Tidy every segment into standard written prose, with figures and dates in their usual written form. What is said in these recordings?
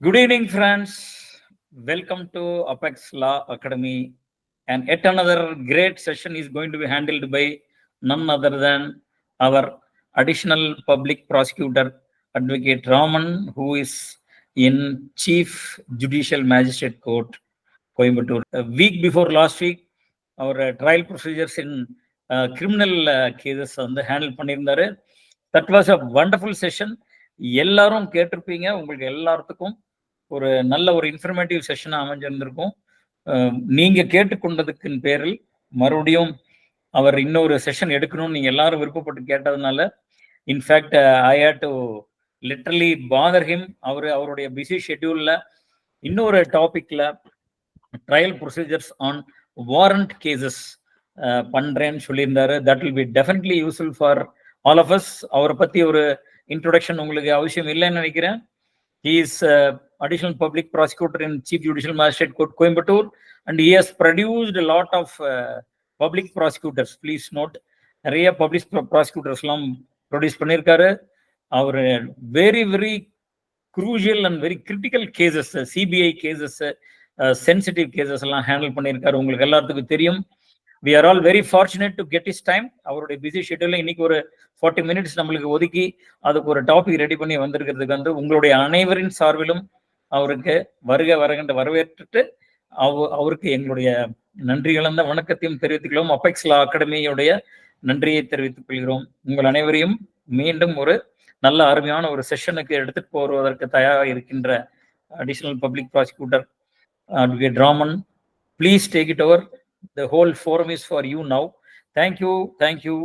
Good evening, friends. Welcome to Apex Law Academy. And yet another great session is going to be handled by none other than our additional public prosecutor, Advocate Raman, who is in Chief Judicial Magistrate Court, Coimbatore. A week before last week, our trial procedures in criminal cases வந்து handle பண்ணியிருந்தாரு. That was a wonderful session. எல்லாரும் கேட்டிருப்பீங்க. உங்களுக்கு எல்லாத்துக்கும் ஒரு நல்ல ஒரு informative செஷனாக அமைஞ்சிருந்திருக்கும். நீங்க கேட்டுக்கொண்டதுக்கு பேரில் மறுபடியும் அவர் இன்னொரு செஷன் எடுக்கணும்னு நீங்க எல்லாரும் விருப்பப்பட்டு கேட்டதுனால, in fact I hate to literally bother him. அவருடைய பிஸி ஷெட்யூல்ல இன்னொரு டாபிக்ல trial procedures on warrant cases பண்றேன்னு சொல்லியிருந்தாரு. That will be definitely useful for all of us. அவரை பத்தி ஒரு இன்ட்ரோடக்ஷன் உங்களுக்கு அவசியம் இல்லைன்னு நினைக்கிறேன். He is additional public prosecutor in Chief Judicial Magistrate Court, Coimbatore, and he has produced a lot of public prosecutors. Please note, நிறைய public prosecutors எல்லாம் produce பண்ணியிருக்காரு. அவர் very very crucial and very critical cases, CBI cases, sensitive cases எல்லாம் handle பண்ணியிருக்காரு. உங்களுக்கு எல்லாத்துக்கும் தெரியும். We are all very fortunate to get his time. அவருடைய பிஸி ஷெட்யூல்ல இன்னைக்கு ஒரு 40 minutes நம்மளுக்கு ஒதுக்கி அதுக்கு ஒரு டாபிக் ரெடி பண்ணி வந்திருக்கிறதுக்கு வந்து உங்களுடைய அனைவரின் சார்பிலும் அவருக்கு வருகின்ற வரவேற்றுட்டு அவருக்கு எங்களுடைய நன்றி கலந்த வணக்கத்தையும் தெரிவித்துக் அபெக்ஸ் லா அகாடமியுடைய நன்றியை தெரிவித்துக் கொள்கிறோம். உங்கள் அனைவரையும் மீண்டும் ஒரு நல்ல அருமையான ஒரு செஷனுக்கு எடுத்துட்டு போவதற்கு தயாராக இருக்கின்ற additional public prosecutor advocate Raman, please take it over. The whole forum is for you now. Thank you.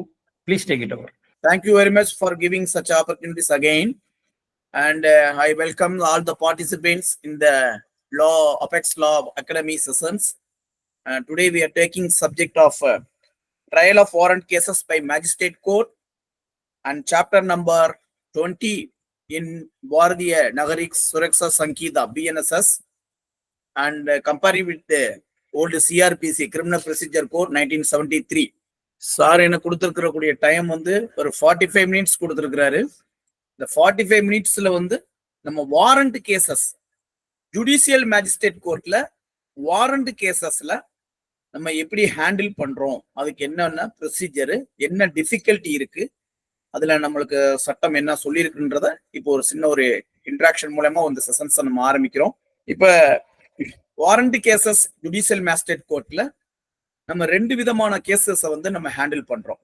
Please take it over. Thank you very much for giving such opportunities again. And I welcome all the participants in the Apex Law Academy sessions. Today we are taking subject of trial of warrant cases by magistrate court and chapter number 20 in Bharatiya Nagarik Suraksha Sankita BNSS, and comparing with the old CRPC Criminal Procedure Code 1973. Sir எனக்கு கொடுத்துருக்கக்கூடிய time வந்து ஒரு 45 minutes கொடுத்துருக்கிறாரு. இந்த 45 மினிட்ஸ்ல வந்து நம்ம warrant cases, judicial magistrate கோர்ட்ல வாரண்ட் கேசஸ்ல நம்ம எப்படி ஹேண்டில் பண்றோம், அதுக்கு என்னென்ன ப்ரொசீஜரு, என்ன டிஃபிகல்ட்டி இருக்கு, அதுல நம்மளுக்கு சட்டம் என்ன சொல்லியிருக்குன்றத இப்போ ஒரு சின்ன ஒரு இன்ட்ராக்ஷன் மூலமா இந்த செஷன்ஸ் நம்ம ஆரம்பிக்கிறோம். இப்ப வாரண்ட் கேசஸ் ஜுடிஷியல் மேஜிஸ்ட்ரேட் கோர்ட்ல நம்ம ரெண்டு விதமான கேசஸ் வந்து நம்ம ஹேண்டில் பண்றோம்.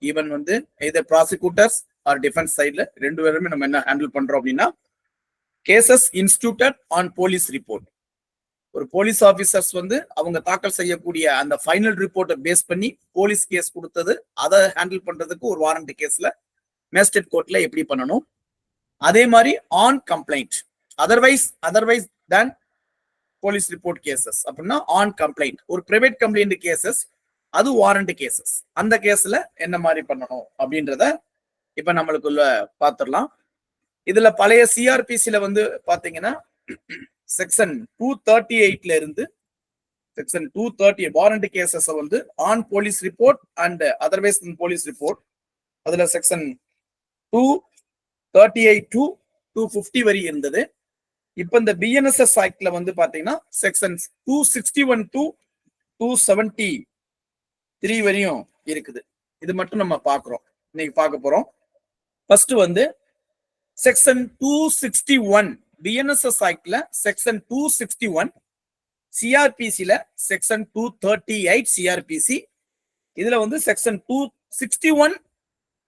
ஈவன் வந்து எதர் ப்ராசிக்யூட்டர்ஸ் ஆர் டிஃபென்ஸ் சைட்ல ரெண்டு பேருமே நம்ம என்ன ஹேண்டில் பண்றோம் அப்படின்னா, cases instituted on police report. ஒரு போலீஸ் ஆபீசர்ஸ் வந்து அவங்க தாக்கல் செய்யக்கூடிய அந்த ஃபைனல் ரிப்போர்ட்டை பேஸ் பண்ணி போலீஸ் கேஸ் கொடுத்தது, அதை ஹேண்டில் பண்றதுக்கு ஒரு வாரண்ட் கேஸ்ல மேஜிஸ்ட்ரேட் கோர்ட்ல எப்படி பண்ணணும். அதே மாதிரி on complaint, otherwise than police report cases அப்படின்னா ஆன் கம்ப்ளைண்ட், ஒரு பிரைவேட் கம்ப்ளைண்ட் கேசஸ், அது வாரண்ட் கேசஸ். அந்த கேஸ்ல என்ன மாதிரி பண்ணணும் அப்படின்றத இப்ப நம்மளுக்குள்ள பாத்துடலாம். இதுல பழைய சிஆர்பிசில வந்து பாத்தீங்கன்னா செக்ஷன் 238ல இருந்து செக்ஷன் 230 வாரண்ட் கேசஸ் வந்து on police report and otherwise police report, அதுல செக்ஷன் 238 to 250 வரை இருந்தது. இப்ப இந்த பிஎன்எஸ்எஸ் ஆக்ட்ல வந்து பாத்தீங்கன்னா செக்ஷன் 261 to 273 வரையும் இருக்குது. இது மட்டும் நம்ம பாக்குறோம், இன்னைக்கு பார்க்க போறோம். ஃபர்ஸ்ட் வந்து செக்ஷன் 261 பிஎன்எஸ்எஸ் ஆக்ட்ல செக்ஷன் 261, சிஆர்பிசில செக்ஷன் 238 சிஆர்பிசி, இதுல வந்து செக்ஷன் 261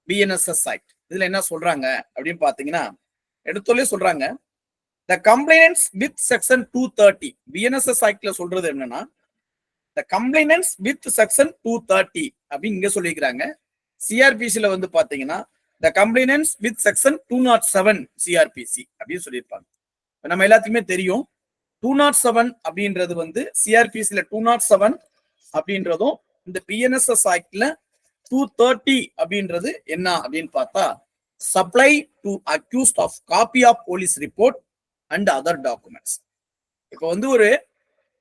பிஎன்எஸ்எஸ் ஆக்ட். இதுல என்ன சொல்றாங்க அப்படின்னு பாத்தீங்கன்னா, எடுத்தோலே சொல்றாங்க, the complainants with section 230 BNSS ஆக்ட்ல சொல்றது என்னன்னா, the complainants with section 230 அப்படி இங்க சொல்லிக்கிறாங்க. சிஆர்பிசில வந்து பாத்தீங்கன்னா the complainants with section 207 CrPC அப்படின்னு சொல்லியிருப்பாங்க. நம்ம எல்லாத்துக்குமே தெரியும் 207 அப்படின்றது வந்து சிஆர்பிசில 207 அப்படின்றதும் இந்த பிஎன்எஸ்எஸ் ஆக்ட்ல 230 அப்படின்றது என்ன அப்படின்னு பார்த்தா, supply to accused of copy of police report and other documents. இப்போ வந்து ஒரு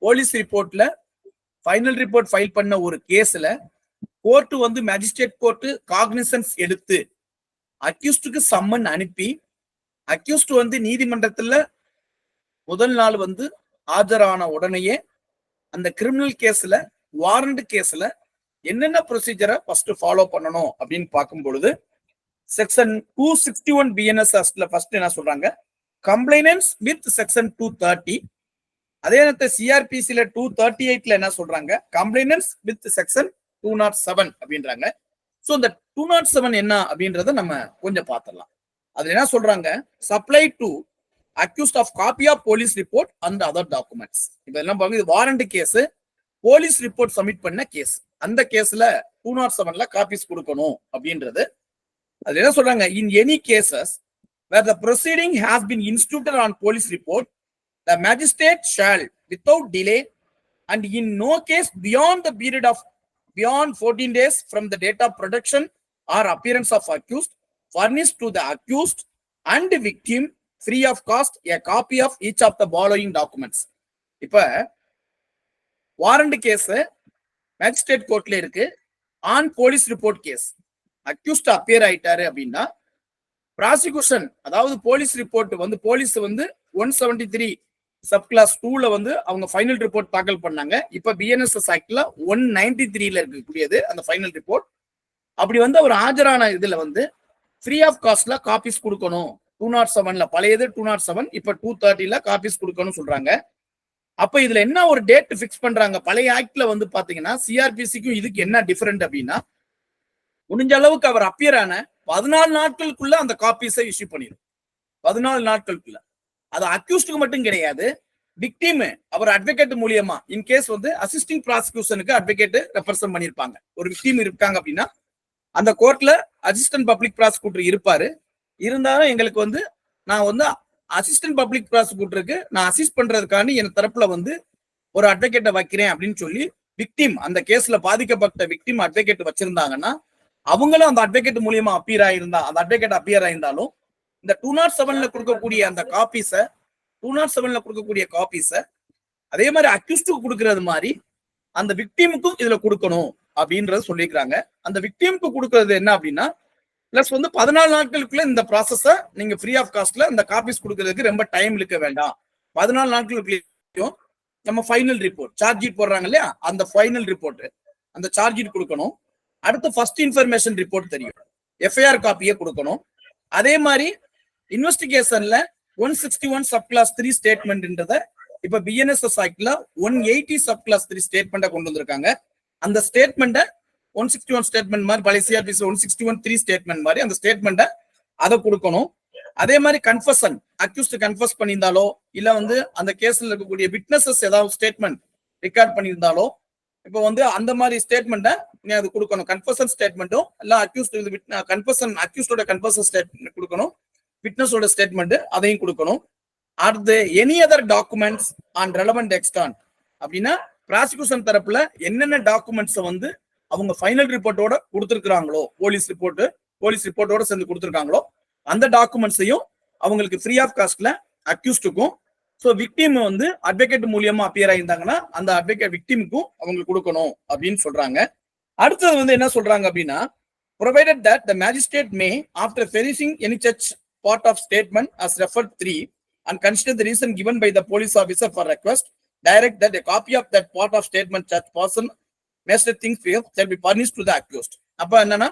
போலீஸ் ரிப்போர்ட்ல ஃபைனல் ரிப்போர்ட் ஃபைல் பண்ண ஒரு கேஸ்ல கோர்ட்டு வந்து மேஜிஸ்ட்ரேட் கோர்ட்டு காக்னிசன்ஸ் எடுத்து அக்யூஸ்டுக்கு சம்மன் அனுப்பி, அக்யூஸ்ட் வந்து நீதிமன்றத்துல முதல் நாள் வந்து ஆஜரான உடனேயே அந்த கிரிமினல் கேஸ்ல வாரண்ட் கேஸ்ல என்னென்ன ப்ரொசீஜரை ஃபர்ஸ்ட் ஃபாலோ பண்ணணும் அப்படின்னு பார்க்கும் பொழுது செக்ஷன் 261 பிஎன்எஸ் ஆக்ட்ல ஃபர்ஸ்ட் என்ன சொல்றாங்க, கம்ப்ளைனன்ஸ் வித் செக்ஷன் 230. அதே நேரத்தை சிஆர்பிசில 238ல என்ன சொல்றாங்க, கம்ப்ளைனன்ஸ் வித் செக்ஷன் 207 அப்படின்றாங்க. ஸோ இந்த 207 என்ன அப்படின்றத நம்ம கொஞ்சம் பார்த்துடலாம். அதுல என்ன சொல்றாங்க, supply to accused of copy of police report and other documents. இப்ப எல்லாம் பாருங்க, இது warrant case, police report submit பண்ண கேஸ். அந்த கேஸ்ல 207ல காப்பீஸ் கொடுக்கணும் அப்படின்றது. அது என்ன சொல்றாங்க, in any cases where the proceeding has been instituted on police report, the magistrate shall without delay and in no case beyond the period of beyond 14 days from the date of production or appearance of accused furnish to the accused and victim free of cost a copy of each of the following documents. இப்ப warrant case magistrate கோர்ட்ல இருக்கு, on police report case accused appear ஆயிட்டாரு அப்படின்னா prosecution, அதாவது police report வந்து police வந்து 173 sub clause 2ல வந்து அவங்க ஃபைனல் ரிப்போர்ட் தாக்கல் பண்ணாங்க. இப்ப பிஎன்எஸ்எஸ் ஆக்ட்ல 193ல இருக்கக்கூடியது அந்த ஃபைனல் ரிப்போர்ட். அப்படி வந்து அவர் ஆஜரான இதுல வந்து ஃப்ரீ ஆஃப் காஸ்ட்ல காப்பீஸ் கொடுக்கணும். 207ல பழையது 207, இப்ப 230ல காப்பீஸ் கொடுக்கணும்னு சொல்றாங்க. அப்ப இதுல என்ன ஒரு டேட் பிக்ஸ் பண்றாங்க, பழைய ஆக்ட்ல வந்து பாத்தீங்கன்னா சிஆர்பிசிக்கும் இதுக்கு என்ன டிஃபரெண்ட் அப்படின்னா, முடிஞ்ச அளவுக்கு அவர் அப்பியர் ஆன 14 நாட்களுக்குள்ள அந்த காப்பீஸை இஷ்யூ பண்ணிடும். 14 நாட்களுக்குள்ள. அது அக்யூஸ்டுக்கு மட்டும் கிடையாது, விக்டிம் அவர் அட்வொகேட் மூலியமா இன் கேஸ் வந்து அசிஸ்டிங் ப்ராசிக்யூஷனுக்கு அட்வொகேட் ரெப்ரசன்ட் பண்ணிருப்பாங்க. ஒரு விக்டிம் இருக்காங்க அப்படின்னா அந்த கோர்ட்ல அசிஸ்டன்ட் பப்ளிக் ப்ராசிக்யூட்டர் இருப்பாரு. இருந்தாலும் எங்களுக்கு வந்து நான் வந்து அசிஸ்டன்ட் பப்ளிக் ப்ராசிக்யூட்டருக்கு நான் அசிஸ்ட் பண்றதுக்கான என் தரப்புல வந்து ஒரு அட்வொகேட்டை வைக்கிறேன் அப்படின்னு சொல்லி விக்டிம், அந்த கேஸ்ல பாதிக்கப்பட்ட விக்டிம் அட்வொகேட் வச்சிருந்தாங்கன்னா அவங்களும் அந்த அட்வொகேட் மூலியமா அப்பியர் ஆயிருந்தா, அந்த அட்வொகேட் அப்பியர் ஆயிருந்தாலும் இந்த 207ல கொடுக்கக்கூடிய அந்த காப்பீஸ 207ல கொடுக்கக்கூடிய காப்பீஸ அதே மாதிரி அக்யூஸ்டுக்கு கொடுக்கறது மாதிரி அந்த விக்டிமுக்கும் இதுல கொடுக்கணும் அப்படின்றத சொல்லிக்கிறாங்க. அந்த விக்டிமுக்கு கொடுக்கறது என்ன அப்படின்னா பிளஸ் வந்து 14 நாட்களுக்குள்ள இந்த ப்ராசஸ நீங்க ஃப்ரீ ஆஃப் காஸ்ட்ல இந்த காப்பீஸ் கொடுக்கறதுக்கு ரொம்ப டைம் இழுக்க வேண்டாம். 14 நாட்களுக்குள்ளேயும் நம்ம ஃபைனல் ரிப்போர்ட் சார்ஜ் ஷீட் போடுறாங்க இல்லையா, அந்த ஃபைனல் ரிப்போர்ட் அந்த சார்ஜ் ஷீட் கொடுக்கணும். அடுத்து ஃபர்ஸ்ட் இன்ஃபர்மேஷன் ரிப்போர்ட் தெரியும், எஃப்ஐஆர் காப்பியை கொடுக்கணும். அதே மாதிரி இன்வெஸ்டிகேஷன்ல 161 சப் கிளாஸ் 3 ஸ்டேட்மெண்ட்ன்றத இப்ப பிஎன்எஸ்எஸ் ஆக்ட்ல 180 சப் கிளாஸ் 3 ஸ்டேட்மெண்ட்டை கொண்டு வந்திருக்காங்க. அந்த ஸ்டேட்மெண்ட்டை 161 ஸ்டேட்மெண்ட் மாதிரி பழைய சிஆர்பிசி 161 3 ஸ்டேட்மெண்ட் மாதிரி அந்த ஸ்டேட்மெண்ட்டை அதை கொடுக்கணும். அதே மாதிரி கன்ஃபஷன், அக்யூஸ்ட் கன்ஃபஸ் பண்ணியிருந்தாலோ இல்ல வந்து அந்த கேஸ்ல இருக்கக்கூடிய விட்னஸஸ் ஏதாவது ஸ்டேட்மெண்ட் ரெக்கார்ட் பண்ணியிருந்தாலோ இப்போ வந்து அந்த மாதிரி ஸ்டேட்மெண்ட்டை நீ அது கொடுக்கணும். கன்ஃபஷன் ஸ்டேட்மெண்ட்டும் இல்ல அக்யூஸ்ட் கன்ஃபஷன் அக்யூஸ்டோட கன்ஃபஷன் ஸ்டேட்மெண்ட் கொடுக்கணும், விட்னஸோட ஸ்டேட்மெண்ட் அதையும் கொடுக்கணும். அடுத்து any other documents on relevant எக்ஸ்டான் அப்படின்னா ப்ராசிக்யூஷன் தரப்புல என்னென்ன டாக்குமெண்ட்ஸை வந்து அவங்க ஃபைனல் ரிப்போர்ட்டோட கொடுத்துருக்காங்களோ, போலீஸ் ரிப்போர்ட்டோட சேர்ந்து கொடுத்துருக்காங்களோ அந்த டாக்குமெண்ட்ஸையும் அவங்களுக்கு ஃப்ரீ ஆஃப் காஸ்ட்ல அக்யூஸ்டுக்கும், ஸோ விக்டிம் வந்து அட்வொகேட் மூலியமா அப்பியர் ஆயிருந்தாங்கன்னா அந்த அட்வொகேட் விக்டிமுக்கும் அவங்களுக்கு கொடுக்கணும் அப்படின்னு சொல்றாங்க. அடுத்தது வந்து என்ன சொல்றாங்க அப்படின்னா, provided that the magistrate may after perusing any such part of statement as referred 3 and consider the reason given by the police officer for request, direct that a copy of that part of statement such person Master things shall be furnished to the accused. அப்ப என்னன்னா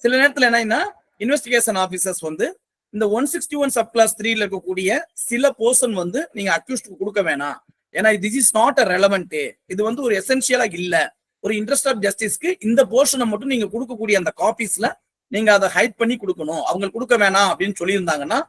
சில நேரத்துல என்ன investigation officers வந்து இந்த 161 sub clause 3ல இருக்கக்கூடிய சில portion வந்து நீங்க அக்யூஸ்டுக்கு கொடுக்க வேணாம், ஏன்னா this is not a relevant, இது வந்து ஒரு எசென்சியலா இல்ல, ஒரு இன்ட்ரெஸ்ட் ஆஃப் ஜஸ்டிஸ்க்கு இந்த போர்ஷனை மட்டும் நீங்க கொடுக்கக்கூடிய அந்த காப்பீஸ்ல நீங்க அதை ஹைட் பண்ணி கொடுக்கணும், அவங்க கொடுக்க வேணாம் அப்படின்னு சொல்லியிருந்தாங்கன்னா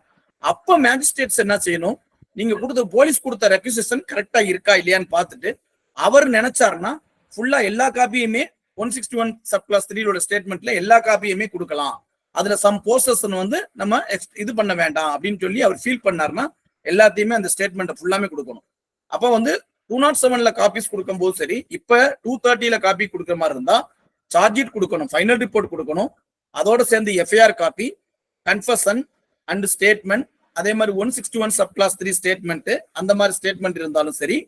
அப்ப மேஜிஸ்ட்ரேட்ஸ் என்ன செய்யணும், நீங்க கொடுத்த போலீஸ் கொடுத்த ரெக்யூசிஷன் கரெக்டா இருக்கா இல்லையான்னு பார்த்துட்டு அவர் நினைச்சாருன்னா ஃபுல்லா எல்லா காப்பியுமே 161 சப் கிளாஸ் 3 ஸ்டேட்மெண்ட்ல எல்லா காப்பியுமே கொடுக்கலாம், அதுல சம் போர்ஷன் வந்து நம்ம இது பண்ண வேண்டாம் அப்படின்னு சொல்லி அவர் ஃபீல் பண்ணாருன்னா எல்லாத்தையுமே அந்த ஸ்டேட்மெண்ட் ஃபுல்லாமே கொடுக்கணும். அப்ப வந்து 207ல காப்பீஸ் கொடுக்கும் போது சரி, இப்ப 230ல காப்பி கொடுக்குற மாதிரி இருந்தா சார்ஜ் ஷீட் கொடுக்கணும், ஃபைனல் ரிப்போர்ட் கொடுக்கணும், அதோட சேர்ந்து FIR copy, confession and statement, அதே மாதிரி 161 சப் கிளாஸ் 3 ஸ்டேட்மெண்ட் அந்த மாதிரி ஸ்டேட்மெண்ட் இருந்தாலும் சரி,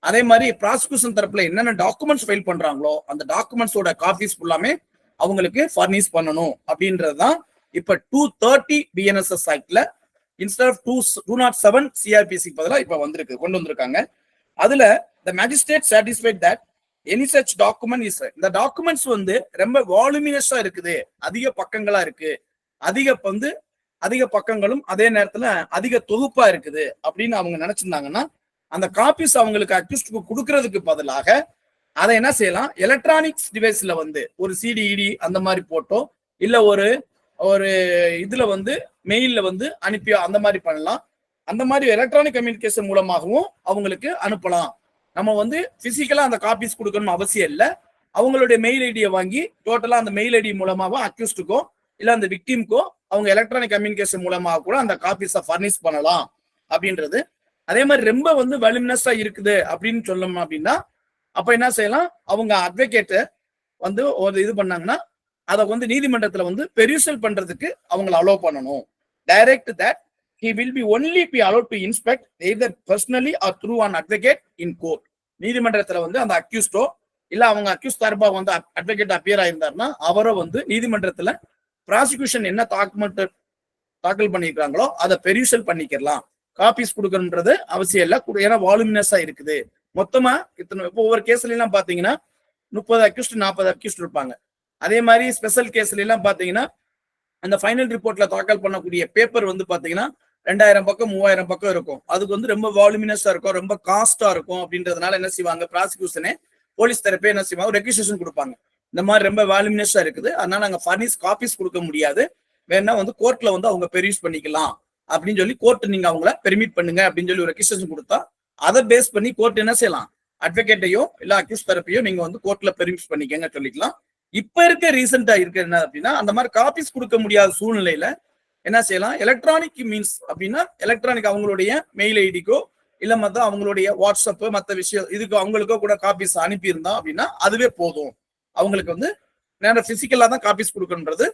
அதே மாதிரி ப்ராசிக்யூஷன் தரப்புல என்னென்ன டாக்குமெண்ட்ஸ் ஃபைல் பண்றாங்களோ அந்த டாக்குமெண்ட்ஸோட காப்பீஸ் ஃபுல்லாமே அவங்களுக்கு ஃபர்னிஷ் பண்ணணும் அப்படின்றதுதான் இப்ப 230 பிஎன்எஸ்எஸ் ஆக்ட்ல இன்ஸ்டெட் ஆஃப் 207 சிஆர்பிசி பதிலா இப்ப கொண்டு வந்திருக்காங்க. அதுல the magistrate satisfied that any such document is, இந்த டாக்குமெண்ட்ஸ் வந்து ரொம்ப வால்யூமினஸா இருக்குது, அதிக பக்கங்களா இருக்கு, அதிக பக்கங்களும் அதே நேரத்துல அதிக தொகுப்பா இருக்குது அப்படின்னு அவங்க நினைச்சிருந்தாங்கன்னா அந்த காப்பீஸ் அவங்களுக்கு அக்யூஸ்டுக்கு கொடுக்கறதுக்கு பதிலாக அதை என்ன செய்யலாம், எலக்ட்ரானிக்ஸ் டிவைஸ்ல வந்து ஒரு சிடிஇடி அந்த மாதிரி போட்டோ இல்ல ஒரு இதுல வந்து மெயில்ல வந்து அனுப்பி அந்த மாதிரி பண்ணலாம். அந்த மாதிரி எலக்ட்ரானிக் கம்யூனிகேஷன் மூலமாகவும் அவங்களுக்கு அனுப்பலாம். நம்ம வந்து பிசிக்கலா அந்த காப்பீஸ் கொடுக்கணும் அவசியம் இல்லை. அவங்களுடைய மெயில் ஐடியை வாங்கி டோட்டலா அந்த மெயில் ஐடி மூலமாவோ அக்யூஸ்டுக்கோ இல்ல அந்த விக்டிம்க்கோ அவங்க எலக்ட்ரானிக் கம்யூனிகேஷன் மூலமாக கூட அந்த காப்பீஸை ஃபர்னிஷ் பண்ணலாம் அப்படின்றது. அதே மாதிரி ரொம்ப வந்து வலிமினஸா இருக்குது அப்படின்னு சொல்லணும் அப்படின்னா அப்ப என்ன செய்யலாம், அவங்க அட்வொகேட்டை வந்து ஒரு இது பண்ணாங்கன்னா அதை வந்து நீதிமன்றத்துல வந்து பெரியூசல் பண்றதுக்கு அவங்களை அலோவ் பண்ணணும். Direct that he will be only be allowed to inspect either personally or through an advocate in court. நீதிமன்றத்துல வந்து அந்த அக்யூஸ்டோ இல்ல அவங்க அக்யூஸ் தரப்பா வந்து அட்வொகேட் அப்பியர் ஆயிருந்தாருன்னா அவரை வந்து நீதிமன்றத்துல ப்ராசிக்யூஷன் என்ன டாக்குமெண்ட் தாக்கல் பண்ணிருக்காங்களோ அதை பெரியூசல் பண்ணிக்கலாம். காப்பீஸ் கொடுக்கணுன்றது அவசியம் இல்லை, ஏன்னா வால்யூமினஸா இருக்குது. மொத்தமா இத்தனை இப்போ ஒவ்வொரு கேஸ்ல எல்லாம் பாத்தீங்கன்னா 30 அக்யூஸ்ட் 40 அக்யூஸ்ட் இருப்பாங்க. அதே மாதிரி ஸ்பெஷல் கேஸ்ல எல்லாம் பாத்தீங்கன்னா அந்த ஃபைனல் ரிப்போர்ட்ல தாக்கல் பண்ணக்கூடிய பேப்பர் வந்து பாத்தீங்கன்னா 2000 பக்கம் 3000 பக்கம் இருக்கும். அதுக்கு வந்து ரொம்ப வால்யூமினஸா இருக்கும், ரொம்ப காஸ்டா இருக்கும். அப்படின்றதுனால என்ன செய்வாங்க, ப்ராசிக்யூஷனே போலீஸ் தரப்பே என்ன செய்வாங்க, ரெக்யூசேஷன் கொடுப்பாங்க. இந்த மாதிரி ரொம்ப வால்யூமினஸா இருக்குது, அதனால நாங்க ஃபர்னிஷ் காப்பீஸ் கொடுக்க முடியாது, வேணா வந்து கோர்ட்ல வந்து அவங்க பெரியூஸ் பண்ணிக்கலாம் அப்படின்னு சொல்லி கோர்ட் நீங்க அவங்கள பெர்மிட் பண்ணுங்க அப்படின்னு சொல்லி ஒரு ரெக்யூசேஷன் கொடுத்தா அதை பேஸ் பண்ணி கோர்ட் என்ன செய்யலாம், அட்வொகேட்டையோ இல்ல அக்யூஸ் தரப்பையோ நீங்க வந்து கோர்ட்ல பெர்மிட் பண்ணிக்கங்க சொல்லிக்கலாம். இப்ப இருக்க ரீசெண்டா இருக்கு என்ன அப்படின்னா அந்த மாதிரி காப்பீஸ் கொடுக்க முடியாத சூழ்நிலையில என்ன செய்யலாம், எலக்ட்ரானிக் மீன்ஸ் அப்படின்னா எலக்ட்ரானிக் அவங்களுடைய மெயில் ஐடிக்கோ இல்ல மத்த அவங்களுடைய வாட்ஸ்அப் மற்ற விஷயம் இதுக்கு அவங்களுக்கோ கூட காப்பீஸ் அனுப்பியிருந்தோம் அப்படின்னா அதுவே போதும். அவங்களுக்கு வந்து நேரம் பிசிக்கலா தான் காப்பீஸ் கொடுக்கணுன்றது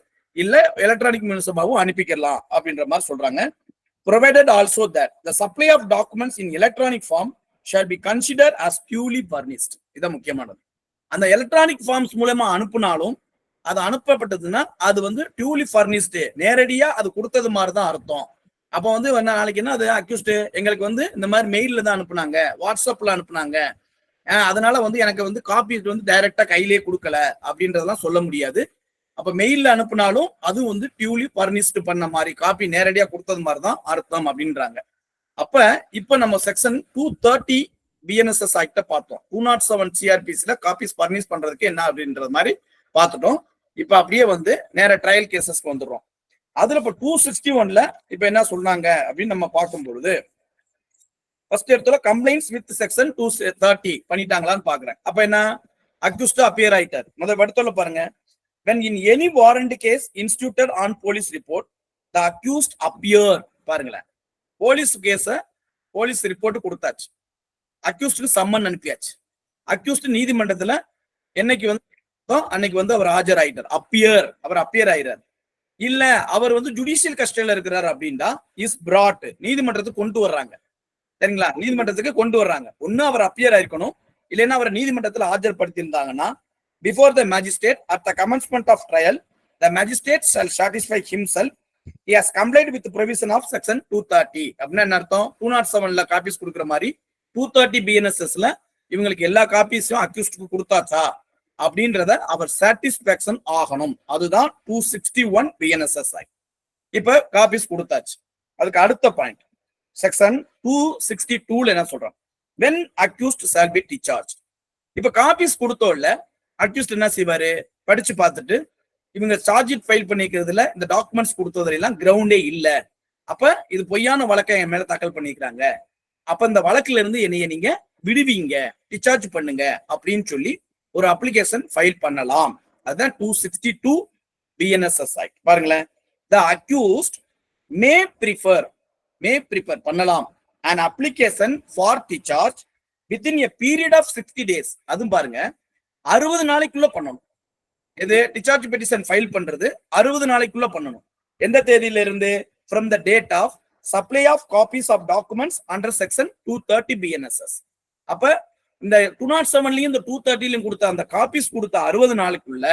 இல்ல, எலக்ட்ரானிக் மீன்ஸமாவும் அனுப்பிக்கலாம் அப்படின்ற மாதிரி சொல்றாங்க. provided also that the supply of documents in electronic form shall be considered as duly furnished. இது முக்கியமானது. அந்த எலக்ட்ரானிக் ஃபார்ம்ஸ் மூலமா அனுப்புனாலும் அது அனுப்பப்பட்டதுன்னா அது வந்து டியூலி ஃபர்னிஷ்டு, நேரடியா அது கொடுத்தது மாதிரி தான் அர்த்தம். அப்போ வந்து நாளைக்கு என்ன அது அக்யூஸ்ட் எங்களுக்கு வந்து இந்த மாதிரி மெயில்ல தான் அனுப்புனாங்க, வாட்ஸ்அப்ல அனுப்புனாங்க, அதனால வந்து எனக்கு வந்து காப்பி வந்து டைரக்டா கையிலேயே கொடுக்கல அப்படின்றதெல்லாம் சொல்ல முடியாது. அப்ப மெயில்ல அனுப்புனாலும் அது வந்து டியூலி ஃபர்னிஷ்டு பண்ண மாதிரி காப்பி நேரடியா கொடுத்தது மாதிரி தான் அர்த்தம் அப்படின்றாங்க. அப்ப இப்ப நம்ம செக்ஷன் 230 பிஎன்எஸ்எஸ் ஆக்ட பார்த்தோம். 207 சிஆர்பிசில காப்பீஸ் ஃபர்னிஷ் பண்றதுக்கு என்ன அப்படின்றது மாதிரி பார்த்துட்டோம். இப்ப அப்படியே வந்து நேர ட்ரையல் கேசஸ்க்கு வந்துடுறோம். அதுல இப்ப 261ல இப்ப என்ன சொன்னாங்க அப்படின்னு நம்ம பார்க்கும் பொழுது ஃபர்ஸ்ட் இடத்துல கம்ப்ளைண்ட்ஸ் வித் செக்ஷன் 230 பண்ணிட்டாங்களான்னு பாக்குறேன். அப்ப என்ன, அக்யூஸ்ட் அப்பியர் ஆயிட்டார். முதல் இடத்துல பாருங்க, when in any warrant case instituted on police report the accused appear, பாருங்களேன், போலீஸ் கேஸ போலீஸ் ரிப்போர்ட் கொடுத்தாச்சு, அக்யூஸ்டுக்கு சம்மன் அனுப்பியாச்சு, அக்யூஸ்ட் நீதிமன்றத்துல என்னைக்கு வந்து அன்னைக்கு வந்து அவர் ஆஜர் ஆயிட்டார், அவர் அப்பியர் ஆயிட்டார். இல்ல அவர் வந்து ஜுடிஷியல் கஸ்டடியில இருக்கிறார் அப்படின்னா இஸ் பிராட், நீதிமன்றத்துக்கு கொண்டு வர்றாங்க. சரிங்களா, நீதிமன்றத்துக்கு கொண்டு வர்றாங்க. ஒண்ணு அவர் அப்பியர் ஆயிருக்கணும், இல்லைன்னா அவர் நீதிமன்றத்துல ஆஜர்படுத்தி இருந்தாங்கன்னா before the magistrate at the commencement of trial the magistrate shall satisfy himself he has complied with the provision of section 230. அப்படின்னா என்ன அர்த்தம், 207ல காப்பீஸ் கொடுக்குற மாதிரி 230 பிஎன்எஸ்எஸ்ல இவங்களுக்கு எல்லா காப்பீஸும் அக்யூஸ்டுக்கு கொடுத்தாச்சா அப்படின்றத அவர் சாட்டிஸ்பாக்சன் ஆகணும். அதுதான் 261 பிஎன்எஸ்எஸ் ஆக்ட். இப்ப காப்பீஸ் கொடுத்தாச்சு. அதுக்கு அடுத்த பாயிண்ட் செக்ஷன் 262ல என்ன சொல்றாங்க, when accused shall be discharged. இப்ப காப்பீஸ் கொடுத்தோம்ல அக்யூஸ்ட் என்ன செய்வாரு, படிச்சு பார்த்துட்டு இவங்க சார்ஜ் ஷீட் ஃபைல் பண்ணிக்கிறதுல இந்த டாக்குமெண்ட்ஸ் கொடுத்ததெல்லாம் கிரவுண்டே இல்ல, அப்ப இது பொய்யான வழக்கை என் மேல தாக்கல் பண்ணிக்கிறாங்க, அப்ப இந்த வழக்குல இருந்து என்னைய நீங்க விடுவீங்க, டிஸ்சார்ஜ் பண்ணுங்க அப்படின்னு சொல்லி ஒரு அப்ளிகேஷன் ஃபைல் பண்ணலாம். அதுதான் 262 பிஎன்எஸ்எஸ் ஆக்ட். பாருங்களேன், the accused may prefer பண்ணலாம் an application for discharge within a period of 60 days. அதுவும் பாருங்க 60 நாளைக்குள்ள பண்ணணும். இது டிஸ்சார்ஜ் பெட்டிஷன் ஃபைல் பண்றது 60 நாளைக்குள்ள பண்ணணும். எந்த தேதியில இருந்து, from the date of supply of copies of documents under section 230 BNSS. அப்ப இந்த 207லயும் இந்த 230லயும் கொடுத்த அந்த காப்பீஸ் கொடுத்த 60 நாளுக்குள்ள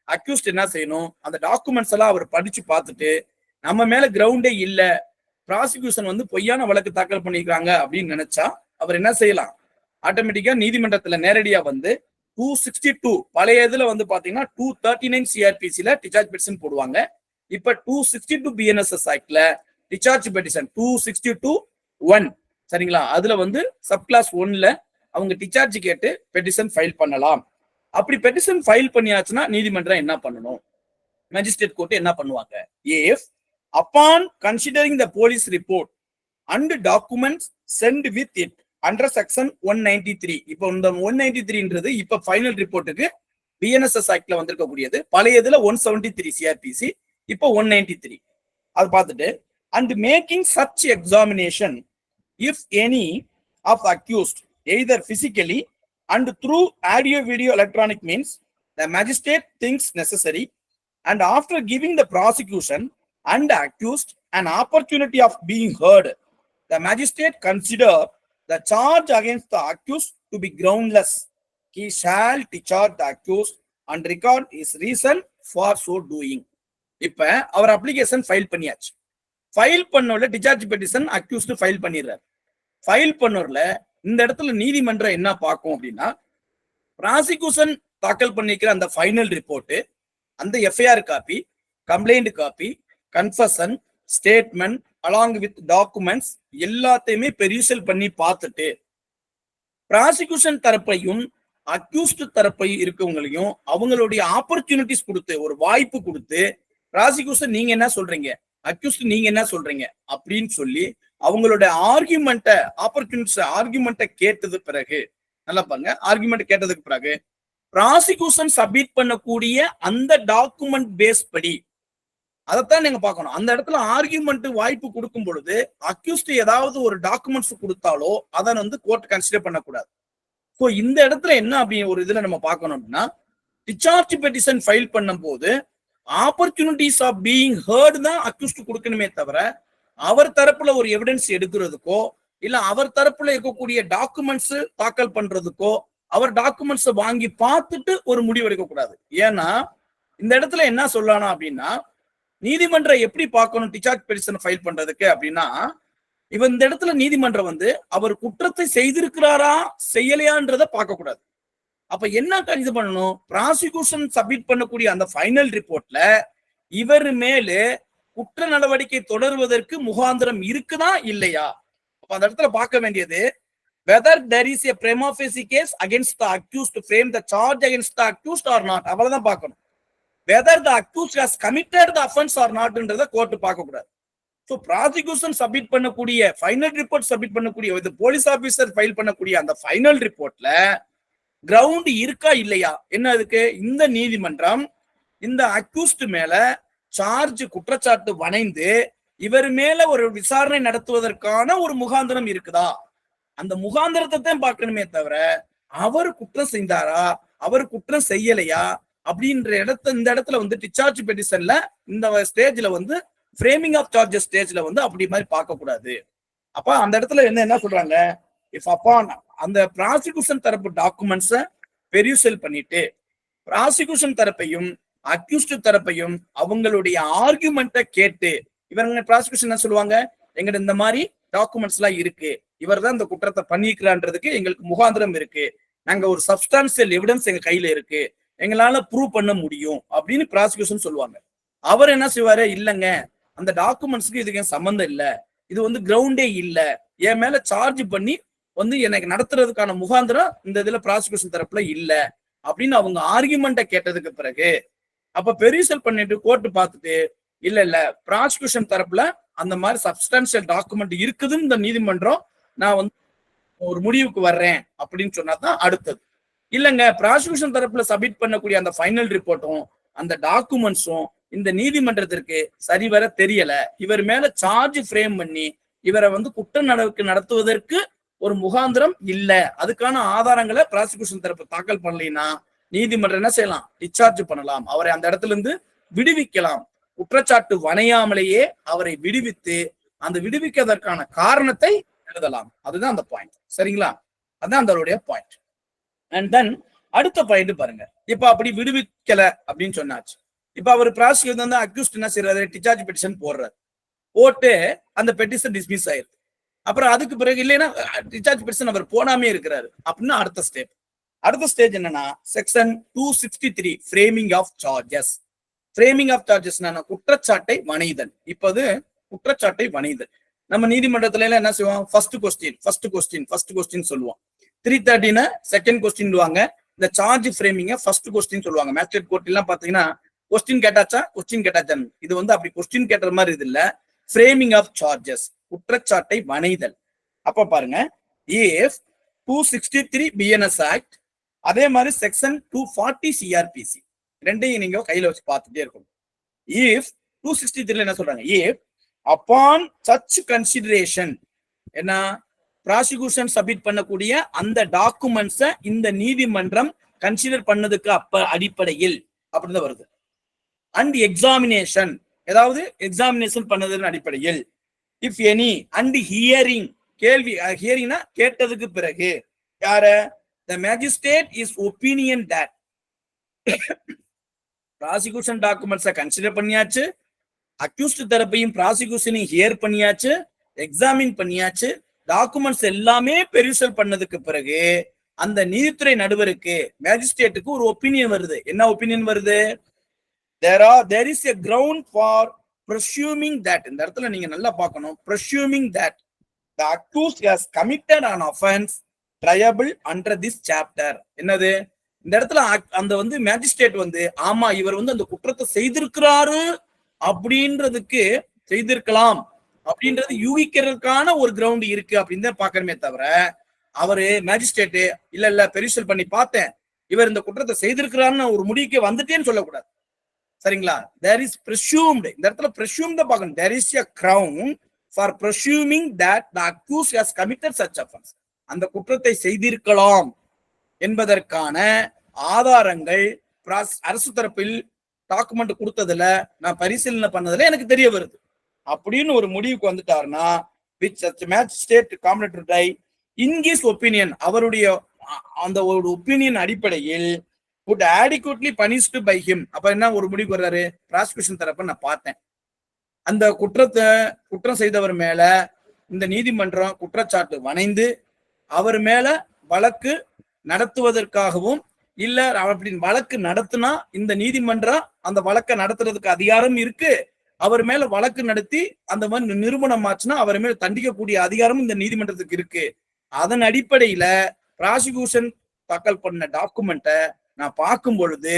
அக்யூஸ்ட் என்ன செய்யணும், அந்த டாக்குமெண்ட்ஸ் எல்லாம் அவர் படிச்சு பார்த்துட்டு நம்ம மேல கிரவுண்டே இல்ல, ப்ராசிக்யூஷன் வந்து பொய்யான வழக்கு தாக்கல் பண்ணிருக்காங்க அப்படின்னு நினைச்சா அவர் என்ன செய்யலாம், ஆட்டோமேட்டிக்கா நீதிமன்றத்துல நேரடியா வந்து 262 பழைய இதுல வந்து பாத்தீங்கன்னா 239 சிஆர்பிசில டிசார்ஜ் பெட்டிஷன் போடுவாங்க. இப்ப 262 பிஎன்எஸ்எஸ் ஆக்ட்ல டிசார்ஜ் பெட்டிஷன் 262(1) சரிங்களா, அதுல வந்து சப் கிளாஸ் 1ல அவங்க டிசார்ஜ் கேட்டு பெட்டிஷன் ஃபைல் பண்ணலாம். அப்படி பெட்டிஷன் ஃபைல் பண்ணியாச்சுன்னா நீதிமன்றம் என்ன பண்ணணும், மேஜிஸ்ட்ரேட் கோர்ட் என்ன பண்ணுவாங்க, if upon considering the police report and documents sent with it under section 193, இப்போ இந்த 193ன்றது இப்ப ஃபைனல் ரிப்போர்ட்டுக்கு பிஎன்எஸ்எஸ் ஆக்ட்ல வந்திருக்கக்கூடியது, பழையதுல 173 சிஆர்பிசி, இப்போ 193. அது பார்த்துட்டு and making such examination if any of the accused either physically and through audio video electronic means the magistrate thinks necessary, and after giving the prosecution and the accused an opportunity of being heard, the magistrate consider the charge against the accused to be groundless, he shall discharge the accused and record his reason for so doing. இப்ப அவர் application file பண்ணியாச்சு. File பண்ணோட discharge petition accused file பண்ணிடுறாரு. File பண்ணோர்ல இந்த இடத்துல நீதிமன்றம் என்ன பார்க்கும் அப்படின்னா, ப்ராசிக்யூஷன் தாக்கல் பண்ணிக்கிற அந்த ஃபைனல் ரிப்போர்ட், அந்த FIR copy, complaint copy, confession statement along with documents எல்லாத்தையுமே பெரிசல் பண்ணி பார்த்துட்டு ப்ராசிக்யூஷன் தரப்பையும் அக்யூஸ்ட் தரப்பையும் இருக்கவங்களையும் அவங்களுடைய ஆப்பர்ச்சுனிட்டிஸ் கொடுத்து, ஒரு வாய்ப்பு கொடுத்து, ப்ராசிக்யூஷன் நீங்க என்ன சொல்றீங்க, அக்யூஸ்ட் நீங்க என்ன சொல்றீங்க அப்படின்னு சொல்லி அவங்களோட ஆர்குமெண்ட்டை ஆர்குமெண்ட்டை கேட்டது பிறகு, நல்லா பாருங்க, ஆர்குமெண்ட் கேட்டதுக்கு பிறகு ப்ராசிக்யூஷன் சப்மிட் பண்ணக்கூடிய அந்த டாக்குமெண்ட் பேஸ் படி அதைத்தான் நீங்க பார்க்கணும். அந்த இடத்துல ஆர்குமெண்ட் வாய்ப்பு கொடுக்கும் பொழுது அக்யூஸ்ட் ஏதாவது ஒரு டாக்குமெண்ட்ஸ் கொடுத்தாலோ அதை வந்து கோர்ட் கன்சிடர் பண்ணக்கூடாது. ஸோ இந்த இடத்துல என்ன அப்படி ஒரு இதுல நம்ம பார்க்கணும் அப்படின்னா, டிசார்ஜ் பெட்டிஷன் ஃபைல் பண்ணும் போது ஆப்பர்ச்சுனிட்டிஸ் ஆஃப் பீயிங் ஹர்ட் தான் அக்யூஸ்ட் கொடுக்கணுமே தவிர, அவர் தரப்புல ஒரு எவிடன்ஸ் எடுக்கிறதுக்கோ இல்ல அவர் தரப்புல இருக்கக்கூடிய டாக்குமெண்ட்ஸ் தாக்கல் பண்றதுக்கோ, அவர் டாக்குமெண்ட்ஸ் வாங்கி பார்த்துட்டு ஒரு முடிவு எடுக்க கூடாது. ஏன்னா இந்த இடத்துல என்ன சொல்லலாம் அப்படின்னா, நீதிமன்றம் எப்படி பார்க்கணும் டிசார்ஜ் பெட்டிஷன் ஃபைல் பண்றதுக்கு அப்படின்னா, இவன் இந்த இடத்துல நீதிமன்றம் வந்து அவர் குற்றத்தை செய்திருக்கிறாரா செய்யலையான்றத பார்க்க கூடாது. அப்ப என்ன இது பண்ணணும், ப்ராசிக்யூஷன் சப்மிட் பண்ணக்கூடிய அந்த ஃபைனல் ரிப்போர்ட்ல இவர் மேல குற்ற நடவடிக்கை தொடர்வதற்கு முகாந்திரம் இருக்குதா இல்லையா. அப்ப அந்த இடத்துல பார்க்க வேண்டியது, whether there is a prima facie case against the accused to frame the charge against the accused or not, அவ்வளவுதான் பார்க்கணும். whether the accused has committed the offense or not-ன்றத கோர்ட் பார்க்க கூடாது. ஸோ ப்ராசிக்யூஷன் சப்மிட் பண்ணக்கூடிய final report submit பண்ணக்கூடிய police officer file பண்ணக்கூடிய அந்த final ரிப்போர்ட்ல ground இருக்கா இல்லையா, என்ன அதுக்கு இந்த நீதிமன்றம் இந்த அக்யூஸ்ட் மேல சார்ஜ் குற்றச்சாட்டு வணைந்து இவர் மேல ஒரு விசாரணை நடத்துவதற்கான ஒரு முகாந்திரம் இருக்குதா, அந்த முகாந்திரத்தை தான் பார்க்கணுமே தவிர அவர் குற்றம் செய்தாரா அவர் குற்றம் செய்யலையா அப்படின்ற இந்த இடத்துல வந்து டிசார்ஜ் பெட்டிஷன்ல இந்த ஸ்டேஜ்ல வந்து ஃப்ரேமிங் ஆஃப் சார்ஜஸ் ஸ்டேஜ்ல வந்து அப்படி மாதிரி பார்க்க கூடாது. அப்ப அந்த இடத்துல என்ன சொல்றாங்க, இஃப் அப்பான் அந்த ப்ராசிக்யூஷன் தரப்பு டாக்குமெண்ட்ஸை பெரிசல் பண்ணிட்டு ப்ராசிக்யூஷன் தரப்பையும் அக்யூஸ்ட் தரப்பையும் அவங்களுடைய ஆர்குமெண்ட்டை கேட்டு, இவங்க ப்ராசிக்யூஷன் என்ன சொல்லுவாங்க, எங்கிட்ட இந்த மாதிரி டாக்குமெண்ட்ஸ் எல்லாம் இருக்கு, இவர் தான் இந்த குற்றத்தை பண்ணிக்கிறான்றதுக்கு எங்களுக்கு முகாந்திரம் இருக்கு, நாங்க ஒரு சப்ஸ்டான்சியல் எவிடன்ஸ் எங்க கையில இருக்கு, எங்களால ப்ரூவ் பண்ண முடியும் அப்படின்னு ப்ராசிக்யூஷன் சொல்லுவாங்க. அவர் என்ன செய்வாரு, இல்லைங்க அந்த டாக்குமெண்ட்ஸ்க்கு இதுக்கு சம்பந்தம் இல்ல, இது வந்து கிரவுண்டே இல்ல, என் மேல சார்ஜ் பண்ணி வந்து எனக்கு நடத்துறதுக்கான முகாந்திரம் இந்த இதுல ப்ராசிக்யூஷன் தரப்புல இல்ல அப்படின்னு அவங்க ஆர்குமெண்ட்டை கேட்டதுக்கு பிறகு அப்ப பெரிசல் பண்ணிட்டு கோர்ட் பார்த்துட்டு இல்ல ப்ராசிக்யூஷன் தரப்புல அந்த மாதிரி சப்ஸ்டான்சியல் டாக்குமெண்ட் இருக்குதுன்னு இந்த நீதிமன்றம் நான் வந்து ஒரு முடிவுக்கு வர்றேன் அப்படின்னு சொன்னாதான் அடுத்தது. இல்லைங்க ப்ராசிக்யூஷன் தரப்புல சப்மிட் பண்ணக்கூடிய அந்த ஃபைனல் ரிப்போர்ட்டும் அந்த டாக்குமெண்ட்ஸும் இந்த நீதிமன்றத்திற்கு சரிவர தெரியல, இவர் மேல சார்ஜ் ஃப்ரேம் பண்ணி இவரை வந்து குற்ற நடவடிக்கை நடத்துவதற்கு ஒரு முகாந்திரம் இல்ல, அதுக்கான ஆதாரங்களை ப்ராசிக்யூஷன் தரப்பு தாக்கல் பண்ணலைன்னா நீதிமன்றம் என்ன செய்யலாம், டிஸ்சார்ஜ் பண்ணலாம், அவரை அந்த இடத்துல இருந்து விடுவிக்கலாம், குற்றச்சாட்டு வணையாமலேயே அவரை விடுவித்து அந்த விடுவிக்கிறதற்கான காரணத்தை எழுதலாம். அதுதான் அந்த பாயிண்ட். சரிங்களா, அதுதான் அதனுடைய பாயிண்ட். அண்ட் தென் அடுத்த பாயிண்ட் பாருங்க, இப்ப அப்படி விடுவிக்கல அப்படின்னு சொன்னாச்சு. இப்ப அவர் ப்ராசிக்யூட்டர் வந்து அக்யூஸ்ட் என்ன செய்யறாரு, டிஸ்சார்ஜ் பெட்டிஷன் போடுறாரு. போட்டு அந்த பெட்டிஷன் டிஸ்மிஸ் ஆயிருக்கு. அப்புறம் அதுக்கு பிறகு இல்லைன்னா டிஸ்சார்ஜ் பெட்டிஷன் அவர் போடாமே இருக்கிறாரு அப்படின்னு அடுத்த ஸ்டெப். அடுத்த ஸ்டேஜ் என்னன்னா section 263 framing of charges. Framing of charges குற்றச்சாட்டை வணைதல். இப்போது குற்றச்சாட்டை வணைதல் நம்ம நீதிமன்றத்துல எல்லாம் என்ன செய்வோம்? ஃபர்ஸ்ட் கொஸ்டின் சொல்லுவோம். 330 செகண்ட் கொஸ்டின். இந்த சார்ஜ் ஃப்ரேமிங்க ஃபர்ஸ்ட் கொஸ்டின் சொல்லுவாங்க. மேஜிஸ்ட்ரேட் கோர்ட் எல்லாம் பாத்தீங்கன்னா கொஸ்டின் கேட்டாச்சான்னு இது வந்து அப்படி கொஸ்டின் கேட்ட மாதிரி இது இல்ல. ஃப்ரேமிங் ஆஃப் சார்ஜஸ் குற்றச்சாட்டை வணைதல். அப்ப பாருங்க, if 263 BNS ஆக்ட் அதே மாதிரி செக்ஷன் 240 CRPC ரெண்டையும் நீங்க கையில வச்சு பார்த்துட்டே இருக்கணும். if 263 என்ன சொல்றாங்க? if upon such consideration என்ன ப்ராசிக்யூஷன் சப்மிட் பண்ணக்கூடிய அந்த டாக்குமெண்ட்ஸை இந்த நீதிமன்றம் கன்சிடர் பண்ணதுக்கு அடிப்படையில் அப்படின்னு வருது. அண்ட் எக்ஸாமினேஷன் ஏதாவது எக்ஸாமினேஷன் பண்ணதன் அடிப்படையில் இஃப் எனி அண்ட் ஹியரிங் கேள்வி ஹியரிங்னா கேட்டதுக்கு பிறகு யார the magistrate is opinion that prosecution டாக்குமெண்ட்ஸை கன்சிடர் பண்ணியாச்சு, அக்யூஸ்ட் தரப்பையும் ப்ராசிக்யூஷனையும் ஹியர் பண்ணியாச்சு, எக்ஸாமின் பண்ணியாச்சு, டாக்குமெண்ட்ஸ் எல்லாமே பெரிசல் பண்ணதுக்கு பிறகு அந்த நீதித்துறை நடுவருக்கு மேஜிஸ்ட்ரேட்டுக்கு ஒரு ஒப்பீனியன் வருது. என்ன ஒப்பீனியன் வருது? there is a ground for presuming that. இந்த இடத்துல நீங்க நல்லா பார்க்கணும். presuming that the accused has committed an offense triable under this chapter. என்னது இந்த இடத்துல அந்த வந்து மேஜிஸ்ட்ரேட் வந்து ஆமா இவர் வந்து அந்த குற்றத்தை செய்திருக்கிறாரு அப்படின்றதுக்கு செய்திருக்கலாம் அப்படின்றது யூகிக்கிறதுக்கான ஒரு கிரவுண்ட் இருக்கு அப்படின்னு தான் பாக்கணுமே தவிர அவரு மேஜிஸ்ட்ரேட்டு இல்ல பெரிசல் பண்ணி பார்த்தேன் இவர் இந்த குற்றத்தை செய்திருக்கிறான்னு ஒரு முடிவுக்கு வந்துட்டேன்னு சொல்லக்கூடாது. சரிங்களா? there is presumed. இந்த இடத்துல presumed தான் பார்க்கணும். there is a ground for presuming that the accused has committed such offense. அந்த குற்றத்தை செய்திருக்கலாம் என்பதற்கான ஆதாரங்கள் அரசு தரப்பில் டாக்குமெண்ட் கொடுத்ததுல நான் பரிசீலனை பண்ணதுல எனக்கு தெரிய வருது அப்படின்னு ஒரு முடிவுக்கு வந்துட்டாருன்னா which magistrate competent to in his opinion அவருடைய அந்த ஒரு ஒப்பீனியன் அடிப்படையில் would adequately punished by him. அப்ப என்ன ஒரு முடிவுக்கு வர்றாரு? ப்ராசிக்யூஷன் தரப்ப நான் பார்த்தேன் அந்த குற்றம் செய்தவர் மேல இந்த நீதிமன்றம் குற்றச்சாட்டு வணைந்து அவர் மேல வழக்கு நடத்துவதற்காகவும் இல்ல அப்படி வழக்கு நடத்தினா இந்த நீதிமன்றம் அந்த வழக்கை நடத்துறதுக்கு அதிகாரம் இருக்கு, அவர் மேல வழக்கு நடத்தி அந்த மாதிரி நிரூபணம் ஆச்சுன்னா அவர் மேல தண்டிக்கக்கூடிய அதிகாரம் இந்த நீதிமன்றத்துக்கு இருக்கு. அதன் அடிப்படையில ப்ராசிக்யூஷன் தாக்கல் பண்ண டாக்குமெண்ட்டை நான் பார்க்கும் பொழுது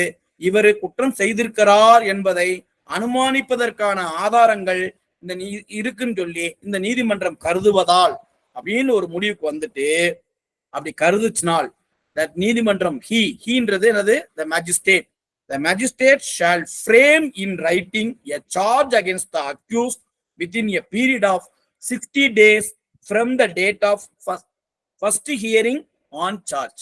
இவர் குற்றம் செய்திருக்கிறார் என்பதை அனுமானிப்பதற்கான ஆதாரங்கள் இந்த இருக்குன்னு சொல்லி இந்த நீதிமன்றம் கருதுவதால் அப்படின்னு ஒரு முடிவுக்கு வந்துட்டு அப்படி கருதுச்சினால் நீதிமன்றம் ஹீன்றது என்னது? the magistrate shall frame in writing a charge against the accused within a period of 60 days from the date of first hearing on charge.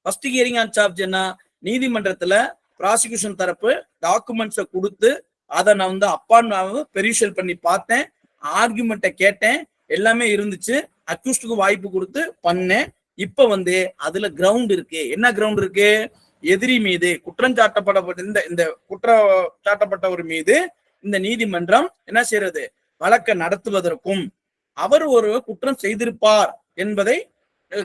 first hearing on charge என்ன? நீதிமன்றத்துல ப்ராசிக்யூஷன் தரப்பு டாக்குமெண்ட்ஸை கொடுத்து அதை நான் வந்து அப்பான்னு பெரிஷல் பண்ணி பார்த்தேன், ஆர்குமெண்ட்டை கேட்டேன், எல்லாமே இருந்துச்சு, அக்யூஸ்டுக்கு வாய்ப்பு கொடுத்து பண்ணேன். இப்ப வந்து அதுல கிரவுண்ட் இருக்கு. என்ன கிரவுண்ட் இருக்கு? எதிரி மீது குற்றம் சாட்டப்பட்ட இந்த குற்றம் சாட்டப்பட்டவர் மீது இந்த நீதிமன்றம் என்ன செய்யறது? வழக்கை நடத்துவதற்கும் அவர் ஒரு குற்றம் செய்திருப்பார் என்பதை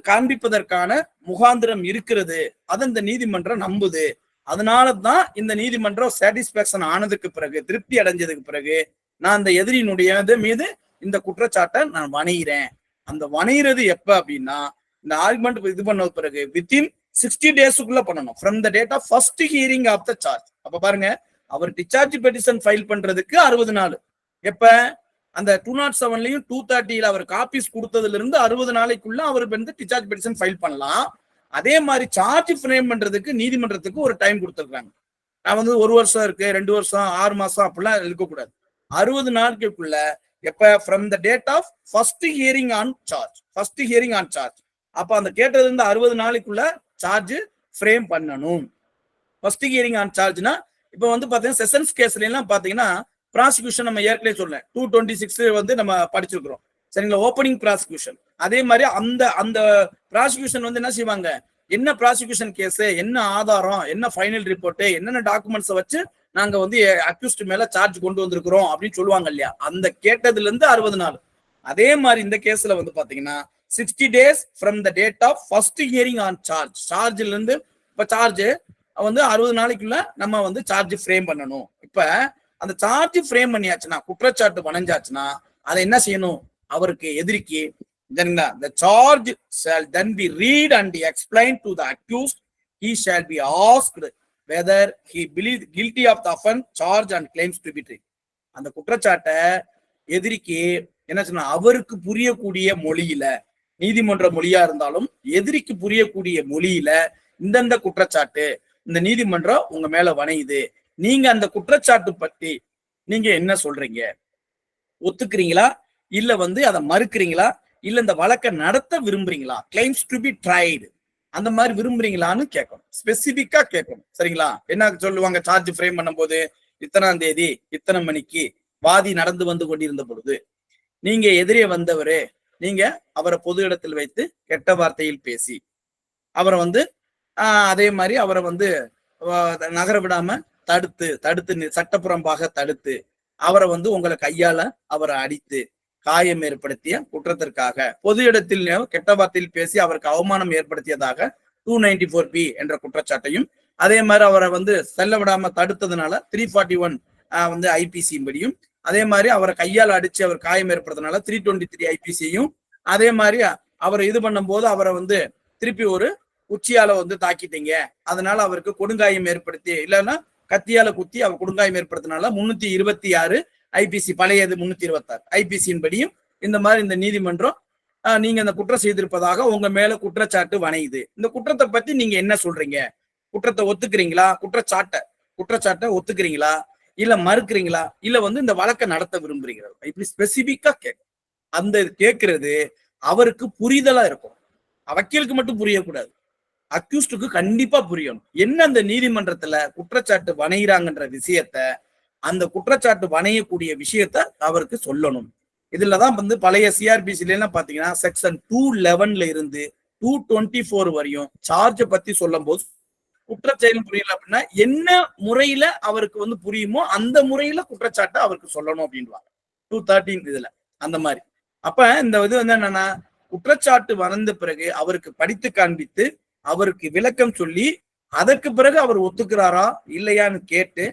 காண்பிப்பதற்கான முகாந்திரம் இருக்கிறது. அதை இந்த நீதிமன்றம் நம்புது. அதனாலதான் இந்த நீதிமன்றம் சாட்டிஸ்பாக்சன் ஆனதுக்கு பிறகு, திருப்தி அடைஞ்சதுக்கு பிறகு நான் அந்த எதிரியினுடைய மீது இந்த குற்றச்சாட்டை நான் வணைகிறேன். அந்த வணைகிறது எப்ப அப்படின்னா இந்த ஆர்குமெண்ட் இது பண்ண பிறகு வித்தின் 60 டேஸ்க்குள்ள பண்ணணும். From the date of first hearing of the charge. அப்ப பாருங்க, அவர் டிஸ்சார்ஜ் பெட்டிஷன் ஃபைல் பண்றதுக்கு 60 நாள். எப்ப? அந்த 207லயும் 230ல அவர் காப்பீஸ் கொடுத்ததுல இருந்து 60 நாளைக்குள்ள அவர் வந்து டிஸ்சார்ஜ் பெட்டிஷன் ஃபைல் பண்ணலாம். அதே மாதிரி சார்ஜ் ஃப்ரேம் பண்றதுக்கு நீதிமன்றத்துக்கு ஒரு டைம் கொடுத்துருக்காங்க. நான் வந்து 1 வருஷம் இருக்கு, 2 வருஷம், 6 மாசம் அப்படிலாம் இருக்கக்கூடாது. 60 நாட்களுக்குள்ள எப்ப? From the date of first hearing on charge. அப்ப அந்த கேட்டது இருந்து 60 நாளைக்குள்ள சார்ஜ் ஃப்ரேம் பண்ணணும். ஃபர்ஸ்ட் ஹியரிங் ஆன் சார்ஜ்னா இப்ப வந்து பாத்தீங்கன்னா செஷன்ஸ் கேஸ்ல எல்லாம் பாத்தீங்கன்னா ப்ராசிக்யூஷன் நம்ம ஏற்கனவே சொல்றேன் 226 வந்து நம்ம படிச்சிருக்கிறோம். சரிங்களா? Opening prosecution. அதே மாதிரி அந்த ப்ராசிக்யூஷன் வந்து என்ன செய்வாங்க? என்ன ப்ராசிக்யூஷன் கேஸ், என்ன ஆதாரம், என்ன ஃபைனல் ரிப்போர்ட், என்னென்ன டாக்குமெண்ட்ஸை வச்சு நாங்க வந்து அக்யூஸ்ட் மேல சார்ஜ் கொண்டு வந்திருக்கிறோம் அப்படின்னு சொல்லுவாங்க இல்லையா, அந்த கேட்டதுல இருந்து 60 நாள். அதே மாதிரி இந்த கேஸ்ல வந்து பாத்தீங்கன்னா 60 days from the date of first hearing on charge. சார்ஜ்ல இருந்து இப்ப சார்ஜ் வந்து 60 நாளைக்குள்ள நம்ம வந்து சார்ஜ் ஃப்ரேம் பண்ணணும். இப்ப அந்த சார்ஜ் ஃப்ரேம் பண்ணியாச்சுன்னா, குற்றச்சாட்டு வணைஞ்சாச்சுன்னா அதை என்ன செய்யணும், அவருக்கு எதிரிக்கு the charge shall then be read and explained to the accused. He shall be asked whether he believes guilty of the offense charge and claims to be true. அந்த குற்றச்சாட்டை எதிரிக்கு என்ன சொன்னா, அவருக்கு புரியக்கூடிய மொழியில, நீதிமன்ற மொழியா இருந்தாலும் எதிரிக்கு புரியக்கூடிய மொழியில இந்தந்த குற்றச்சாட்டு இந்த நீதிமன்றம் உங்க மேல வணையுது, நீங்க அந்த குற்றச்சாட்டு பத்தி நீங்க என்ன சொல்றீங்க, ஒத்துக்கிறீங்களா இல்ல வந்து அதை மறுக்கிறீங்களா, இல்ல இந்த வழக்கை நடத்த விரும்புறீங்களா, கிளைம்ஸ் டு பி ட்ரைடு அந்த மாதிரி விரும்புறீங்களான்னு கேட்கணும், ஸ்பெசிபிக்கா கேட்கணும். சரிங்களா? என்ன சொல்லுவாங்க, சார்ஜ் ஃப்ரேம் பண்ணும் போது இத்தனாம் தேதி இத்தனை மணிக்கு வாதி நடந்து வந்து கொண்டிருந்த பொழுது நீங்க எதிரே வந்தவரே, நீங்க அவரை பொது இடத்தில் வைத்து கெட்ட வார்த்தையில் பேசி அவரை வந்து அதே மாதிரி அவரை வந்து நகர விடாம தடுத்து சட்டப்புறம்பாக தடுத்து அவரை வந்து உங்களை கையால அவரை அடித்து காயம் ஏற்படுத்திய குற்றத்திற்காக பொது இடத்தில் கெட்ட வார்த்தையில் பேசி அவருக்கு அவமானம் ஏற்படுத்தியதாக 294B என்ற குற்றச்சாட்டையும், அதே மாதிரி அவரை வந்து செல்ல விடாம தடுத்ததுனால 341 வந்து ஐபிசியின் படியும், அதே மாதிரி அவரை கையால் அடிச்சு அவர் காயம் ஏற்படுறதுனால 323 ஐபிசியும், அதே மாதிரி அவரை இது பண்ணும் போது அவரை வந்து திருப்பி ஒரு உச்சியால வந்து தாக்கிட்டீங்க, அதனால அவருக்கு கொடுங்காயம் ஏற்படுத்தி இல்லைன்னா கத்தியால குத்தி அவர் கொடுங்காயம் ஏற்படுத்தினால 326 ஐபிசி பழையது 326 ஐபிசியின் படியும் இந்த மாதிரி இந்த நீதிமன்றம் நீங்க இந்த குற்றம் செய்திருப்பதாக உங்க மேல குற்றச்சாட்டு வணையுது. இந்த குற்றத்தை பத்தி நீங்க என்ன சொல்றீங்க, குற்றத்தை ஒத்துக்கிறீங்களா, குற்றச்சாட்டை ஒத்துக்கிறீங்களா இல்ல மறுக்கிறீங்களா, இல்ல வந்து இந்த வழக்கை நடத்த விரும்புறீங்களா, இப்படி ஸ்பெசிபிக்கா கேட்கும். அந்த கேட்கறது அவருக்கு புரிதலா இருக்கும், வக்கீலுக்கு மட்டும் புரியக்கூடாது, அக்யூஸ்டுக்கு கண்டிப்பா புரியணும். என்ன அந்த நீதிமன்றத்துல குற்றச்சாட்டு வணைகிறாங்கன்ற விஷயத்த, அந்த குற்றச்சாட்டு வணையக்கூடிய விஷயத்த அவருக்கு சொல்லணும். இதுலதான் வந்து பழைய சிஆர்பிசில எல்லாம் பாத்தீங்கன்னா செக்ஷன் 211 இருந்து 224 வரையும் சார்ஜ் பத்தி சொல்லும் போது குற்றச்செயலும் புரியல அப்படின்னா என்ன முறையில அவருக்கு வந்து புரியுமோ அந்த முறையில குற்றச்சாட்டை அவருக்கு சொல்லணும் அப்படின்வாங்க 213 இதுல அந்த மாதிரி. அப்ப இந்த இது வந்து என்னன்னா, குற்றச்சாட்டு வந்த பிறகு அவருக்கு படித்து காண்பித்து அவருக்கு விளக்கம் சொல்லி அதற்கு பிறகு அவர் ஒத்துக்கிறாரா இல்லையான்னு கேட்டு,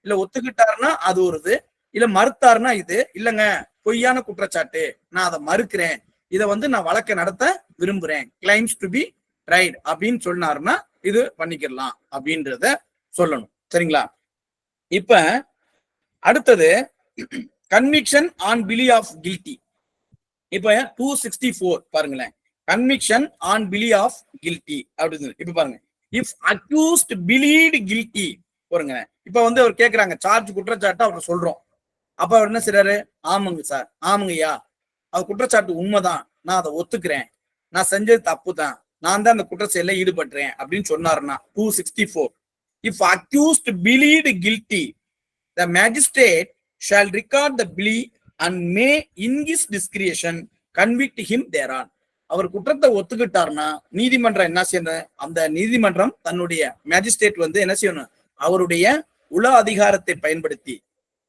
இல்ல ஒத்துக்கிட்டாருன்னா அது ஒரு இது, இல்ல மறுத்தாருன்னா இது இல்லைங்க பொய்யான குற்றச்சாட்டு நான் அதை மறுக்கிறேன், இதை வந்து நான் வழக்கை நடத்த விரும்புறேன், கிளைம்ஸ் டு பி ட்ரைட் அப்படின்னு சொன்னாருன்னா இது பண்ணிக்கலாம் அப்படின்றத சொல்லணும். சரிங்களா? இப்ப அடுத்தது conviction on plea of guilty. இப்ப 264 பாருங்களேன், conviction on plea of guilty அப்படின்னு. இப்ப பாருங்க, இஃப் அக்யூஸ்ட் பிலீட் கில்ட்டி பாருங்க. இப்ப வந்து அவர் கேட்கிறாங்க சார்ஜ் குற்றச்சாட்டு அவர் சொல்றோம், அப்ப அவர் என்ன செய்றாரு, ஆமாங்க சார், ஆமாங்கய்யா அது குற்றச்சாட்டு உண்மைதான், நான் அதை ஒத்துக்கிறேன், நான் செஞ்சது தப்பு தான், நான் தான் அந்த குற்ற செயல ஈடுபடுறேன் அப்படின்னு சொன்னாருன்னா 264 if accused plead guilty the magistrate shall record the plea and may in his discretion convict him thereon. அவர் குற்றத்தை ஒத்துக்கிட்டார்னா நீதிமன்றம் என்ன செய்யணும், அந்த நீதிமன்றம் தன்னுடைய மேஜிஸ்ட்ரேட் வந்து என்ன செய்யணும், அவருடைய உள அதிகாரத்தை பயன்படுத்தி,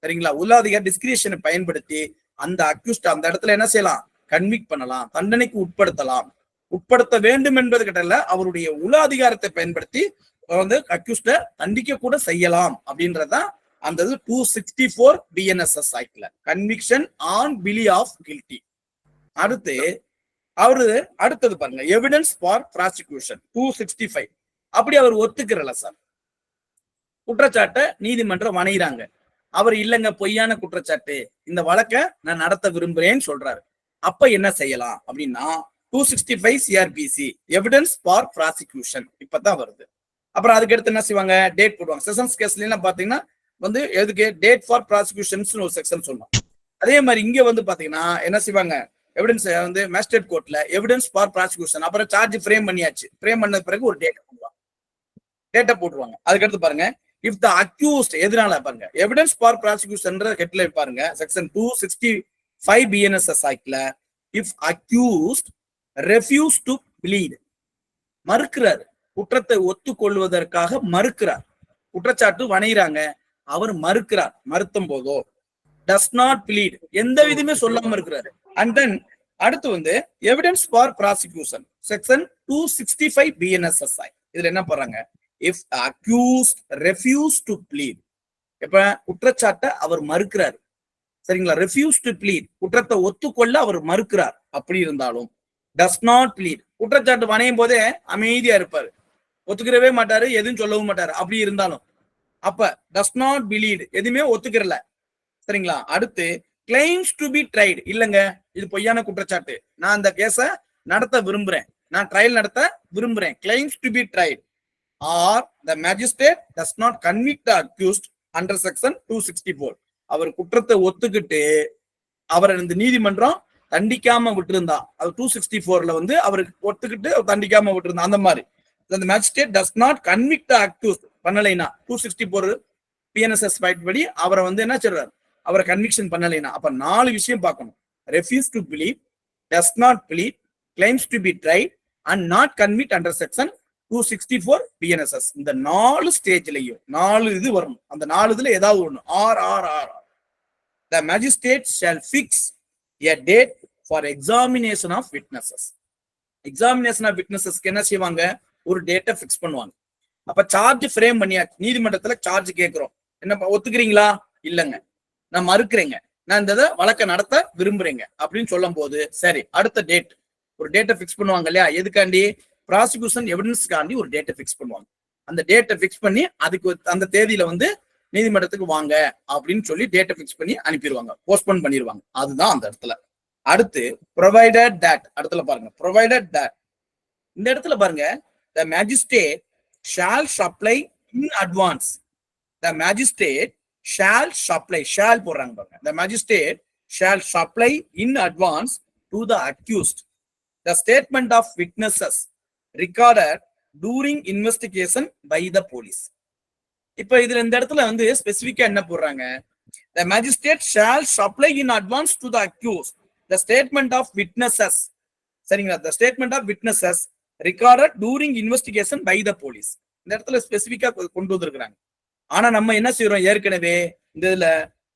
சரிங்களா, உள அதிகார டிஸ்கிரிஷனை பயன்படுத்தி அந்த அக்யூஸ்ட் அந்த இடத்துல என்ன செய்யலாம், கன்விக்ட் பண்ணலாம், தண்டனைக்கு உட்படுத்த வேண்டும் என்பது கிட்ட அவருடைய உள அதிகாரத்தை பயன்படுத்தி வந்து அக்யூஸ்ட தண்டிக்க கூட செய்யலாம் அப்படின்றதான் அந்த 264 BNSS ஆக்ட்ல conviction on plea of guilty. அடுத்தது பாருங்க, எவிடன்ஸ் ஃபார் ப்ராசிக்யூஷன் 265. அப்படி அவர் ஒத்துக்கிறல சார், குற்றச்சாட்டை நீதிமன்றம் வணைகிறாங்க, அவர் இல்லைங்க பொய்யான குற்றச்சாட்டு, இந்த வழக்கை நான் நடத்த விரும்புறேன்னு சொல்றாரு, அப்ப என்ன செய்யலாம் அப்படின்னா 265 CRPC எவிடன்ஸ் ஃபார் ப்ராசிக்யூஷன் இப்பதான் வருது. அப்புறம் அதுக்கு அடுத்து என்ன செய்வாங்க, டேட் போடுவாங்க. செஷன்ஸ் கேஸ்ல எல்லாம் பாத்தீங்கன்னா வந்து எதுக்கு டேட் ஃபார் ப்ராசிக்யூஷன்ஸ் ஒரு செக்ஷன் சொல்லுவோம். அதே மாதிரி இங்க வந்து பாத்தீங்கன்னா என்ன செய்வாங்க, எவிடன்ஸ் வந்து மேஜிஸ்ட்ரேட் கோர்ட்ல எவிடன்ஸ் ஃபார் ப்ராசிக்யூஷன், அப்புறம் சார்ஜ் ஃப்ரேம் பண்ணியாச்சு, ஃப்ரேம் பண்ண பிறகு ஒரு டேட்டா போட்டுருவாங்க. அதுக்கடுத்து பாருங்க, இஃப் த அக்யூஸ்ட் எதனால பாருங்க, எவிடன்ஸ் ஃபார் ப்ராசிக்யூஷன் ஹெட்ல பாருங்க செக்ஷன் 265 BNSS ஆக்ட்ல if accused refuse to plead, மறுக்கிறார், குற்றத்தை ஒத்துக்கொள்வதற்காக மறுக்கிறார், குற்றச்சாட்டு வணைகிறாங்க, அவர் மறுக்கிறார், மறுத்தும் போதோ does not plead, எந்த விதமே சொல்லாம இருக்கிறாரு. அண்ட் தென் அடுத்து வந்து evidence for prosecution section 265 BNSSI. இதுல என்ன பண்றாங்க, if accused refuse to plead, இப்ப குற்றச்சாட்டை அவர் மறுக்கிறார், சரிங்களா, refuse to plead, குற்றத்தை ஒத்துக்கொள்ள அவர் மறுக்கிறார், அப்படி இருந்தாலும் does not plead, குற்றச்சாட்டு வணையும் போதே அமைதியா இருப்பாரு, ஒத்துக்கிறவே மாட்டாரு, எதுவும் சொல்லவும் மாட்டாரு, அப்படி இருந்தாலும் அப்ப does not plead, எதுவுமே ஒத்துக்கிறல, சரிங்களா. அடுத்து claims to be tried, இல்லங்க இது பொய்யான குற்றச்சாட்டு, நான் அந்த கேஸ நடத்த விரும்புறேன், நான் ட்ரையல் நடத்த விரும்புறேன், claims to be tried, or the magistrate does not convict the accused under section 264, அவர் குற்றத்தை ஒத்துக்கிட்டு அவர் இந்த நீதிமன்றம் தண்டிக்காம விட்டுருந்தா, அது 264ல வந்து அவருக்கு ஒத்துக்கிட்டு தண்டிக்காம விட்டுருந்தா, அந்த மாதிரி the magistrate does not convict the accused பண்ணலைனா 264 PNSS படி அவரை வந்து என்ன சொல்றாரு, அவரை கன்விக்ஷன் பண்ணலைனா, அப்ப 4 விஷயம் பார்க்கணும், refuse to believe, does not plead, claims to be tried and not convict under section 264 PNSS. இந்த 4 ஸ்டேஜ்லயும் 4 இது வரும், அந்த 4 இதுல ஏதாவது ஒண்ணு R. The magistrate shall fix a date for examination of witnesses. Examination of விட்னஸஸ்க்கு என்ன செய்வாங்க, ஒரு டேட்டை ஃபிக்ஸ் பண்ணுவாங்க. அப்ப சார்ஜ் ஃப்ரேம் பண்ணியாச்சு, நீதிமன்றத்துல சார்ஜ் கேட்கிறோம், என்ன ஒத்துக்கிறீங்களா, இல்லங்க நான் மறுக்கிறேங்க, நான் இந்த வழக்கை நடத்த விரும்புறேங்க அப்படின்னு சொல்லும் போது சரி அடுத்த டேட், ஒரு டேட்டை ஃபிக்ஸ் பண்ணுவாங்க இல்லையா, எதுக்காண்டி, ப்ராசிக்யூஷன் எவிடன்ஸ்க்காண்டி ஒரு டேட்டை ஃபிக்ஸ் பண்ணுவாங்க. அந்த டேட்டை ஃபிக்ஸ் பண்ணி அதுக்கு அந்த தேதியில வந்து நீதிமன்றத்துக்கு வாங்க அப்படின்னு சொல்லி டேட்டை ஃபிக்ஸ் பண்ணி அனுப்பிடுவாங்க, போஸ்ட்போன் பண்ணிடுவாங்க. அதுதான் அந்த இடத்துல. அடுத்து ப்ரொவைடட் தட், இடத்துல பாருங்க ப்ரொவைடட் தட், இந்த இடத்துல பாருங்க the magistrate shall supply in advance, the magistrate shall supply, shall போடுறாங்க பாருங்க, the magistrate shall supply in advance to the accused the statement of witnesses recorded during investigation by the police. இப்ப இதுல இந்த இடத்துல வந்து ஸ்பெசிபிக்கா என்ன போடுறாங்க, the magistrate shall supply in advance to the accused the statement of witnesses, சரிங்களா, the statement of witnesses recorded during investigation by the police. இந்த இடத்துல ஸ்பெசிபிக்கா கொண்டு வந்திருக்கிறாங்க. ஆனா நம்ம என்ன செய்யறோம், ஏற்கனவே இந்த இதுல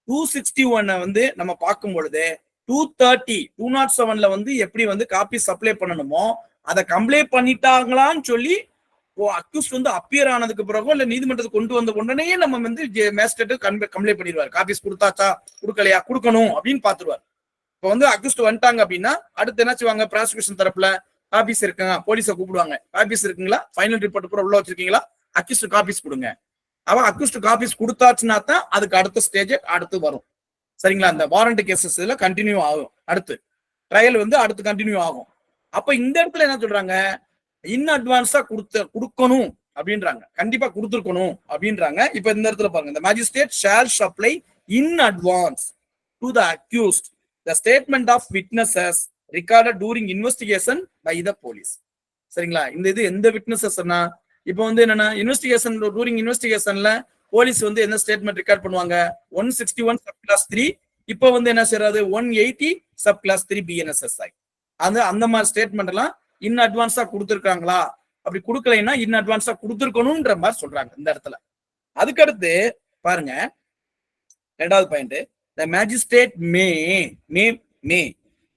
261 வந்து நம்ம பார்க்கும் பொழுது 207ல வந்து எப்படி வந்து காப்பி சப்ளை பண்ணணுமோ அதை கம்ப்ளைண்ட் பண்ணிட்டாங்களான்னு சொல்லி அக்யூஸ்ட் வந்து அப்பியர் ஆனதுக்கு பிறகு இல்ல நீதிமன்றத்துக்கு கொண்டு வந்த உடனே நம்ம வந்து மேஜிஸ்ட்ரேட் கம்ப்ளைண்ட் பண்ணிடுவார், காப்பீஸ் கொடுத்தாச்சா கொடுக்கலையா, கொடுக்கணும் அப்படின்னு பாத்துருவார். இப்ப வந்து அக்யூஸ்ட் வந்துட்டாங்க அப்படின்னா அடுத்து என்ன செய்வாங்க, ப்ராசிக்யூஷன் தரப்புல காப்பீஸ் இருக்குங்க, போலீஸை கூப்பிடுவாங்க, காப்பீஸ் இருக்குங்களா, ஃபைனல் ரிப்போர்ட் கூட உள்ள வச்சிருக்கீங்களா, அக்யூஸ்ட் காப்பீஸ் கொடுங்க. அவ அக்யூஸ்ட் காப்பீஸ் கொடுத்தாச்சுன்னா தான் அதுக்கு அடுத்த ஸ்டேஜ் அடுத்து வரும், சரிங்களா. அந்த வாரண்ட் கேசஸ் இதுல கண்டினியூ ஆகும், அடுத்து ட்ரையல் வந்து அடுத்து கண்டினியூ ஆகும். அப்ப இந்த இடத்துல என்ன சொல்றாங்க, இன் அட்வான்ஸா கொடுக்கணும் அப்படின்றாங்க, கண்டிப்பா கொடுத்துருக்கணும் அப்படின்றாங்க. இப்ப இந்த இடத்துல பாருங்க, the magistrate shall supply in advance to the accused the statement of witnesses recorded during investigation by the police, சரிங்களா. இந்த இது எந்த விட்னஸஸ்னா, இப்போ வந்து என்னன்னா இன்வெஸ்டிகேஷன் டூரிங் இன்வெஸ்டிகேஷன்ல போலீஸ் வந்து என்ன ஸ்டேட்மெண்ட் ரெக்கார்ட் பண்ணுவாங்க, 161 சப் கிளாஸ் 3, இப்போ வந்து என்ன செய்யறது 180 சப் கிளாஸ் 3 BNSSI, அந்த மாதிரி ஸ்டேட்மெண்ட் எல்லாம் இன் அட்வான்ஸா கொடுத்துருக்காங்களா, அப்படி கொடுக்கலைன்னா இன் அட்வான்ஸா கொடுத்துருக்கணும்ன்ற மாதிரி சொல்றாங்க இந்த இடத்துல. அதுக்கடுத்து பாருங்க ரெண்டாவது point, the magistrate may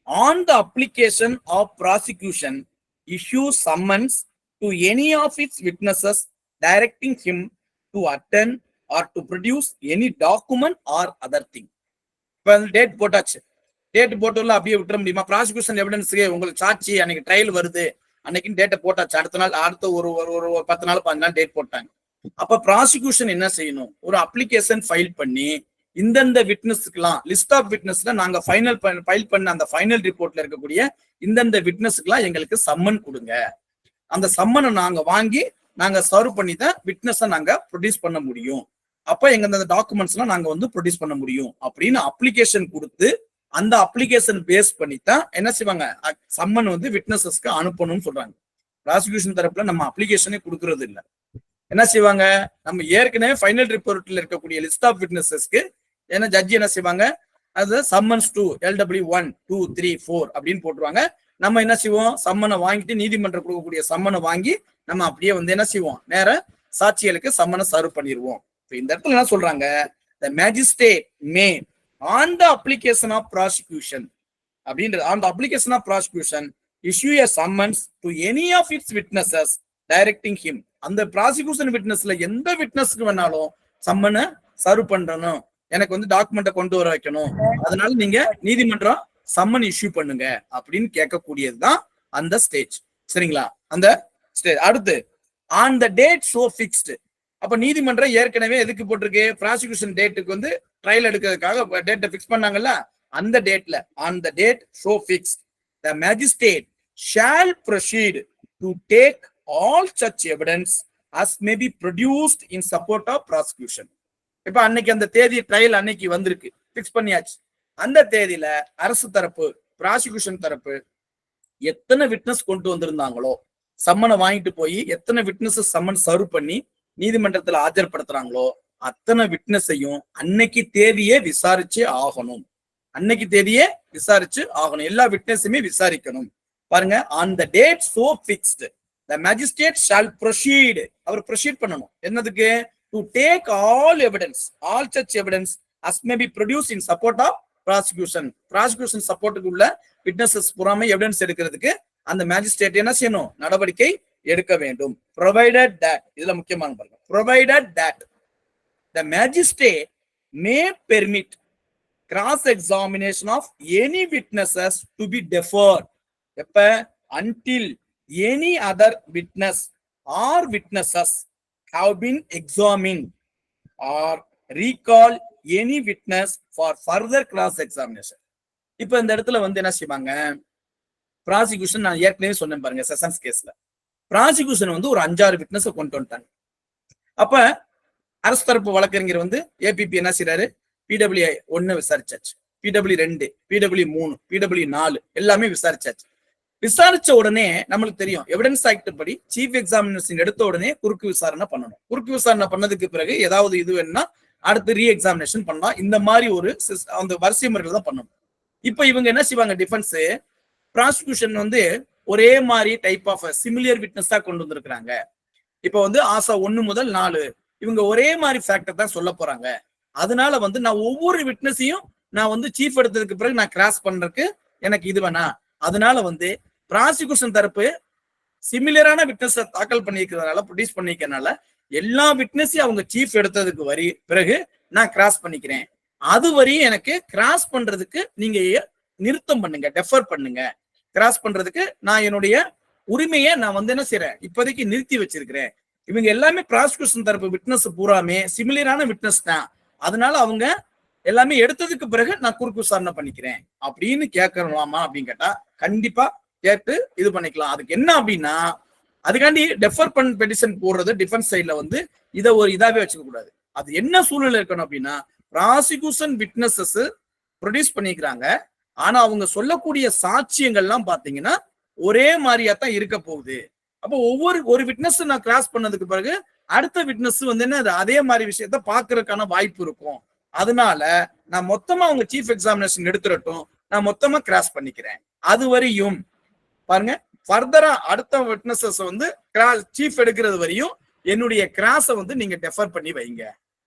on the application of prosecution issue summons to any of its witnesses directing him to attend or to produce any document or other thing. இப்ப டேட் போட்டாச்சு, டேட் போட்டோம்ல அப்படியே விட்டுற முடியுமா, ப்ராசிக்யூஷன் எவிடன்ஸுக்கு உங்களுக்கு சாட்சி அன்னைக்கு trial வருது அன்னைக்கு டேட்டை போட்டாச்சு, அடுத்த நாள் அடுத்த ஒரு 10 நாள் 15 நாள் டேட் போட்டாங்க. அப்ப ப்ராசிக்யூஷன் என்ன செய்யணும், ஒரு அப்ளிகேஷன் ஃபைல் பண்ணி இந்தந்த விட்னஸ்க்குலாம் லிஸ்ட் ஆஃப் விட்னஸ்ல நாங்க ஃபைல் பண்ண அந்த ஃபைனல் ரிப்போர்ட்ல இருக்கக்கூடிய இந்தந்த விட்னஸ்க்குலாம் எங்களுக்கு சம்மன் கொடுங்க, அந்த சம்மனை நாங்க வாங்கி நாங்க சர்வ் பண்ணி தான் விட்னஸை நாங்க ப்ரொடியூஸ் பண்ண முடியும், அப்ப எங்க அந்த டாக்குமெண்ட்ஸ் எல்லாம் நாங்க வந்து ப்ரொடியூஸ் பண்ண முடியும் அப்படின்னு அப்ளிகேஷன் கொடுத்து அந்த அப்ளிகேஷன் பேஸ் பண்ணி தான் என்ன செய்வாங்க, சம்மன் வந்து விட்னஸஸ்க்கு அனுப்பணும்னு சொல்றாங்க. ப்ராசிக்யூஷன் தரப்புல நம்ம அப்ளிகேஷனே கொடுக்கறது இல்லை, என்ன செய்வாங்க, நம்ம ஏற்கனவே ஃபைனல் ரிப்போர்ட்ல இருக்கக்கூடிய லிஸ்ட் ஆஃப் விட்னஸஸ்க்கு ஏன்னா ஜட்ஜி என்ன செய்வாங்க, அது சம்மன்ஸ் டு LW 1 2 3 4 அப்படின்னு போட்டுருவாங்க. நம்ம என்ன செய்வோம், சம்மனை வாங்கிட்டு நீதிமன்றம் கொடுக்கக்கூடிய சம்மனை வாங்கி நம்ம அப்படியே வந்து என்ன செய்வோம், நேர சாட்சிகளுக்கு சம்மனை சர்வ் பண்ணிடுவோம், இந்த இடத்துல என்ன சொல்றாங்க, the magistrate may on the application of prosecution அப்படின்றது, on the application of prosecution issue a summons to any of its witnesses directing him. அந்த ப்ராசிக்யூஷன் விட்னஸ்ல எந்த விட்னஸ்க்கு வேணாலும் சம்மனை சர்வ் பண்ணணும், எனக்கு வந்து டாக்குமெண்ட்டை கொண்டு வர வைக்கணும், அதனால நீங்க நீதிமன்றம் சம்மன் இஷ்யூ பண்ணுங்க அப்படின்னு கேட்கக்கூடியதுதான் அந்த ஸ்டேஜ். சரிங்களா, அந்த ஸ்டேஜ். அடுத்து on the date so fixed. அப்ப நீதிமன்றம் ஏற்கனவே எதுக்கு போட்டிருக்கு, ப்ராசிக்யூஷன் டேட்டுக்கு வந்து ட்ரையல் எடுக்கிறதுக்காக டேட்டை ஃபிக்ஸ் பண்ணாங்கல்ல, அந்த டேட்ல on the date so fixed the magistrate shall proceed to take all such evidence as may be produced in support of prosecution. இப்ப அன்னைக்கு அந்த தேதி ட்ரையல் அன்னைக்கு வந்திருக்கு, பிக்ஸ் பண்ணியாச்சு. அந்த தேதியில அரசு தரப்பு ப்ராசிக்யூஷன் தரப்பு எத்தனை விட்னஸ் கொண்டு வந்திருந்தாங்களோ, சம்மனை வாங்கிட்டு போய் எத்தனை விட்னஸ் சம்மன் சர்வ் பண்ணி நீதிமன்றத்துல ஆஜர்படுத்துறாங்களோ அத்தனை விட்னஸையும் அன்னைக்கு தேதியே விசாரிச்சே ஆகணும். அன்னைக்கு தேதியே விசாரிச்சு ஆகணும், எல்லா விட்னஸுமே விசாரிக்கணும். பாருங்க, on the date so fixed the magistrate shall proceed, அவர் ப்ரொசீட் பண்ணணும் என்னதுக்கு, to take all evidence, all such evidence as may be produced in support of prosecution. prosecution சப்போர்ட்டுக்கு உள்ள விட்னஸஸ் புறாமை எவிடன்ஸ் எடுக்கிறதுக்கு அந்த மேஜிஸ்ட்ரேட் என்ன செய்யணும், நடவடிக்கை எடுக்க வேண்டும். provided that, இதுல முக்கியமான பாருங்க, provided that the magistrate may permit cross examination of any witnesses to be deferred எப்ப, until any other witness or witnesses have been examined, or recall any witness for further cross examination. இப்ப இந்த இடத்துல வந்து என்ன செய்வாங்க, prosecution நான் ஏற்கனவே சொன்னேன் பாருங்க, செஷன்ஸ் கேஸ்ல ப்ராசிக்யூஷன் வந்து ஒரு 5-6 விட்னஸ் கொண்டு வந்துட்டாங்க. அப்ப அரசு தரப்பு வழக்கறிஞர் வந்து ஏபிபி என்ன செய்யறாரு, பிடபிள்யூ 1 விசாரிச்சாச்சு, பிடபிள்யூ 2, பிடபிள்யூ 3, பிடபிள்யூ 4 எல்லாமே விசாரிச்சாச்சு. விசாரிச்ச உடனே நம்மளுக்கு தெரியும், எவிடன்ஸ் ஆக்ட் படி சீஃப் எக்ஸாமினேஷன் எடுத்த உடனே குறுக்கு விசாரணை பண்ணணும். குறுக்கு விசாரணை பண்ணதுக்கு பிறகு ஏதாவது இது வேணும்னா அடுத்து ரீ எக்ஸாமினேஷன் பண்ணலாம். இந்த மாதிரி ஒரு அந்த வரிசை முறைகள் தான் பண்ணணும். இப்ப இவங்க என்ன செய்வாங்க, டிஃபென்ஸ் ப்ராசிக்யூஷன் வந்து ஒரே மாதிரி டைப் ஆஃப் சிமிலியர் விட்னஸ் தான் கொண்டு வந்திருக்கிறாங்க. இப்ப வந்து ஆசா 1 முதல் 4 இவங்க ஒரே மாதிரி ஃபேக்டர் தான் சொல்ல போறாங்க. அதனால வந்து நான் ஒவ்வொரு விட்னஸையும் நான் வந்து சீஃப் எடுத்ததுக்கு பிறகு நான் கிராஸ் பண்றதுக்கு எனக்கு இது வேணா, அதனால வந்து ப்ராசிக்யூஷன் தரப்பு சிமிலரான விட்னஸ் தாக்கல் பண்ணிக்கிறதுனால, ப்ரொடியூஸ் பண்ணிக்கிறதுனால எல்லா விட்னஸையும் அவங்க சீஃப் எடுத்ததுக்கு பிறகு நான் கிராஸ் பண்ணிக்கிறேன். அது வரையும் எனக்கு கிராஸ் பண்றதுக்கு நீங்க நிறுத்தம் பண்ணுங்க, டெஃபர் பண்ணுங்க. கிராஸ் பண்றதுக்கு நான் என்னுடைய உரிமையை நான் வந்து என்ன செய்யறேன், இப்போதைக்கு நிறுத்தி வச்சிருக்கிறேன். இவங்க எல்லாமே ப்ராசிக்யூஷன் தரப்பு விட்னஸ் பூராமே சிமிலரான விட்னஸ் தான், அதனால அவங்க எல்லாமே எடுத்ததுக்கு பிறகு நான் குறுக்கு விசாரணை பண்ணிக்கிறேன் அப்படின்னு கேட்கலாமா அப்படின்னு கேட்டா கண்டிப்பா கேட்டு இது பண்ணிக்கலாம். அதுக்கு என்ன அப்படின்னா, அதுக்காண்டி டெஃபர் பண்ண பெட்டிஷன் போடுறது டிஃபென்ஸ் சைட்ல வந்து இதை ஒரு இதாவே வச்சுக்க கூடாது. அது என்ன சூழ்நிலை இருக்கணும் அப்படின்னா, ப்ராசிக்யூஷன் விட்னஸஸ் ப்ரொடியூஸ் பண்ணிக்கிறாங்க, ஆனா அவங்க சொல்லக்கூடிய சாட்சியங்கள்லாம் பாத்தீங்கன்னா ஒரே மாதிரியா தான் இருக்க போகுது. அப்போ ஒரு விட்னஸ் நான் கிராஸ் பண்ணதுக்கு பிறகு அடுத்த விட்னஸ் வந்து என்ன அதே மாதிரி விஷயத்த பாக்குறதுக்கான வாய்ப்பு இருக்கும். அதனால நான் மொத்தமா அவங்க சீஃப் எக்ஸாமினேஷன் எடுத்துடட்டும், நான் மொத்தமா கிராஸ் பண்ணிக்கிறேன். அது வரையும் பாருங்க, ஃபர்தரா அடுத்த விட்னஸஸ் வந்து சீஃப் எடுக்கிறது வரையும் என்னுடைய கிராஸை வந்து நீங்க டெஃபர் பண்ணி வைங்க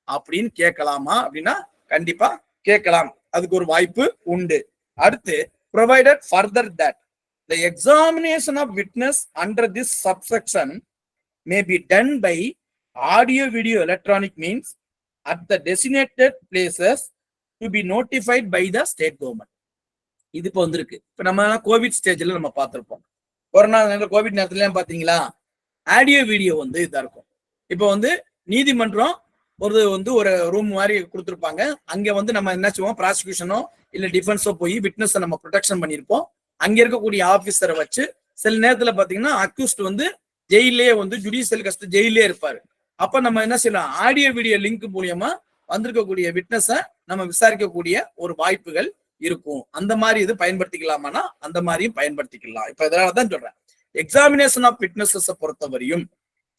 அப்படின்னு கேட்கலாமா அப்படின்னா கண்டிப்பா கேட்கலாம், அதுக்கு ஒரு வாய்ப்பு உண்டு. அடுத்து provided further that the examination of witness under this subsection may be done by audio video electronic means at the designated places to be notified by the state government. இது இப்போ வந்திருக்கு. இப்ப நம்ம கோவிட் ஸ்டேஜ்ல நம்ம பார்த்திருப்போம், கொரோனா கோவிட் நேரத்துல பாத்தீங்களா ஆடியோ வீடியோ வந்து இதா இருக்கும். இப்போ வந்து நீதிமன்றம் ஒரு ரூம் மாதிரி கொடுத்துருப்பாங்க. அங்க வந்து நம்ம என்ன செய்வோம், ப்ராசிக்யூஷனோ இல்ல டிஃபென்ஸோ போய் விட்னஸை நம்ம ப்ரொடெக்ஷன் பண்ணியிருப்போம். அங்க இருக்கக்கூடிய ஆபீசரை வச்சு சில நேரத்துல பாத்தீங்கன்னா அக்யூஸ்ட் வந்து ஜெயிலே வந்து ஜுடிஷியல் கஸ்ட் ஜெயிலே இருப்பாரு. அப்ப நம்ம என்ன செய்யலாம், ஆடியோ வீடியோ லிங்க் மூலியமா வந்திருக்கக்கூடிய விட்னஸை நம்ம விசாரிக்கக்கூடிய ஒரு வாய்ப்புகள் இருக்கும். அந்த மாதிரி இது பயன்படுத்திக்கலாமானா அந்த மாதிரியும் பயன்படுத்திக்கலாம். இப்ப இதனாலதான் சொல்றேன், எக்ஸாமினேஷன் ஆஃப் விட்னஸஸ் பொறுத்தவரையும்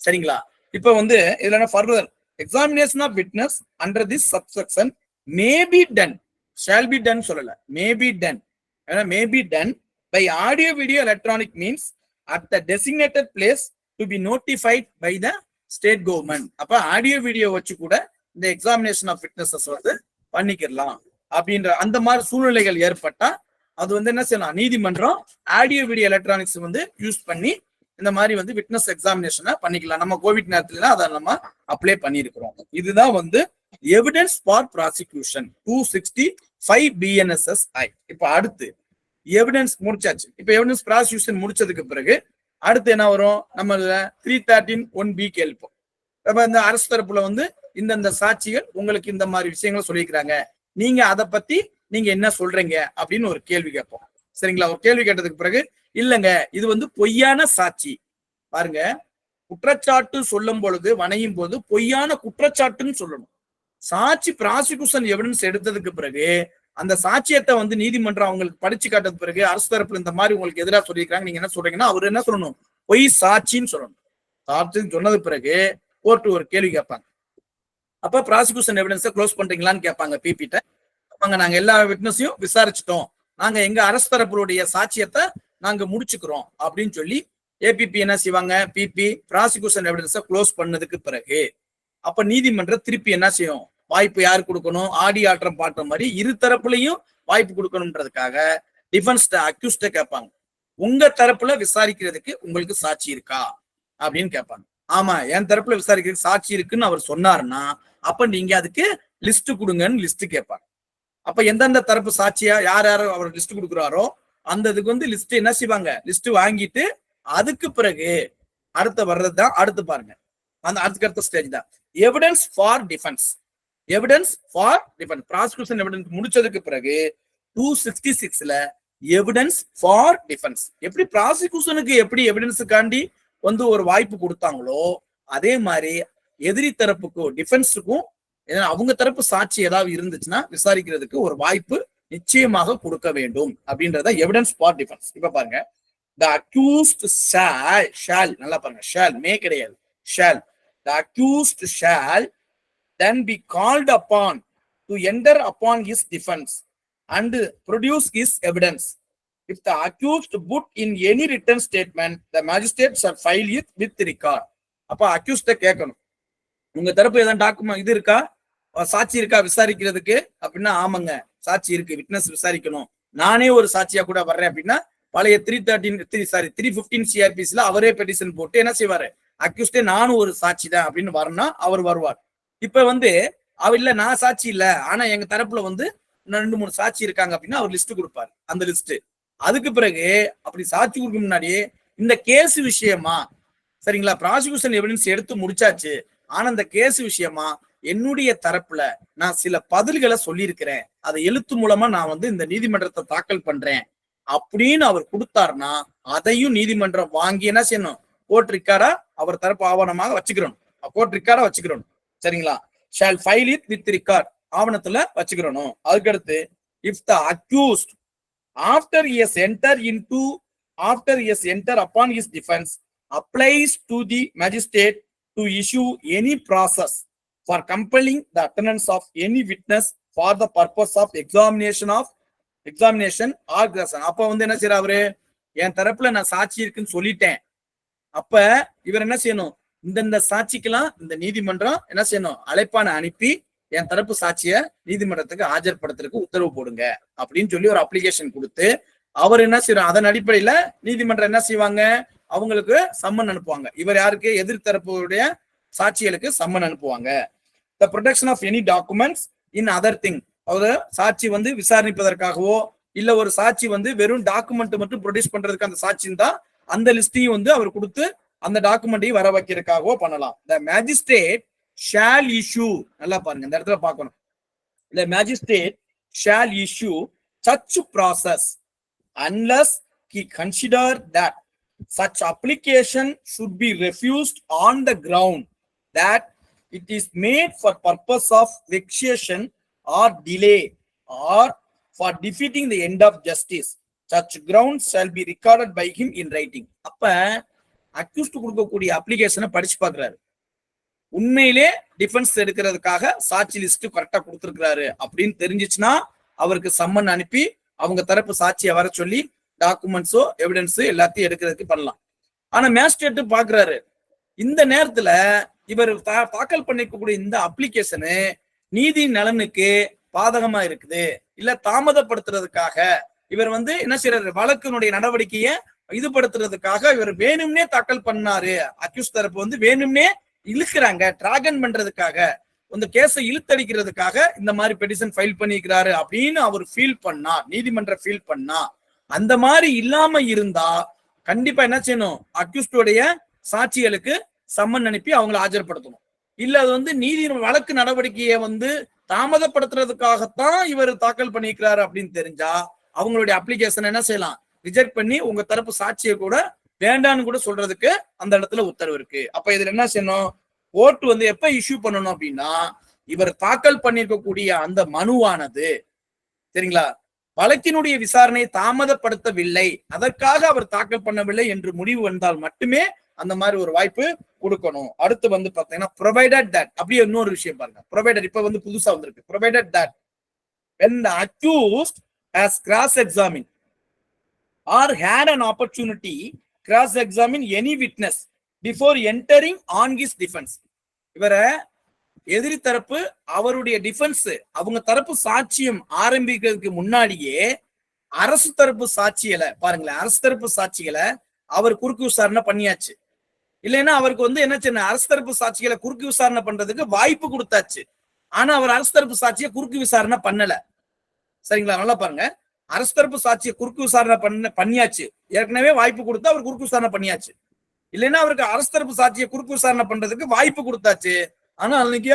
சரிங்களா. இப்ப வந்து இதுல further examination of witness under this subsection may be done, shall be done சொல்லல, may be done, may be done by audio video electronic means at the designated place to be notified by the state government. அப்ப audio video வச்சு கூட இந்த examination of witnesses வந்து பண்ணிக்கலாம் அப்படின்ற அந்த மாதிரி சூழ்நிலைகள் ஏற்பட்டா அது வந்து என்ன செய்யலாம், நீதிமன்றம் ஆடியோ வீடியோ எலக்ட்ரானிக்ஸ் வந்து யூஸ் பண்ணி இந்த மாதிரி வந்து விட்னஸ் எக்ஸாமினேஷனை பண்ணிக்கலாம். நம்ம கோவிட் நேரத்துல அதை நம்ம அப்ளை பண்ணியிருக்கிறோம். இதுதான் வந்து evidence for prosecution 265 BNSS act. இப்ப அடுத்து எவிடன்ஸ் முடிச்சாச்சு. இப்ப எவிடன்ஸ் ப்ராசிக்யூஷன் முடிச்சதுக்கு பிறகு அடுத்து என்ன வரும், நம்ம 313(1B) கேள்ப்போம். அப்ப இந்த அரசு தரப்புல வந்து இந்த சாட்சிகள் உங்களுக்கு இந்த மாதிரி விஷயங்களை சொல்லியிருக்கிறாங்க, நீங்க அதை பத்தி நீங்க என்ன சொல்றீங்க அப்படின்னு ஒரு கேள்வி கேட்போம். சரிங்களா? ஒரு கேள்வி கேட்டதுக்கு பிறகு இல்லங்க இது வந்து பொய்யான சாட்சி. பாருங்க, குற்றச்சாட்டு சொல்லும் பொழுது வணையும் போது பொய்யான குற்றச்சாட்டுன்னு சொல்லணும். சாட்சி ப்ராசிக்யூஷன் எவிடன்ஸ் எடுத்ததுக்கு பிறகு அந்த சாட்சியத்தை வந்து நீதிமன்றம் அவங்களுக்கு படிச்சு காட்டது பிறகு அரசு தரப்புல இந்த மாதிரி உங்களுக்கு எதிராக சொல்லியிருக்காங்க, நீங்க என்ன சொல்றீங்கன்னா அவர் என்ன சொல்லணும், பொய் சாட்சின்னு சொல்லணும். சாட்சின்னு சொன்னது பிறகு கோர்ட்டு ஒரு கேள்வி கேட்பாங்க. அப்ப ப்ராசிக்யூஷன் எவிடன்ஸை க்ளோஸ் பண்றீங்களான்னு கேட்பாங்க பிபிட்ட. நாங்க எல்லா விட்னஸையும் விசாரிச்சுட்டோம், நாங்க எங்க அரசு தரப்புடைய சாட்சியத்தை நாங்க முடிச்சுக்கிறோம் அப்படின்னு சொல்லி ஏபிபி என்ன செய்வாங்க, பிபி ப்ராசிக்யூஷன் எவிடன்ஸை க்ளோஸ் பண்ணதுக்கு பிறகு அப்ப நீதிமன்றம் திருப்பி என்ன செய்யும், வாய்ப்பு யாரு கொடுக்கணும், ஆடி ஆட்டம் பாட்டுற மாதிரி இரு தரப்புலையும் வாய்ப்பு கொடுக்கணும்ன்றதுக்காக டிஃபென்ஸ் அக்யூஸ்ட கேட்பாங்க, உங்க தரப்புல விசாரிக்கிறதுக்கு உங்களுக்கு சாட்சி இருக்கா அப்படின்னு கேட்பாங்க. ஆமா, என் தரப்புல விசாரிக்கிறதுக்கு சாட்சி இருக்குன்னு அவர் சொன்னாருன்னா அப்ப நீங்க அதுக்கு லிஸ்ட் கொடுங்கன்னு லிஸ்ட் கேட்பாங்க. அப்ப எந்தெந்த தரப்பு சாட்சியா யார் யாரோ அவர் லிஸ்ட் கொடுக்குறாரோ அந்த இதுக்கு வந்து லிஸ்ட் என்ன செய்வாங்க, லிஸ்ட் வாங்கிட்டு அதுக்கு பிறகு அடுத்த வர்றதுதான் அடுத்து பாருங்க, அந்த அடுத்த ஸ்டேஜ் தான் evidence for defence. Evidence for defence prosecution evidence முடிச்சதுக்கு பிறகு 266ல எவிடன்ஸ் ஃபார் டிஃபென்ஸ். எப்படி ப்ராசிக்யூஷனுக்கு எப்படி எவிடன்ஸுக்காண்டி வந்து ஒரு வாய்ப்பு கொடுத்தாங்களோ அதே மாதிரி எதிரி தரப்புக்கும் டிஃபென்ஸுக்கும் அவங்க தரப்பு சாட்சி ஏதாவது இருந்துச்சுன்னா விசாரிக்கிறதுக்கு ஒரு வாய்ப்பு நிச்சயமாக கொடுக்க வேண்டும் அப்படின்றத எவிடன்ஸ் ஃபார் டிஃபென்ஸ். இப்ப பாருங்க, the accused shall நல்லா பாருங்க, shall மே கிடையாது, shall the accused shall then be called upon to enter upon his defense and produce his evidence. If the accused put in any written statement, the magistrate shall file it with record. அப்ப accused கேட்கணும், உங்க தரப்பு ஏதாவது document இது இருக்கா, சாட்சி இருக்கா விசாரிக்கிறதுக்கு அப்படின்னா, ஆமாங்க சாட்சி இருக்கு, விட்னஸ் விசாரிக்கணும், நானே ஒரு சாட்சியா கூட வர்றேன் அப்படின்னா பழைய 315 CRPSல அவரே பெட்டிஷன் போட்டு என்ன செய்வாரு, அக்யூஸ்டே நானும் ஒரு சாட்சி தான் அப்படின்னு வரணும், அவர் வருவார். இப்ப வந்து அவர் இல்ல நான் சாட்சி இல்ல ஆனா எங்க தரப்புல வந்து 2-3 சாட்சி இருக்காங்க அப்படின்னா அவர் லிஸ்ட் கொடுப்பாரு, அந்த லிஸ்ட். அதுக்கு பிறகு அப்படி சாட்சி கொடுக்க முன்னாடியே இந்த கேஸ் விஷயமா, சரிங்களா, ப்ராசிக்யூஷன் எவிடன்ஸ் எடுத்து முடிச்சாச்சு, ஆனா இந்த கேஸ் விஷயமா என்னுடைய தரப்புல நான் சில பதில்களை சொல்லியிருக்கிறேன், அதை எழுத்து மூலமா நான் வந்து இந்த நீதிமன்றத்தை தாக்கல் பண்றேன் அப்படின்னு அவர் கொடுத்தாருன்னா அதையும் நீதிமன்றம் வாங்கி என்ன செய்யணும், கோர்ட் ரிக்கார்டா அவர் தரப்பு ஆவணமாக வச்சுக்கிறோம், கோர்ட் ரிக்கார்டா வச்சுக்கிறோம். சரிங்களா, shall file it with record ஆவணத்துல வச்சுக்கிறோம். அதுக்கடுத்து if the accused after he has entered upon his defense applies to the magistrate to issue any process for compelling the attendance of any witness for the purpose of examination or question. அப்ப வந்து என்ன செய்யற அவரு, என் தரப்புல நான் சாட்சி இருக்குன்னு சொல்லிட்டேன், அப்ப இவர் என்ன செய்யணும், இந்த சாட்சிக்கெல்லாம் இந்த நீதிமன்றம் என்ன செய்யணும், அழைப்பான அனுப்பி என் தரப்பு சாட்சிய நீதிமன்றத்துக்கு ஆஜர்படுத்துறதுக்கு உத்தரவு போடுங்க அப்படின்னு சொல்லி ஒரு அப்ளிகேஷன் கொடுத்து அவர் என்ன செய்யறாரு, அதன் அடிப்படையில நீதிமன்றம் என்ன செய்வாங்க, அவங்களுக்கு சம்மன் அனுப்புவாங்க. இவர் யாருக்கு, எதிர்த்தரப்புடைய சாட்சிகளுக்கு சம்மன் அனுப்புவாங்க. The protection of any documents in other thing, அதாவது சாட்சி வந்து விசாரணைப்பதற்காகவோ இல்ல ஒரு சாட்சி வந்து வெறும் டாக்குமெண்ட் மட்டும் ப்ரொடியூஸ் பண்றதுக்கு அந்த சாட்சி தான் அந்த லிஸ்டையும் வந்து அவர் கொடுத்து அந்த டாக்குமெண்ட்டையும் வர வைக்கிறதுக்காகவோ பண்ணலாம். The magistrate shall issue, நல்லா பாருங்க இந்த இடத்துல பார்க்கணும், the magistrate shall issue such process unless he consider that such application should be refused on the ground that it is made for purpose of vexation or delay or for defeating the end of justice. Such grounds shall be recorded by him in writing. அப்ப accused கொடுக்கக்கூடிய அப்ளிகேஷனை படிச்சு பாக்குறாரு, உண்மையிலே defence எடுக்கிறதுக்காக சாட்சி list கரெக்டா கொடுத்திருக்கிறாரு அப்படின்னு தெரிஞ்சிச்சுன்னா அவருக்கு சம்மன் அனுப்பி அவங்க தரப்பு சாட்சியை வர சொல்லி டாக்குமெண்ட்ஸோ எவிடன்ஸோ எல்லாத்தையும் எடுக்கிறதுக்கு பண்ணலாம். ஆனா மேஜிஸ்ட்ரேட் பாக்குறாரு, இந்த நேரத்துல இவர் தாக்கல் பண்ணிக்கக்கூடிய இந்த அப்ளிகேஷனு நீதி நலனுக்கு பாதகமா இருக்குது, இல்ல தாமதப்படுத்துறதுக்காக இவர் வந்து என்ன செய்யறாரு, வழக்கினுடைய நடவடிக்கையை இதுபடுத்துறதுக்காக இவர் வேணும்னே தாக்கல் பண்ணாரு. அக்யூஸ் தரப்பு வந்து வேணும்னே இழுக்கிறாங்க, டிராகன் பண்றதுக்காக, இந்த கேஸை இழுத்தடிக்கிறதுக்காக இந்த மாதிரி பெட்டிஷன் ஃபைல் பண்ணிக்கிறாரு அப்படின்னு அவர் ஃபீல் பண்ணா, நீதிமன்றம் ஃபீல் பண்ணா, அந்த மாதிரி இல்லாம இருந்தா கண்டிப்பா என்ன செய்யணும், அக்யூஸ்டோடைய சாட்சிகளுக்கு சம்மன் அனுப்பி அவங்களை ஆஜர்படுத்தணும். இல்ல அது வந்து நீதி வழக்கு நடவடிக்கையை வந்து தாமதப்படுத்துறதுக்காகத்தான் இவர் தாக்கல் பண்ணிக்கிறாரு அப்படின்னு தெரிஞ்சா அவங்களுடைய அப்ளிகேஷன் என்ன செய்யலாம், ரிஜெக்ட் பண்ணி உங்க தரப்பு சாட்சியை கூட வேண்டான்னு கூட சொல்றதுக்கு அந்த இடத்துல உத்தரவு இருக்கு. அப்ப இதுல என்ன செய்யணும், கோர்ட் வந்து எப்ப இஷ்யூ பண்ணணும் அப்படின்னா, இவர் தாக்கல் பண்ணிருக்கக்கூடிய அந்த மனுவானது சரிங்களா, வழக்கினுடைய விசாரணையை தாமதப்படுத்தவில்லை, அதற்காக அவர் தாக்கல் பண்ணவில்லை என்று முடிவு வந்தால் மட்டுமே அந்த மாதிரி ஒரு வாய்ப்பு கொடுக்கணும். அடுத்து வந்து பாத்தீங்கன்னா provided that, அப்படியே இன்னொரு விஷயம் பாருங்க, provided இப்ப வந்து புதுசா வந்திருக்கு, provided that when the accused has cross-examined or had an opportunity cross-examine any witness before entering on his defense. இவர எதிரி தரப்பு அவருடைய டிஃபென்ஸ் அவங்க தரப்பு சாட்சியம் ஆரம்பிக்கிறதுக்கு முன்னாடியே அரசு தரப்பு சாட்சிகளை பாருங்களேன், அரசு தரப்பு சாட்சிகளை அவர் குறுக்கு விசாரணை பண்ணியாச்சு. இல்லைன்னா அவருக்கு வந்து என்ன, அரசு தரப்பு சாட்சிகளை குறுக்கு விசாரணை பண்றதுக்கு வாய்ப்பு கொடுத்தாச்சு. ஆனா அவர் அரசு தரப்பு சாட்சியை குறுக்கு விசாரணை பண்ணல. சரிங்களா, நல்லா பாருங்க, அரசு தரப்பு சாட்சியை குறுக்கு விசாரணை பண்ணியாச்சு, ஏற்கனவே வாய்ப்பு கொடுத்து அவர் குறுக்கு விசாரணை பண்ணியாச்சு. இல்லைன்னா அவருக்கு அரசு தரப்பு சாட்சியை குறுக்கு விசாரணை பண்றதுக்கு வாய்ப்பு கொடுத்தாச்சு. ஆனா அன்னைக்கு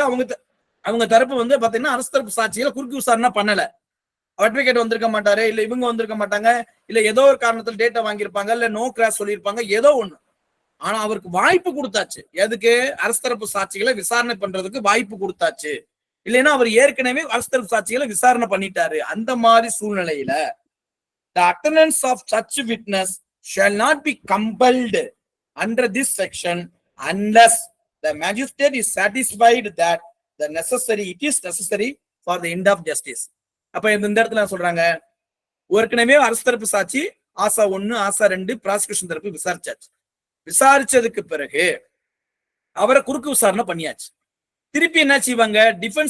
அவங்க தரப்பு வந்து பாத்தீங்கன்னா அரசு தரப்பு சாட்சியில குறுக்கு விசாரணை பண்ணல. அட்வொகேட் வந்திருக்க மாட்டாரு, இல்ல இவங்க வந்திருக்க மாட்டாங்க, இல்ல ஏதோ ஒரு காரணத்தில் டேட்டா வாங்கியிருப்பாங்க, இல்ல நோ கிராஸ் சொல்லியிருப்பாங்க, ஏதோ ஒண்ணு. ஆனா அவருக்கு வாய்ப்பு கொடுத்தாச்சு, எதுக்கு, அரசு தரப்பு சாட்சிகளை விசாரணை பண்றதுக்கு வாய்ப்பு கொடுத்தாச்சு. இல்லைன்னா அவர் ஏற்கனவே அரசு தரப்பு சாட்சிகளை விசாரணை பண்ணிட்டாரு. அந்த மாதிரி சூழ்நிலையில the attendance of such witness shall not be compelled under this section unless the magistrate is satisfied that it is necessary for the end of justice. அப்ப இந்த இடத்துல சொல்றாங்க, ஏற்கனவே அரசு தரப்பு சாட்சி ஆசா 1 ஆசா 2 ப்ராசிக்யூஷன் தரப்பு விசாரிச்சாச்சு. விசாரிச்சதுக்கு பிறகு அவரை குறுக்கு விசாரணை பண்ணியாச்சு. திருப்பி என்ன செய்வாங்க,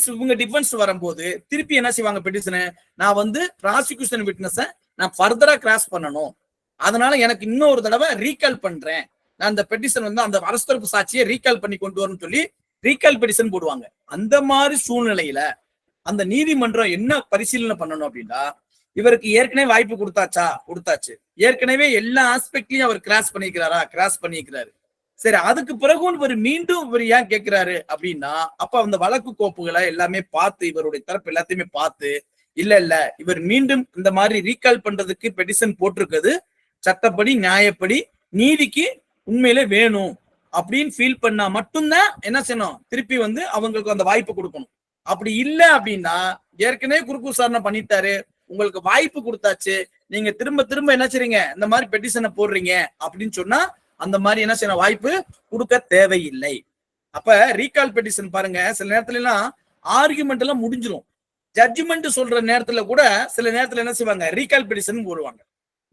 இவங்க டிஃபென்ஸ் வரும்போது திருப்பி என்ன செய்வாங்க, பெட்டிஷனை நான் வந்து ப்ராசிக்யூஷன் விட்னஸை நான் ஃபர்தரா கிராஸ் பண்ணணும், அதனால எனக்கு இன்னொரு தடவை ரீகால் பண்றேன், நான் அந்த பெட்டிஷன் வந்து அந்த அரசு தரப்பு சாட்சியை ரீகால் பண்ணி கொண்டு வரணும்னு சொல்லி ரீகால் பெட்டிஷன் போடுவாங்க. அந்த மாதிரி சூழ்நிலையில அந்த நீதிமன்றம் என்ன பரிசீலனை பண்ணணும் அப்படின்னா, இவருக்கு ஏற்கனவே வாய்ப்பு கொடுத்தாச்சு, ஏற்கனவே எல்லா ஆஸ்பெக்ட்லயும் அவர் கிராஸ் பண்ணிக்கிறாரு. சரி, அதுக்கு பிறகு இவர் மீண்டும் இவர் ஏன் கேட்கிறாரு அப்படின்னா, அப்ப அந்த வழக்கு கோப்புகளை எல்லாமே பார்த்து இவருடைய தரப்பு எல்லாத்தையுமே பார்த்து, இல்ல இவர் மீண்டும் இந்த மாதிரி ரீகால் பண்றதுக்கு பெட்டிஷன் போட்டிருக்கிறது சட்டப்படி நியாயப்படி நீதிக்கு உண்மையிலே வேணும் அப்படின்னு ஃபீல் பண்ணா மட்டும்தான் என்ன செய்யணும், திருப்பி வந்து அவங்களுக்கு அந்த வாய்ப்பு கொடுக்கணும். அப்படி இல்லை அப்படின்னா, ஏற்கனவே குறுக்கு விசாரணை பண்ணிட்டாரு, உங்களுக்கு வாய்ப்பு கொடுத்தாச்சு, நீங்க திரும்ப திரும்ப என்ன செய்றீங்க, இந்த மாதிரி பெட்டிஷனை போடுறீங்க அப்படின்னு சொன்னா அந்த மாதிரி என்ன செய்யணும், வாய்ப்பு கொடுக்க தேவையில்லை. அப்ப ரீகால் பெட்டிஷன் பாருங்க, சில நேரத்துல எல்லாம் ஆர்குமெண்ட் எல்லாம் முடிஞ்சிடும், ஜட்ஜ்மெண்ட் சொல்ற நேரத்துல கூட சில நேரத்துல என்ன செய்வாங்க, ரீகால் பெட்டிஷன் போடுவாங்க.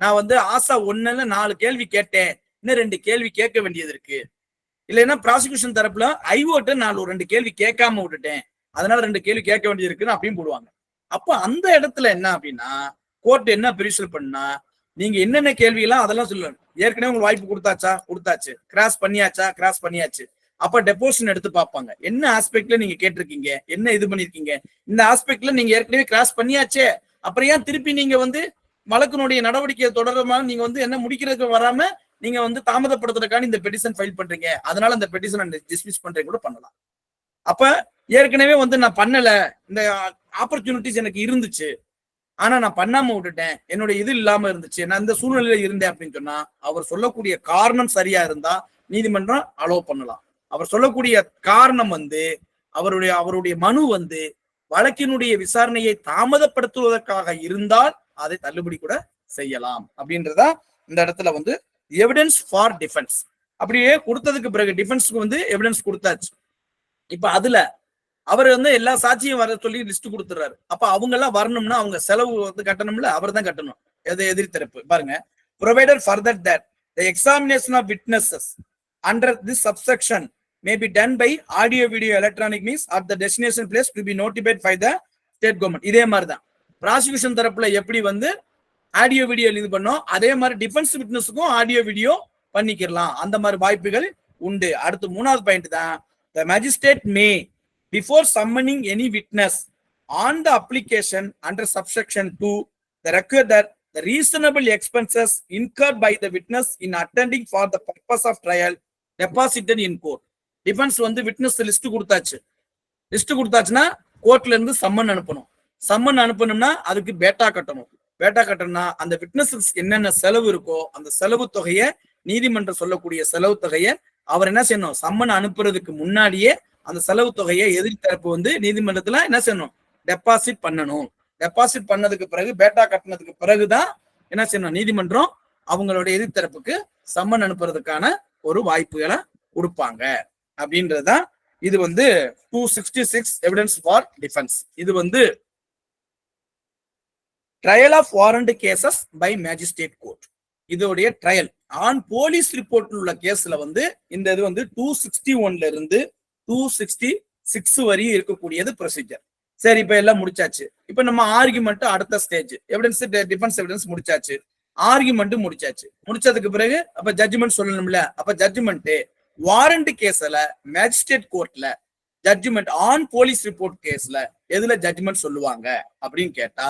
நான் வந்து ஆசா 1ல 4 கேள்வி கேட்டேன், இன்னும் 2 கேள்வி கேட்க வேண்டியது இருக்கு, இல்லைன்னா ப்ராசிக்யூஷன் தரப்புல ஐஓட்ட நான் 2 கேள்வி கேட்காம விட்டுட்டேன், அதனால 2 கேள்வி கேட்க வேண்டியது இருக்குன்னு அப்படின்னு போடுவாங்க. அப்ப அந்த இடத்துல என்ன அப்படின்னா, கோர்ட் என்ன பிரிசல் பண்ணா, நீங்க என்னென்ன கேள்வி எல்லாம் அதெல்லாம் சொல்லணும். ஏற்கனவே உங்களுக்கு வாய்ப்பு கொடுத்தாச்சு, கிராஸ் பண்ணியாச்சு. அப்ப டெபோசிஷன் எடுத்து பார்ப்பாங்க, என்ன ஆஸ்பெக்ட்ல நீங்க கேட்டிருக்கீங்க, என்ன இது பண்ணிருக்கீங்க, இந்த ஆஸ்பெக்ட்ல நீங்க ஏற்கனவே கிராஸ் பண்ணியாச்சே, அப்புறம் ஏன் திருப்பி நீங்க வந்து வழக்கினுடைய நடவடிக்கையை தொடர்பாக நீங்க வந்து என்ன முடிக்கிறதுக்கு வராம நீங்க வந்து தாமதப்படுத்துறதுக்கான இந்த பெட்டிஷன் ஃபைல் பண்றீங்க, அதனால அந்த பெட்டிஷன் டிஸ்மிஸ் பண்றீங்க கூட பண்ணலாம். அப்ப ஏற்கனவே வந்து நான் பண்ணல, இந்த ஆப்பர்ச்சுனிட்டிஸ் எனக்கு இருந்துச்சு, ஆனா நான் பண்ணாம விட்டுட்டேன், என்னோட இது இல்லாம இருந்துச்சு, நான் இந்த சூழ்நிலையில இருந்தேன் அப்படின்னு சொன்னா, அவர் சொல்லக்கூடிய காரணம் சரியா இருந்தா நீதிமன்றம் அலோவ் பண்ணலாம். அவர் சொல்லக்கூடிய காரணம் வந்து அவருடைய மனு வந்து வழக்கினுடைய விசாரணையை தாமதப்படுத்துவதற்காக இருந்தால் அதை தள்ளுபடி கூட செய்யலாம் அப்படின்றதா இந்த இடத்துல வந்து எவிடன்ஸ் ஃபார் டிஃபென்ஸ். அப்படியே கொடுத்ததுக்கு பிறகு டிஃபென்ஸ்க்கு வந்து எவிடன்ஸ் கொடுத்தாச்சு. இப்ப அதுல அவர் வந்து எல்லா சாட்சியும் வர சொல்லி லிஸ்ட் கொடுத்துறாரு. அப்ப அவங்க எல்லாம் வரணும்னா அவங்க செலவு வந்து கட்டணும்ல, அவர் தான் கட்டணும். எதிரி தரப்பு பாருங்க, provided further that the examination of witnesses under this subsection may be done by audio video electronic means at the destination place to be notified by the state government. இதே மாதிரி தான் ப்ராசிக்யூஷன் தரப்புல எப்படி வந்து ஆடியோ வீடியோ இது பண்ணோம், அதே மாதிரி டிஃபென்ஸ் விட்னஸுக்கும் ஆடியோ வீடியோ பண்ணிக்கலாம். அந்த மாதிரி வாய்ப்புகள் உண்டு. அடுத்து மூணாவது பாயிண்ட் தான், the magistrate may before summoning any witness on the application under subsection 2 the record that the reasonable expenses incurred by the witness in attending for the purpose of trial deposited in court. Defence வந்து witness list கொடுத்தாச்சு. List கொடுத்தாச்சுன்னா கோர்ட்ல இருந்து summon அனுப்பணும். Summon அனுப்பணும்னா அதுக்கு பேட்டா கட்டணும். பேட்டா கட்டணும்னா அந்த witness என்னென்ன செலவு இருக்கோ அந்த செலவு தொகையை, நீதிமன்றம் சொல்லக்கூடிய செலவு தொகையை அவர் என்ன செய்யணும், சம்மன் அனுப்புறதுக்கு முன்னாடியே அந்த செலவு தொகையை எதிர்த்தரப்பு வந்து நீதிமன்றத்துல என்ன செய்யணும், டெபாசிட் பண்ணணும். டெபாசிட் பண்ணதுக்கு பிறகு, பேட்டா கட்டினதுக்கு பிறகுதான் என்ன செய்யணும், நீதிமன்றம் அவங்களோட எதிர்த்தரப்புக்கு சம்மன் அனுப்புறதுக்கான ஒரு வாய்ப்புகளை கொடுப்பாங்க அப்படின்றதுதான். இது வந்து 266 எவிடன்ஸ் ஃபார் டிஃபென்ஸ். இது வந்து trial of warrant cases by magistrate court. இதோடைய ட்ரையல் ஆன் போலீஸ் ரிப்போர்ட்ல உள்ள கேஸ்ல வந்து இந்த இது வந்து 261ல இருந்து 266 வரையும் இருக்கக்கூடியது ப்ரொசீஜர். சரி, இப்ப எல்லாம் முடிச்சாச்சு. இப்ப நம்ம ஆர்குமெண்ட் அடுத்த ஸ்டேஜ், எவிடன்ஸ் டிஃபென்ஸ் எவிடன்ஸ் முடிச்சாச்சு, ஆர்குமெண்ட் முடிச்சாச்சு. முடிச்சதுக்கு பிறகு அப்ப ஜட்ஜ்மெண்ட் சொல்லணும்ல. அப்ப ஜட்ஜ்மெண்ட் வாரண்ட் கேஸ்ல மேஜிஸ்ட்ரேட் கோர்ட்ல ஜட்ஜ்மெண்ட் ஆன் போலீஸ் ரிப்போர்ட் கேஸ்ல எதுல ஜட்ஜ்மெண்ட் சொல்லுவாங்க அப்படின்னு கேட்டா,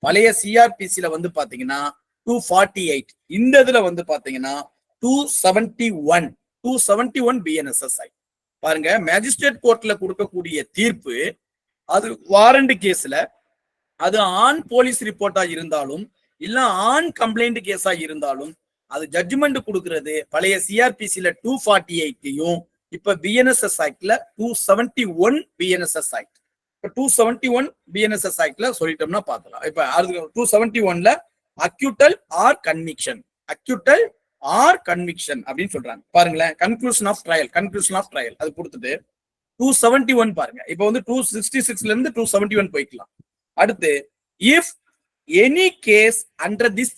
பழைய சிஆர்பிசில வந்து பாத்தீங்கன்னா 248, இந்த இதுல வந்து பாத்தீங்கன்னா 271 பிஎன்எஸ்எஸ்ஐ. பாருங்க, மேஜிஸ்ட்ரேட் கோர்ட்ல கொடுக்கக்கூடிய தீர்ப்பு அது வாரண்ட் கேஸ்ல, அது ஆன் போலீஸ் ரிப்போர்ட்டா இருந்தாலும் இல்ல ஆன் கம்ப்ளைண்ட் கேஸா இருந்தாலும் அது ஜட்ஜ்மெண்ட் கொடுக்கிறது பழைய சிஆர்பிசில 248யும் இப்ப பிஎன்எஸ்எஸ் ஆக்ட்ல 271 பிஎன்எஸ்எஸ் ஆக்ட். 271 பிஎன்எஸ்எஸ் ஆக்ட்ல சொல்லிட்டோம்னா பாத்தலாம். இப்ப 271ல acquittal or conviction, acquittal or conviction அப்படின்னு சொல்றாங்க. பாருங்களேன், கன்க்ளூஷன் ஆஃப் ட்ரையல் அது கொடுத்துட்டு 271 பாருங்க. இப்ப வந்து 266ல இருந்து 271 போய்க்கலாம். அடுத்து if any case under this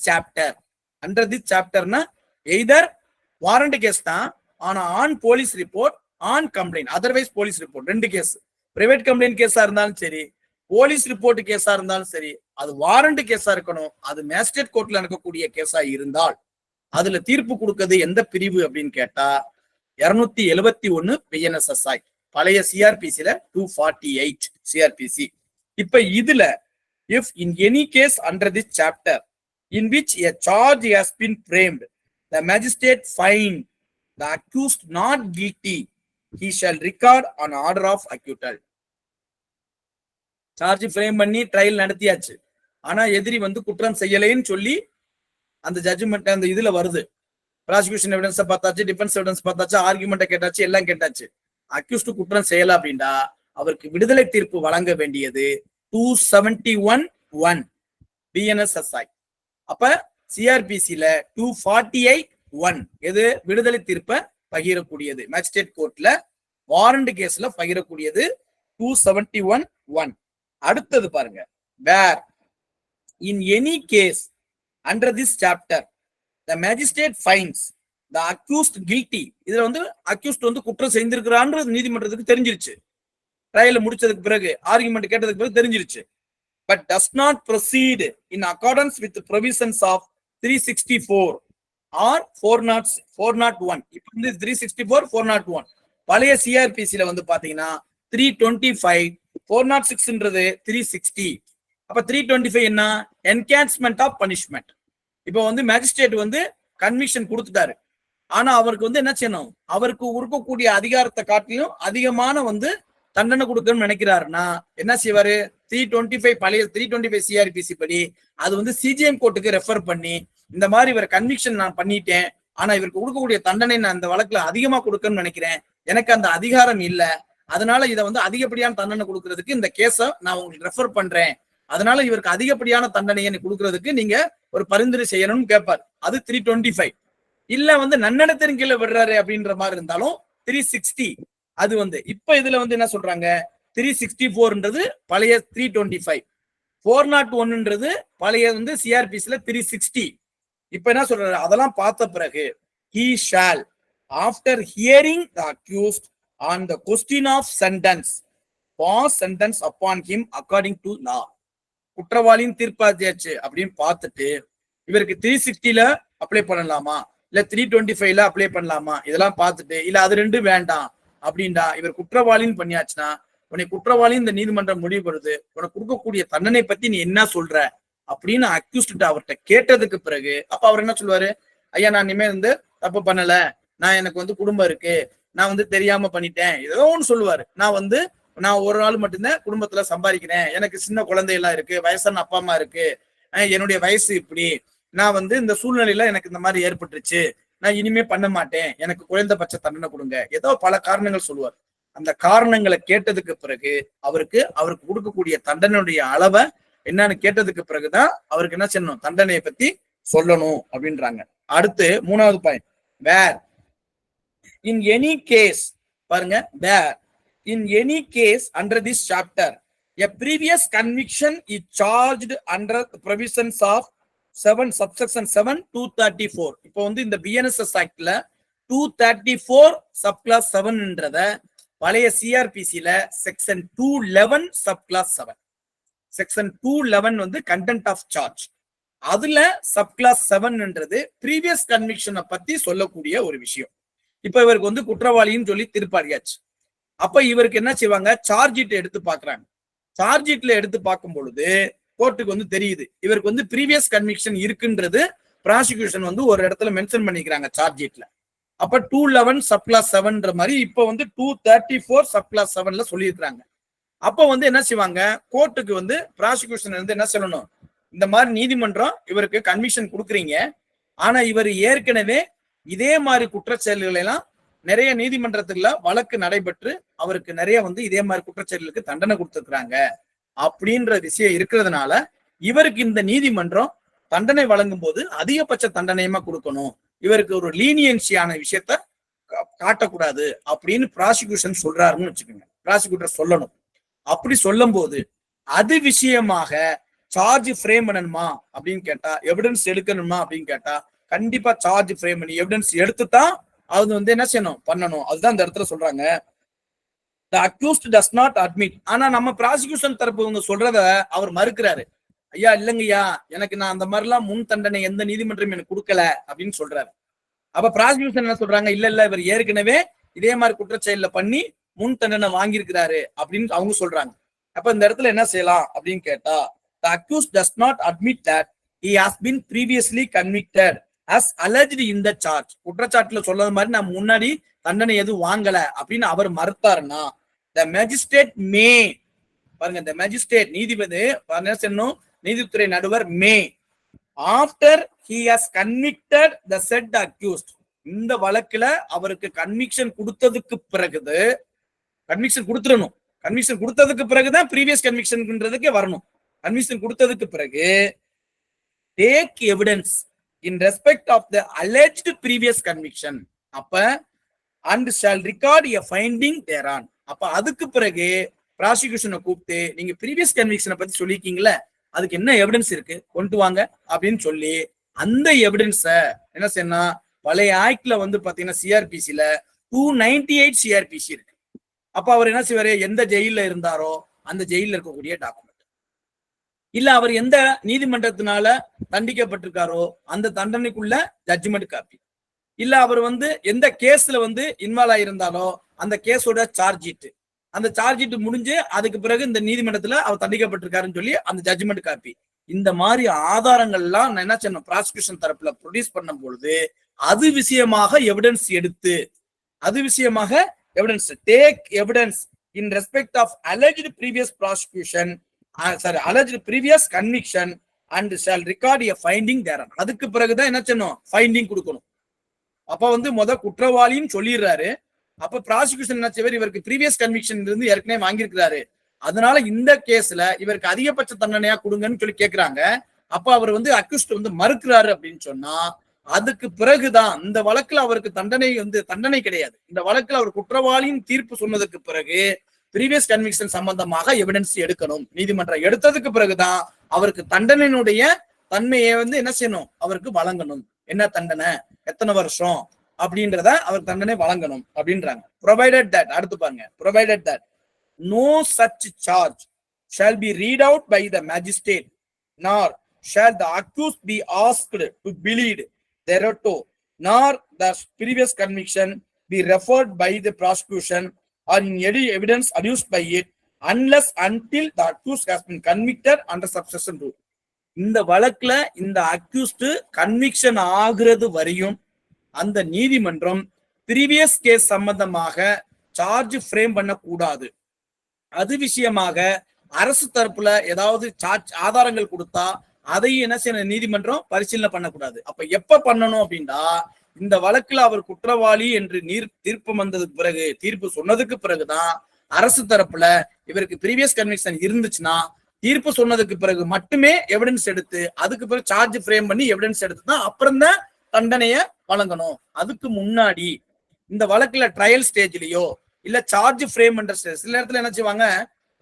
சாப்டர்னா எய்தர் வாரண்ட் கேஸ் தான், ஆனா on police report, on complaint, otherwise police report, ரெண்டு கேஸ், பிரைவேட் கம்ப்ளைண்ட் கேஸா இருந்தாலும் சரி, போலீஸ் ரிப்போர்ட் கேஸா இருந்தாலும் சரி, அது வாரண்ட் கேஸா இருக்கணும். அது மேஜிஸ்ட்ரேட் கோர்ட்ல நடக்கக்கூடிய கேஸா இருந்தால் அதுல தீர்ப்பு கொடுக்கிறது எந்த பிரிவு அப்படின்னு கேட்டா 271 பிஎன்எஸ்எஸ் ஆக்ட். பழைய சிஆர்பிசில 248 சிஆர்பிசி. இப்ப இதுல if in any case under this chapter in which a charge has been framed, the magistrate find the accused not guilty, he shall record an order of acquittal. Charge frame பண்ணி trial நடத்தியாச்சு, ஆனா எதிரி வந்து குற்றம் செய்யலைன்னு சொல்லி அந்த judgement அந்த இதுல வருது. ப்ராசிக்யூஷன் எவிடன்ஸ் பார்த்தாச்சு, டிஃபென்ஸ் எவிடன்ஸ் பார்த்தாச்சு, ஆர்குமெண்ட் கேட்டாச்சு, எல்லாம் கேட்டாச்சு. அக்யூஸ்ட் குற்றம் செய்யல அப்படின்னா அவருக்கு விடுதலை தீர்ப்பு வழங்க வேண்டியது 271 பிஎன்எஸ்எஸ்ஐ. அப்ப சிஆர்பிசில 248 எது விடுதலை தீர்ப்பை பகிரக்கூடியது, மேஜிஸ்ட்ரேட் கோர்ட்ல வாரண்ட் கேஸ்ல பகிரக்கூடியது 271. அடுத்தது பாருங்க, where in any case under this chapter the magistrate finds the accused guilty. இதுல வந்து அக்யூஸ்ட் வந்து குற்றம் செய்திருக்கிறான்றது நீதிமன்றத்துக்கு தெரிஞ்சிருச்சு. ட்ரையல் முடிச்சதுக்கு பிறகு, ஆர்குமெண்ட் கேட்டதுக்கு பிறகு தெரிஞ்சிருச்சு. But does not proceed in accordance with provisions of 364 or 401. இப்போ வந்து 364 401. பழைய சிஆர்பிசில வந்து பாத்தீங்கன்னா 325, 406ன்றது 360. அப்ப 325 என்ன, என்ஹான்ஸ்மெண்ட் ஆஃப் பனிஷ்மெண்ட். இப்போ வந்து மேஜிஸ்ட்ரேட் வந்து கன்விக்ஷன் கொடுத்துட்டாரு, ஆனா அவருக்கு வந்து என்ன செய்யணும், அவருக்கு இருக்கக்கூடிய அதிகாரத்தை காட்டிலும் அதிகமான வந்து தண்டனை கொடுக்கணும்னு நினைக்கிறாருன்னா என்ன செய்வாரு, 325 பழைய 325 சிஆர்பிசி படி அது வந்து சிஜிஎம் கோர்ட்டுக்கு ரெஃபர் பண்ணி, இந்த மாதிரி இவர் கன்விக்ஷன் நான் பண்ணிட்டேன், ஆனா இவருக்கு கொடுக்கக்கூடிய தண்டனை நான் அந்த வழக்குல அதிகமா கொடுக்கணும்னு நினைக்கிறேன், எனக்கு அந்த அதிகாரம் இல்ல, அதனால இதை வந்து அதிகப்படியான தண்டனை கொடுக்கறதுக்கு இந்த கேஸை நான் உங்களுக்கு ரெஃபர் பண்றேன், அதனால இவருக்கு அதிகப்படியான தண்டனையை கொடுக்கறதுக்கு நீங்க ஒரு பரிந்துரை செய்யணும்னு கேட்பார். அது 325. இல்ல வந்து நன்னடத்தின் கீழே விடுறாரு அப்படின்ற மாதிரி இருந்தாலும் 360. அது வந்து இப்ப இதுல வந்து என்ன சொல்றாங்க, 364ன்றது பழைய 325, 401ன்றது பழைய வந்து சிஆர்பிசில 360. இப்ப என்ன சொல்றாரு, அதெல்லாம் பார்த்த பிறகு he shall after hearing the accused on the question of sentence, pass sentence upon him according to law. குற்றவாளியின் தீர்ப்பாச்சு அப்படின்னு பார்த்துட்டு இவருக்கு 360ல அப்ளை பண்ணலாமா இல்ல 325ல அப்ளை பண்ணலாமா இதெல்லாம் பார்த்துட்டு இல்ல அது ரெண்டும் வேண்டாம் அப்படின்டா இவர் குற்றவாளின்னு பண்ணியாச்சுன்னா உன்னை குற்றவாளி இந்த நீதிமன்றம் முடிவு பண்ணுது, உனக்கு கொடுக்கக்கூடிய தண்டனை பத்தி நீ என்ன சொல்ற அப்படின்னு அக்யூஸ்ட் அவர்கிட்ட கேட்டதுக்கு பிறகு அப்ப அவர் என்ன சொல்லுவாரு, ஐயா நான் இனிமே தப்பு பண்ணல, நான் எனக்கு குடும்பம் இருக்கு, நான் தெரியாம பண்ணிட்டேன், ஏதோ ஒண்ணு சொல்லுவாரு. நான் ஒரு நாள் மட்டும்தான் குடும்பத்துல சம்பாதிக்கிறேன், எனக்கு சின்ன குழந்தையெல்லாம் இருக்கு, வயசான அப்பா அம்மா இருக்கு, என்னுடைய வயசு இப்படி, நான் இந்த சூழ்நிலையில எனக்கு இந்த மாதிரி ஏற்பட்டுருச்சு, நான் இனிமே பண்ண மாட்டேன், எனக்கு குறைந்தபட்ச தண்டனை கொடுங்க, ஏதோ பல காரணங்கள் சொல்லுவார். அந்த காரணங்களை கேட்டதுக்கு பிறகு அவருக்கு கொடுக்கக்கூடிய தண்டனையுடைய அளவை என்னன்னு கேட்டதுக்கு பிறகுதான் அவருக்கு என்ன செய்யணும், தண்டனையை பத்தி சொல்லணும் அப்படின்றாங்க. அடுத்து 3வது point, where in any case, பாருங்க, where in any case under this chapter a previous conviction is charged under the provisions of 7 subsection 7 234. இப்போ இந்த BNSS ஆக்ட்ல 234 subclass 7 ன்றத பழைய CRPC ல section 211 subclass 7, section 211 content of charge, அதுல subclass 7 ன்றது previous conviction பத்தி சொல்லக்கூடிய ஒரு விஷயம். இப்ப இவருக்கு குற்றவாளின்னு சொல்லி தீர்ப்பாளியாச்சு. அப்ப இவருக்கு என்ன செய்வாங்க, சார்ஜ் ஷீட் எடுத்து பாக்குறாங்க. சார்ஜ் ஷீட்ல எடுத்து பார்க்கும் பொழுது கோர்ட்டுக்கு தெரியுது இவருக்கு ப்ரீவியஸ் கன்விக்ஷன் இருக்குன்றது ப்ராசிக்யூஷன் ஒரு இடத்துல மென்ஷன் பண்ணிக்கிறாங்க சார்ஜ் ஷீட்ல. அப்ப 211 சப்கிளாஸ் 7ன்ற மாதிரி இப்ப 234 சப்கிளாஸ் 7ல சொல்லியிருக்காங்க. அப்ப என்ன செய்வாங்க, கோர்ட்டுக்கு ப்ராசிக்யூஷன் என்ன சொல்லணும், இந்த மாதிரி நீதிமன்றம் இவருக்கு கன்விக்ஷன் கொடுக்குறீங்க, ஆனா இவர் ஏற்கனவே இதே மாதிரி குற்றச்செயல்களை எல்லாம் நிறைய நீதிமன்றத்துல வழக்கு நடைபெற்று அவருக்கு நிறைய இதே மாதிரி குற்றச்செயலுக்கு தண்டனை கொடுத்துருக்காங்க அப்படின்ற விஷயம் இருக்கிறதுனால இவருக்கு இந்த நீதிமன்றம் தண்டனை வழங்கும் போது அதிகபட்ச தண்டனையமா கொடுக்கணும், இவருக்கு ஒரு லீனியன்சியான விஷயத்த காட்டக்கூடாது அப்படின்னு ப்ராசிக்யூஷன் சொல்றாருன்னு வச்சுக்கோங்க. ப்ராசிக்யூட்டர் சொல்லணும். அப்படி சொல்லும் போது அது விஷயமாக சார்ஜ் ஃப்ரேம் பண்ணணுமா அப்படின்னு கேட்டா, எவிடன்ஸ் எடுக்கணுமா அப்படின்னு கேட்டா, கண்டிப்பா சார்ஜ் ஃப்ரேம் பண்ணி எவிடன்ஸ் எடுத்துதான் அது என்ன செய்யணும், பண்ணணும். அதுதான் இந்த இடத்துல சொல்றாங்க, the accused does not admit. ஆனா நம்ம ப்ராசிக்யூஷன் தரப்பு சொல்றத அவர் மறுக்கிறாரு. ஐயா இல்லைங்கய்யா, எனக்கு நான் அந்த மாதிரிலாம் முன் தண்டனை எந்த நீதிமன்றம் எனக்கு கொடுக்கல அப்படின்னு சொல்றாரு. அப்ப ப்ராசிக்யூஷன் என்ன சொல்றாங்க, இல்ல இவர் ஏற்கனவே இதே மாதிரி குற்றச்செயல பண்ணி முன் தண்டனை வாங்கியிருக்கிறாரு அப்படின்னு அவங்க சொல்றாங்க. அப்ப இந்த இடத்துல என்ன செய்யலாம் அப்படின்னு கேட்டா, the accused does not admit that he has been previously convicted as alleged in the charge. குற்றச்சாட்டுல சொல்றது மாதிரி நான் முன்னாடி தண்டனை எதுவும் வாங்கல அப்படின்னு அவர் மறுத்தாருன்னா, the magistrate may, பாருங்க, the magistrate நீதிபதி நீதித்துறை நடுவர் may, after he has convicted the said accused, இந்த வழக்குல அவருக்கு கன்விக்ஷன் கொடுத்ததுக்கு பிறகு, கன்விக்ஷன் கொடுத்துடணும், கன்விக்ஷன் கொடுத்ததுக்கு பிறகுதான் ப்ரீவியஸ் கன்விக்ஷன்ன்றதுக்கு வரணும். கன்விக்ஷன் கொடுத்ததுக்கு பிறகு take evidence in respect of the alleged previous conviction, அப்ப and shall record a finding thereon. அப்ப அதுக்கு பிறகு ப்ராசிக்யூஷனை கூப்பிட்டு நீங்க ப்ரீவியஸ் கன்விக்ஷனை பத்தி சொல்லிருக்கீங்களே, அதுக்கு என்ன எவிடன்ஸ் இருக்கு கொண்டு வாங்க அப்படின்னு சொல்லி அந்த எவிடன்ஸ என்ன செய்யணும், பழைய ஆக்ட்ல பாத்தீங்கன்னா சிஆர்பிசில 298 சிஆர்பிசி இருக்கு. அப்ப அவர் என்ன செய்வாரு, எந்த ஜெயில இருந்தாரோ அந்த ஜெயில இருக்கக்கூடிய டாக்குமெண்ட், இல்ல அவர் எந்த நீதிமன்றத்தினால தண்டிக்கப்பட்டிருக்காரோ அந்த தண்டனைக்குள்ள ஜட்ஜ்மெண்ட் காப்பி, இல்ல அவர் எந்த கேஸ்ல இன்வால்வ் ஆயிருந்தாலோ அந்த கேஸோட சார்ஜ் ஷீட், அந்த சார்ஜ் ஷீட் முடிஞ்சு அதுக்கு பிறகு இந்த நீதிமன்றத்துல அவர் தண்டிக்கப்பட்டிருக்காருன்னு சொல்லி அந்த ஜட்ஜ்மெண்ட் காப்பி, இந்த மாதிரி ஆதாரங்கள்லாம் நான் என்ன செய்யணும், ப்ராசிக்யூஷன் தரப்புல ப்ரொடியூஸ் பண்ணும் பொழுது அது விஷயமாக எவிடன்ஸ் எடுத்து, அது விஷயமாக evidence take evidence in respect of alleged previous prosecution, alleged previous conviction and shall record a finding thereon. அதுக்கு பிறகுதான் என்ன செய்யணும், ஃபைண்டிங் கொடுக்கணும். அப்ப முத குற்றவாளின்னு சொல்லிடுறாரு. அப்ப ப்ராசிக்யூஷன் என்ன செய்வார், இவருக்கு ப்ரீவியஸ் கன்விக்ஷன் இருந்து ஏற்கனவே வாங்கியிருக்கிறாரு, அதனால இந்த கேஸ்ல இவருக்கு அதிகபட்ச தண்டனையா கொடுங்கன்னு சொல்லி கேட்கிறாங்க. அப்ப அவர் அக்யூஸ்ட் மறுக்கிறாரு அப்படின்னு சொன்னா, அதுக்கு பிறகுதான் இந்த வழக்குல அவருக்கு தண்டனை கிடையாது. இந்த வழக்குல அவர் குற்றவாளியின் தீர்ப்பு சொன்னதுக்கு பிறகு ப்ரீவியஸ் கன்விக்ஷன் சம்பந்தமாக எவிடன்ஸ் எடுக்கணும். நீதிமன்றம் எடுத்ததுக்கு பிறகுதான் அவருக்கு தண்டனையினுடைய தன்மையை என்ன செய்யணும், அவருக்கு வழங்கணும். என்ன தண்டனை, எத்தனை வருஷம், அப்படின்றத அவர் தண்டனை வழங்கணும் அப்படின்றாங்க. provided that அடுத்து பாருங்க, provided that no such charge shall be read out by the magistrate, nor shall the accused be asked to plead thereto, nor the previous conviction be referred by the prosecution or in any evidence adduced by it, unless until the accused has been convicted under subsection 2. இந்த வழக்குல இந்த accused conviction ஆகுறது வரையும் அந்த நீதிமன்றம் previous case சம்பந்தமாக charge frame பண்ணக்கூடாது. அது விஷயமாக அரசு தரப்புல ஏதாவது சார்ஜ் ஆதாரங்கள் கொடுத்தா அதையும் என்ன செய்யணும், நீதிமன்றம் பரிசீலனை பண்ணக்கூடாது. அப்ப எப்ப பண்ணணும் அப்படின்னா, இந்த வழக்குல அவர் குற்றவாளி என்று தீர்ப்பு வந்ததுக்கு பிறகு, தீர்ப்பு சொன்னதுக்கு பிறகுதான் அரசு தரப்புல இவருக்கு ப்ரீவியஸ் கன்விக்ஷன் இருந்துச்சுன்னா தீர்ப்பு சொன்னதுக்கு பிறகு மட்டுமே எவிடன்ஸ் எடுத்து, அதுக்கு பிறகு சார்ஜ் ஃப்ரேம் பண்ணி எவிடன்ஸ் எடுத்து தான் அப்புறம் தான் தண்டனைய வழங்கணும். அதுக்கு முன்னாடி இந்த வழக்குல ட்ரையல் ஸ்டேஜ்லயோ இல்ல சார்ஜ் ஃப்ரேம் பண்ற ஸ்டேஜ், சில நேரத்துல என்ன செய்வாங்க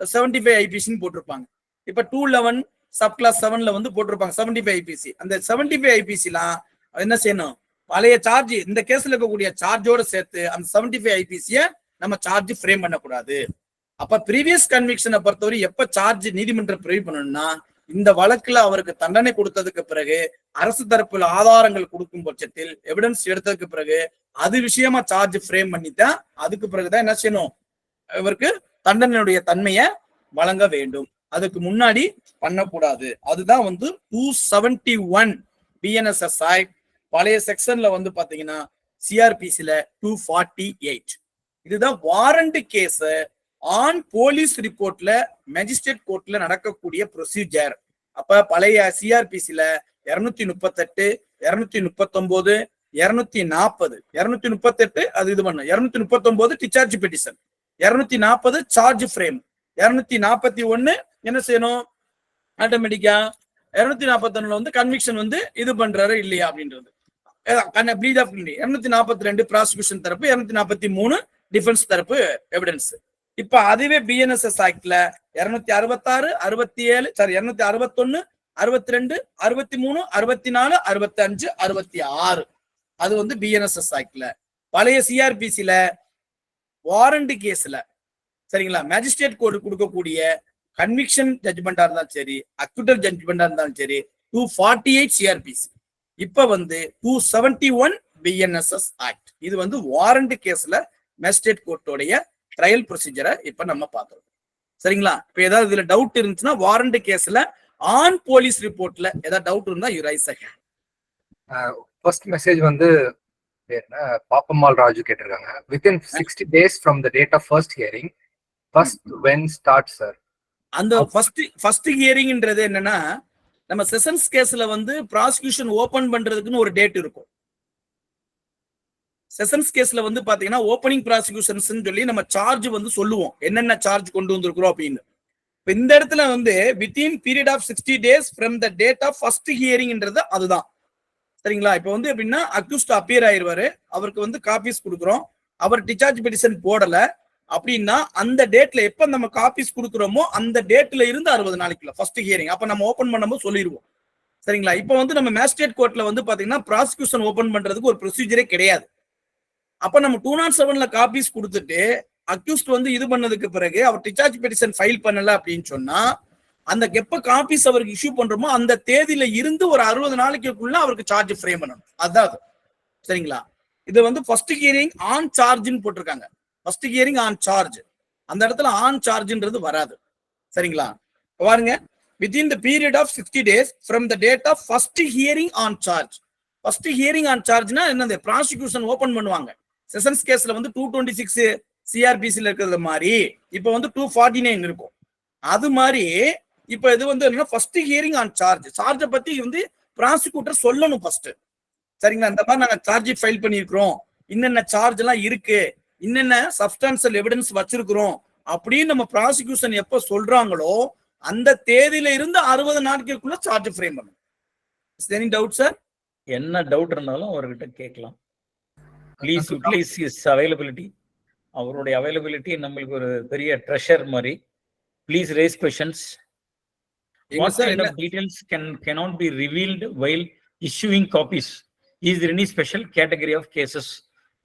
75 ஐபிசின்னு போட்டிருப்பாங்க. இப்ப 211 சப் கிளாஸ் 7ல வந்து போட்டிருப்பாங்க 75 ஐபிசி. அந்த 75 ஐபிசிலாம் என்ன செய்யணும், பழைய சார்ஜ் இந்த கேஸ்ல இருக்கக்கூடிய சார்ஜோட சேர்த்து அந்த 75 ஐபிசிய நம்ம சார்ஜ் ஃப்ரேம் பண்ணக்கூடாது. அப்ப ப்ரீவியஸ் கன்விக்ஷனை பொறுத்தவரை எப்ப சார்ஜ் நீதிமன்றம் பிரிவு பண்ணணும்னா, இந்த வழக்குல அவருக்கு தண்டனை கொடுத்ததுக்கு பிறகு அரசு தரப்புல ஆதாரங்கள் கொடுக்கும் பட்சத்தில் எவிடன்ஸ் எடுத்ததுக்கு பிறகு அது விஷயமா சார்ஜ் ஃப்ரேம் பண்ணித்தான் அதுக்கு பிறகுதான் என்ன செய்யணும், இவருக்கு தண்டனையுடைய தன்மையை வழங்க வேண்டும். அதுக்கு முன்னாடி பண்ணக்கூடாது. அதுதான் வந்து 271 பிஎன்எஸ்எஸ் ஆக்ட். பழைய செக்ஷன்ல வந்து பாத்தீங்கன்னா சிஆர்பிசில 248. இதுதான் வாரண்ட் கேஸ் ஆன் போலீஸ் ரிப்போர்ட்ல மேஜிஸ்ட்ரேட் கோர்ட்ல நடக்கக்கூடிய ப்ரொசீஜர். அப்ப பழைய சிஆர்பிசில 238, 239, 240, 238 அது இது பண்ண 239 டிசார்ஜ் பெட்டிஷன், 240 சார்ஜ் ஃப்ரேம், 241 என்ன செய்யணும், ஆட்டோமேட்டிக்கா 241 வந்து கன்விக்ஷன் வந்து இது பண்றாரு இல்லையா அப்படின்றது. 242 ப்ராசிக்யூஷன் தரப்பு, 243 டிஃபென்ஸ் தரப்பு எவிடன்ஸ். இப்ப அதுவே பிஎன்எஸ்எஸ் ஆக்ட்ல 266, 67, 261, 62, 63, 64, 65, 66 அது வந்து பிஎன்எஸ்எஸ் ஆக்ட்ல. பழைய சிஆர்பிசில வாரண்ட் கேஸ்ல சரிங்களா, மேஜிஸ்ட்ரேட் கோர்ட் கொடுக்கக்கூடிய கன்விக்ஷன் ஜட்ஜ்மெண்டா இருந்தாலும் சரி, அக்யூட்டல் ஜட்ஜ்மெண்டா இருந்தாலும் சரி 248 சிஆர்பிசி. இப்ப வந்து 271 பிஎன்எஸ்எஸ் ஆக்ட். இது வந்து வாரண்ட் கேஸ்ல மேஜிஸ்ட்ரேட் கோர்ட்டோடைய ட்ரையல் ப்ரொசீஜரை இப்ப நம்ம பார்த்தோம். சரிங்களா, இப்ப ஏதாவது இதுல டவுட் இருந்துச்சுன்னா வாரண்ட் கேஸ்ல ஆன் போலீஸ் ரிப்போர்ட்ல ஏதாவது டவுட் இருந்தா you rice a hand. First message வந்து பாப்பம்மாள் ராஜு கேட்டிருக்காங்க. within 60 days from the date of first hearing, first when start sir? அந்த ஃபர்ஸ்ட் ஹியரிங்ன்றது என்னன்னா, நம்ம செஷன்ஸ் கேஸ்ல வந்து ப்ராசிக்யூஷன் ஓபன் பண்றதுக்குன்னு ஒரு டேட் இருக்கும். செஷன்ஸ் கேஸ்ல வந்து பாத்தீங்கன்னா ஓப்பனிங் ப்ராசிக்யூஷன்ஸ் சொல்லி நம்ம சார்ஜ் வந்து சொல்லுவோம், என்னென்ன சார்ஜ் கொண்டு வந்திருக்கிறோம் அப்படின்னு. இப்ப இந்த இடத்துல வந்து within period of 60 days from the date of first ஹியரிங்ன்றது அதுதான். சரிங்களா, இப்ப வந்து எப்படின்னா அக்யூஸ்ட் அப்பியர் ஆயிருவாரு, அவருக்கு வந்து காப்பீஸ் கொடுக்குறோம், அவர் டிசார்ஜ் பெட்டிஷன் போடல அப்படின்னா அந்த டேட்ல எப்ப நம்ம காப்பீஸ் கொடுக்குறோமோ அந்த டேட்ல இருந்து 60 நாளைக்குள்ள ஃபர்ஸ்ட் ஹியரிங் அப்ப நம்ம ஓபன் பண்ணும்போது சொல்லிடுவோம். சரிங்களா, இப்ப வந்து நம்ம மேஜிஸ்ட்ரேட் கோர்ட்ல வந்து பாத்தீங்கன்னா ப்ராசிக்யூஷன் ஓபன் பண்றதுக்கு ஒரு ப்ரொசீஜரே கிடையாது. அப்ப நம்ம 207ல காப்பீஸ் கொடுத்துட்டு அக்யூஸ்ட் வந்து இது பண்ணதுக்கு பிறகு அவர் டிசார்ஜ் பெட்டிஷன் ஃபைல் பண்ணல அப்படின்னு சொன்னா அந்த எப்ப காப்பீஸ் அவருக்கு இஷ்யூ பண்றோமோ அந்த தேதியில இருந்து ஒரு 60 நாளைக்குள்ள அவருக்கு சார்ஜ் ஃப்ரேம் பண்ணணும். அதான் சரிங்களா. இது வந்து ஃபர்ஸ்ட் ஹியரிங் ஆன் சார்ஜ்னு போட்டிருக்காங்க. ஃபர்ஸ்ட் ஹியரிங் ஆன் சார்ஜ், அந்த இடத்துல ஆன் சார்ஜ்ன்றது வராது. சரிங்களா, பாருங்க within the period of 60 days from the date of first hearing on charge. First hearing on சார்ஜ்னா என்னது, ப்ராசிக்யூஷன் ஓபன் பண்ணுவாங்க. செஷன்ஸ் கேஸ்ல வந்து 226 சிஆர்பிசில இருக்கிறது மாதிரி இப்ப வந்து 249 இருக்கும். அது மாதிரி இப்ப இது வந்து என்னன்னா ஃபர்ஸ்ட் ஹியரிங் ஆன் சார்ஜ். சார்ஜை பத்தி வந்து ப்ராசிக்யூட்டர் சொல்லணும் ஃபர்ஸ்ட். சரிங்களா, இந்த மாதிரி நாங்க சார்ஜ் ஃபைல் பண்ணிருக்கிறோம், என்னென்ன சார்ஜ் எல்லாம் இருக்கு, என்னென்ன சப்ஸ்டான்சியல் எவிடன்ஸ் வச்சிருக்கிறோம் அப்படின்னு நம்ம ப்ராசிக்யூஷன் எப்ப சொல்றாங்களோ அந்த தேதியில இருந்து 60 நாட்களுக்குள்ள சார்ஜ் ஃப்ரேம் பண்ணணும். Any doubt sir? என்ன டவுட் இருந்தாலும் அவர்கிட்ட கேட்கலாம். Please utilise his availability. அவருடைய அவைலபிலிட்டி நம்மளுக்கு ஒரு பெரிய ட்ரெஷர் மாதிரி. Please raise questions. What kind of details cannot be revealed while issuing copies? Is there any special category of cases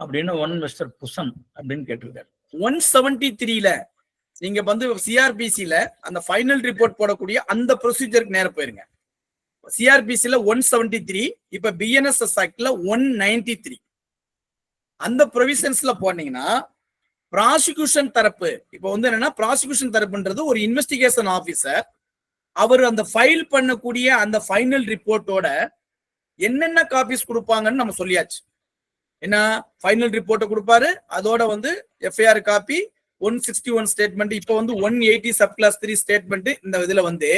அப்படின்னு ஒன் மிஸ்டர் புசன் அப்படின்னு கேட்டிருக்காரு. 173ல நீங்க வந்து சிஆர்பிசில அந்த ஃபைனல் ரிப்போர்ட் போடக்கூடிய அந்த ப்ரொசீஜருக்கு நேர போயிருங்க. சிஆர்பிசில 173, இப்ப பிஎன்எஸ்எஸ் ஆக்ட்ல 193. அந்த ப்ரொவிஷன்ஸ்ல போனீங்கன்னா ப்ராசிக்யூஷன் தரப்பு, இப்ப வந்து என்னன்னா ப்ராசிக்யூஷன் தரப்புன்றது ஒரு இன்வெஸ்டிகேஷன் ஆபீசர், அவர் அந்த ஃபைல் பண்ணக்கூடிய அந்த ஃபைனல் ரிப்போர்ட்டோட என்னென்ன காப்பீஸ் கொடுப்பாங்கன்னு நம்ம சொல்லியாச்சு. என்ன ஃபைனல் ரிப்போர்ட்டை கொடுப்பாரு, அதோட வந்து எஃப்ஐஆர் காப்பி, 161 ஸ்டேட்மெண்ட், இப்போ வந்து 180 சப்கிளாஸ் 3 ஸ்டேட்மெண்ட். இந்த இதுல வந்து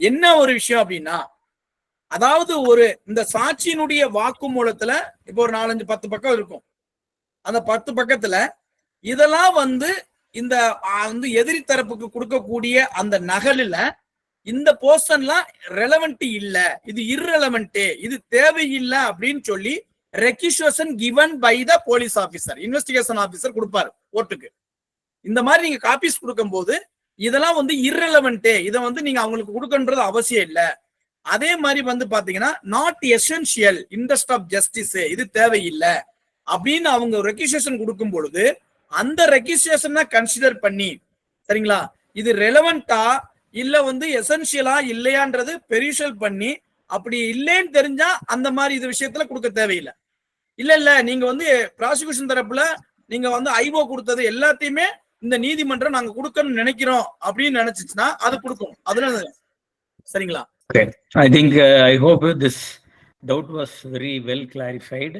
என்ன ஒரு விஷயம் அப்படின்னா, அதாவது ஒரு இந்த சாட்சியினுடைய வாக்குமூலத்துல இப்போ ஒரு 4-5-10 பக்கம் இருக்கும். அந்த 10 பக்கத்துல இதெல்லாம் வந்து இந்த வந்து எதிரி தரப்புக்கு கொடுக்கக்கூடிய அந்த நகலில் இந்த போர்ஷன்லாம் ரெலவெண்ட் இல்ல, இது இர்ரெலவெண்ட், இது தேவையில்லை அப்படின்னு சொல்லி requisition given by the police officer, investigation officer கொடுப்பாரு கோர்ட்டுக்கு. இந்த மாதிரி நீங்க காப்பீஸ் கொடுக்கும் போது இதெல்லாம் வந்து இர்ரெலவெண்ட், இதை வந்து நீங்க அவங்களுக்கு கொடுக்கன்றது அவசியம் இல்லை. அதே மாதிரி வந்து பாத்தீங்கன்னா not essential interest of justice, இது தேவையில்லை அப்படின்னு அவங்க ரெக்யூசேஷன் கொடுக்கும் பொழுது அந்த ரெக்யூசேஷனை கன்சிடர் பண்ணி, சரிங்களா, இது ரெலவெண்டா இல்ல வந்து எசென்சியலா இல்லையான்றது பெரிஷல் பண்ணி, அப்படி இல்லைன்னு தெரிஞ்சா அந்த மாதிரி இது விஷயத்துல கொடுக்க தேவையில்லை. இல்ல நீங்க வந்து ப்ராசிக்யூஷன் தரப்புல நீங்க வந்து ஐஓ கொடுத்தது எல்லாத்தையுமே இந்த நீதிமன்றம் நாங்க கொடுக்கணும்னு நினைக்கிறோம் அப்படின்னு நினைச்சிச்சுன்னா அது கொடுக்கும். அதுல சரிங்களா? I think I hope this doubt was very well clarified.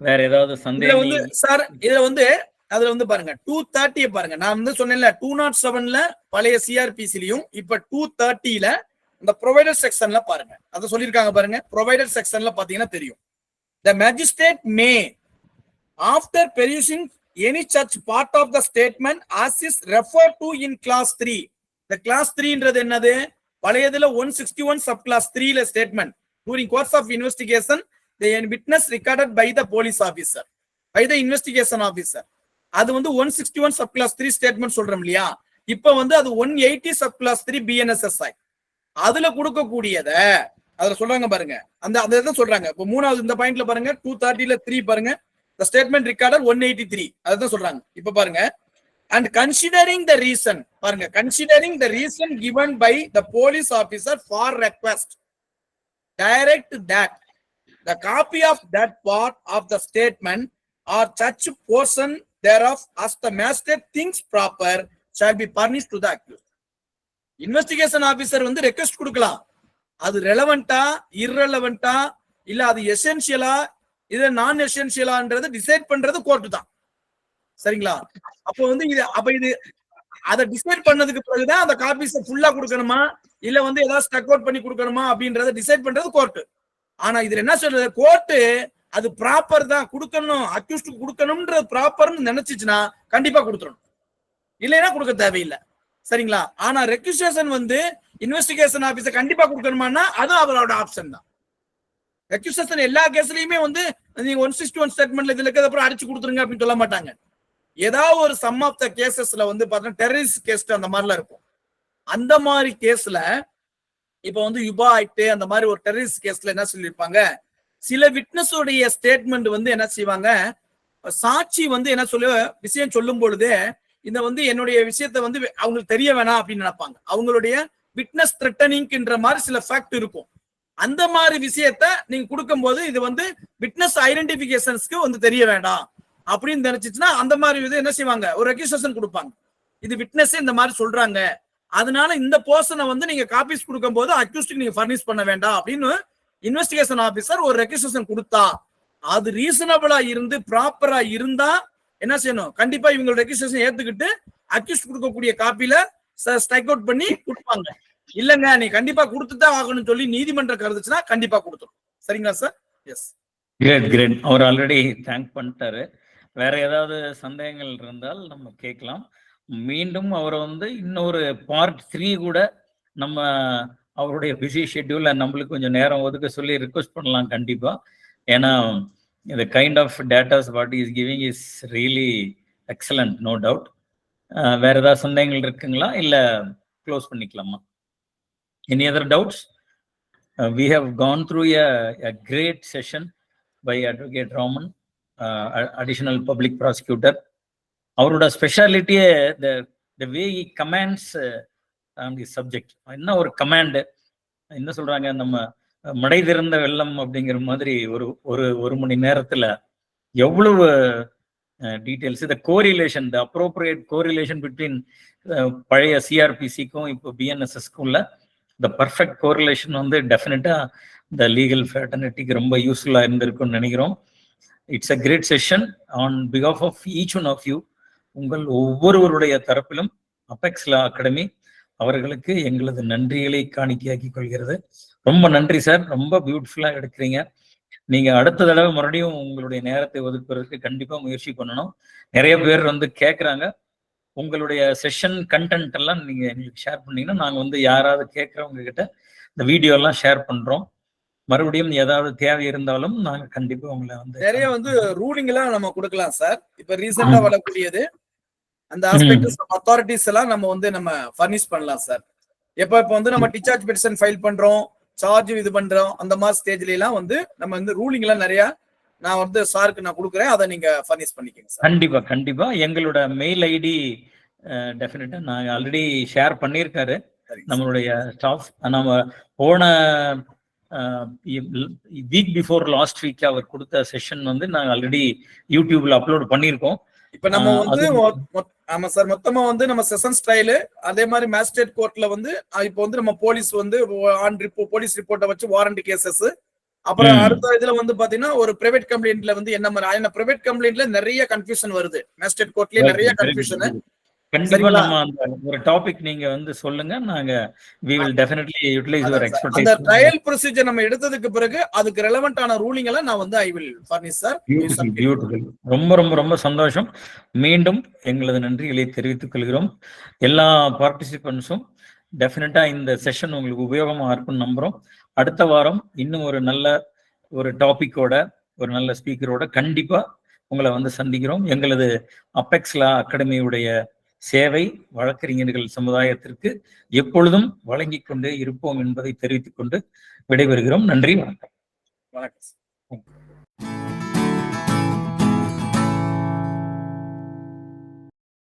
வேற ஏதாவது சந்தேகம் வந்து சார் இதுல வந்து அதுல வந்து பாருங்க 230 பாருங்க, நான் வந்து சொன்னேன்ல 207ல பழைய சிஆர்பிசிலையும் இப்ப 230ல இந்த ப்ரொவைடர் செக்ஷன்ல பாருங்க, அத சொல்லிருக்காங்க பாருங்க. ப்ரொவைடர் செக்ஷன்ல பாத்தீங்கன்னா தெரியும், the magistrate may after perusing any such part of the statement as is referred to in class 3. the class 3ன்றது என்னது? பழையதுல 161 subclass 3ல statement during course of investigation the witness recorded by the police officer, by the investigation officer. அது வந்து 161 subclass 3 statement சொல்றோம் இல்லையா? இப்ப வந்து அது 180 subclass 3 BNSS Act. அதுல கொடுக்கக்கூடியத அதுல சொல்றாங்க பாருங்க, அந்த அதான் சொல்றாங்க. இப்போ மூணாவது இந்த பாயிண்ட்ல பாருங்க 230ல 3 பாருங்க, the statement recorded 183, அதுதான் சொல்றாங்க. இப்ப பாருங்க, and considering the reason, பாருங்க, considering the reason given by the police officer for request, direct that the copy of that part of the statement or such portion thereof as the magistrate thinks proper shall be furnished to the accused. Investigation officer வந்து request கொடுக்கலாம், அது ரெலவெண்டா இர்ரெலவெண்டா இல்ல அது எசென்சியலா இது நான் எசென்சியலான்றது decide பண்றது court தான், சரிங்களா? அப்போ வந்து இது அதை டிசைட் பண்ணதுக்கு பிறகுதான் அந்த காப்பீஸை ஃபுல்லா கொடுக்கணுமா இல்ல வந்து ஏதாவது ஸ்டக் அவுட் பண்ணி கொடுக்கணுமா அப்படின்றத டிசைட் பண்றது கோர்ட். ஆனா இதுல என்ன சொல்றது, கோர்ட் அது ப்ராப்பர் தான் கொடுக்கணும், அக்யூஸ்டுக்கு கொடுக்கணும்ன்றது ப்ராப்பர்னு நினைச்சிச்சுன்னா கண்டிப்பா கொடுத்துடணும், இல்லைன்னா கொடுக்க தேவையில்லை, சரிங்களா? ஆனா ரெக்யூசேஷன் வந்து இன்வெஸ்டிகேஷன் ஆபீசர் கண்டிப்பா கொடுக்கணுமானா அது அவரோட ஆப்ஷன் தான். ரெக்யூசேஷன் எல்லா கேஸ்லயுமே வந்து நீங்க 161 ஸ்டேட்மெண்ட்ல இதுல இருக்கிறத அப்புறம் அடிச்சு கொடுத்துருங்க அப்படின்னு சொல்ல மாட்டாங்க. ஏதாவது ஒரு சம் ஆஃப் த கேசஸ்ல வந்து பாத்தீங்கன்னா டெரரிஸ்ட் கேஸ் அந்த மாதிரிலாம் இருக்கும். அந்த மாதிரி கேஸ்ல இப்ப வந்து யுபா ஆக்ட் அந்த மாதிரி ஒரு டெரரிஸ்ட் கேஸ்ல என்ன சொல்லியிருப்பாங்க, சில விட்னஸ் உடைய ஸ்டேட்மெண்ட் வந்து என்ன செய்வாங்க, சாட்சி வந்து என்ன சொல்ல விஷயம் சொல்லும் பொழுதே இந்த வந்து என்னுடைய விஷயத்த வந்து அவங்களுக்கு தெரிய வேணாம் அப்படின்னு நினைப்பாங்க. அவங்களுடைய விட்னஸ் த்ரெட்டனிங்ன்ற மாதிரி சில ஃபேக்ட் இருக்கும். அந்த மாதிரி விஷயத்த நீங்க கொடுக்கும் போது இது வந்து விட்னஸ் ஐடென்டிபிகேஷன்ஸ்க்கு வந்து தெரிய வேண்டாம் அப்படின்னு நினைச்சிச்சுன்னா அந்த மாதிரி இது என்ன செய்வாங்க, ஒரு ரெக்யூசேஷன் கொடுப்பாங்க. இது விட்னஸ் இந்த மாதிரி சொல்றாங்க, அதனால இந்த பர்சனை வந்து நீங்க காப்பீஸ் கொடுக்கும் போது அக்யூஸ்டுக்கு நீங்க ஃபர்னிஷ் பண்ண வேண்டாம் அப்படின்னு இன்வெஸ்டிகேஷன் ஆபீசர் ஒரு ரெக்யூசேஷன் கொடுத்தா அது ரீசனபிளா இருந்து ப்ராப்பரா இருந்தா என்ன செய்யணும், கண்டிப்பா இவங்க ரெக்யூசேஷன் ஏத்துக்கிட்டு அக்யூஸ்ட் கொடுக்கக்கூடிய காப்பில ஸ்ட்ரைக் அவுட் பண்ணி கொடுப்பாங்க. இல்லங்க நீ கண்டிப்பா கொடுத்துதான் ஆகணும்னு சொல்லி நீதிமன்றம் கருதுச்சுன்னா கண்டிப்பா கொடுத்துரும். சரிங்களா சார்? Yes, great great. அவர் ஆல்ரெடி தேங்க் பண்ணிட்டாரு. வேற ஏதாவது சந்தேகங்கள் இருந்தால் நம்ம கேட்கலாம். மீண்டும் அவரை வந்து இன்னொரு பார்ட் 3 கூட நம்ம அவருடைய பிஸி ஷெட்யூல்ல நம்மளுக்கு கொஞ்சம் நேரம் ஒதுக்க சொல்லி ரிக்வெஸ்ட் பண்ணலாம் கண்டிப்பா. ஏன்னா the kind of data what he is giving is really excellent, no doubt. வேற ஏதாவது சந்தேகங்கள் இருக்குங்களா இல்ல க்ளோஸ் பண்ணிக்கலாமா? Any other doubts? We have gone through a great session by Advocate Raman. Additional public prosecutor. அவரோட ஸ்பெஷாலிட்டியே the way he commands on the subject. என்ன ஒரு கமாண்டு, என்ன சொல்றாங்க, நம்ம மடை திறந்த வெள்ளம் அப்படிங்கிற மாதிரி ஒரு மணி நேரத்துல எவ்வளவு டீடைல்ஸ், த கோரிலேஷன், த அப்ரோப்ரியேட் கோரிலேஷன் பிட்வீன் பழைய சிஆர்பிசிக்கும் இப்போ பிஎன்எஸ்எஸ்க்கும் உள்ள த பர்ஃபெக்ட் கோரிலேஷன் வந்து டெஃபினட்டா இந்த லீகல் ஃப்ராட்டர்னிட்டிக்கு ரொம்ப யூஸ்ஃபுல்லா இருந்திருக்கும்னு நினைக்கிறோம். It's a great session on பிகாஃப் of each one of you. உங்கள் ஒவ்வொருவருடைய தரப்பிலும் அபெக்ஸ் லா அகாடமி அவர்களுக்கு எங்களது நன்றிகளை காணிக்கையாக்கி கொள்கிறது. ரொம்ப நன்றி சார், ரொம்ப பியூட்டிஃபுல்லா எடுக்கிறீங்க. நீங்க அடுத்த தடவை மறுபடியும் உங்களுடைய நேரத்தை ஒதுக்குறதுக்கு கண்டிப்பா முயற்சி பண்ணணும். நிறைய பேர் வந்து கேட்கறாங்க. உங்களுடைய செஷன் கண்டென்ட் எல்லாம் நீங்க எங்களுக்கு ஷேர் பண்ணீங்கன்னா நாங்க வந்து யாராவது கேட்கறவங்க கிட்ட இந்த வீடியோ எல்லாம் ஷேர் பண்றோம். மறுபடியும் ஏதாவது தேவை இருந்தாலும் நாங்க கண்டிப்பா உங்களை வந்து நிறைய வந்து ரூலிங் எல்லாம் நம்ம கொடுக்கலாம் சார். இப்ப ரீசெண்டா வரக்கூடியது அந்த ஆஸ்பெக்ட்ஸ் அத்தாரிட்டிஸ் எல்லாம் நம்ம வந்து நம்ம ஃபர்னிஷ் பண்ணலாம் சார். இப்ப வந்து நம்ம டிஸ்சார்ஜ் பெட்டிஷன் ஃபைல் பண்றோம், சார்ஜ் இது பண்றோம், அந்த மாதிரி ஸ்டேஜ்ல எல்லாம் வந்து நம்ம வந்து ரூலிங் எல்லாம் நிறைய நான் வந்து சாருக்கு நான் கொடுக்குறேன், அதை நீங்க ஃபர்னிஷ் பண்ணிக்கங்க சார். கண்டிப்பா கண்டிப்பா. எங்களோட மெயில் ஐடி டெஃபினட்டா நான் ஆல்ரெடி ஷேர் பண்ணியிருக்காரு நம்மளுடைய ஸ்டாஃப். நம்ம போன வீக் பிஃபோர் லாஸ்ட் வீக் அவர் கொடுத்த செஷன் வந்து நாங்கள் ஆல்ரெடி யூடியூப்ல அப்லோட் பண்ணியிருக்கோம். இப்ப நம்ம வந்து ஆமா சார், மொத்தமா வந்து நம்ம செஷன் ஸ்டைலு அதே மாதிரி மேஜிஸ்ட்ரேட் கோர்ட்ல வந்து இப்போ வந்து நம்ம போலீஸ் வந்து போலீஸ் ரிப்போர்ட்டை வச்சு வாரண்ட் கேசஸ், அப்புறம் அடுத்த இதுல வந்து பாத்தீங்கன்னா ஒரு பிரைவேட் கம்ப்ளைண்ட்ல வந்து என்ன மாதிரி பிரைவேட் கம்ப்ளைண்ட்ல நிறைய கன்ஃபியூஷன் வருது, மேஜிஸ்ட்ரேட் கோர்ட்லயே நிறைய கன்ஃபியூஷன். கண்டிப்பா நம்ம அந்த ஒரு டாபிக் நீங்க வந்து சொல்லுங்க, நாங்க we will definitely utilize your expertise. அந்த ட்ரையல் ப்ரொசீஜர் நம்ம எடுத்ததுக்கு பிறகு அதுக்கு ரெலவென்ட்டான ரூலிங் எல்லாம் நான் வந்து I will furnish sir. Beautiful. ரொம்ப ரொம்ப ரொம்ப சந்தோஷம். மீண்டும் எங்களது நன்றிகளை தெரிவித்துக் கொள்கிறோம். எல்லா பார்ட்டிசிபென்ட்ஸும் டெஃபினட்டா இந்த செஷன் உங்களுக்கு உபயோகமா இருக்கும்னு நம்புறோம். அடுத்த வாரம் இன்னும் ஒரு நல்ல ஒரு டாபிக்கோட ஒரு நல்ல ஸ்பீக்கரோட கண்டிப்பா உங்களை வந்து சந்திக்கிறோம். எங்களது அபெக்ஸ் லா அகாடமியுடைய சேவை வழக்கறிஞர்கள் சமுதாயத்திற்கு எப்பொழுதும் வழங்கிக் கொண்டே இருப்போம் என்பதை தெரிவித்துக் கொண்டு விடைபெறுகிறோம். நன்றி, வணக்கம். வணக்கம்.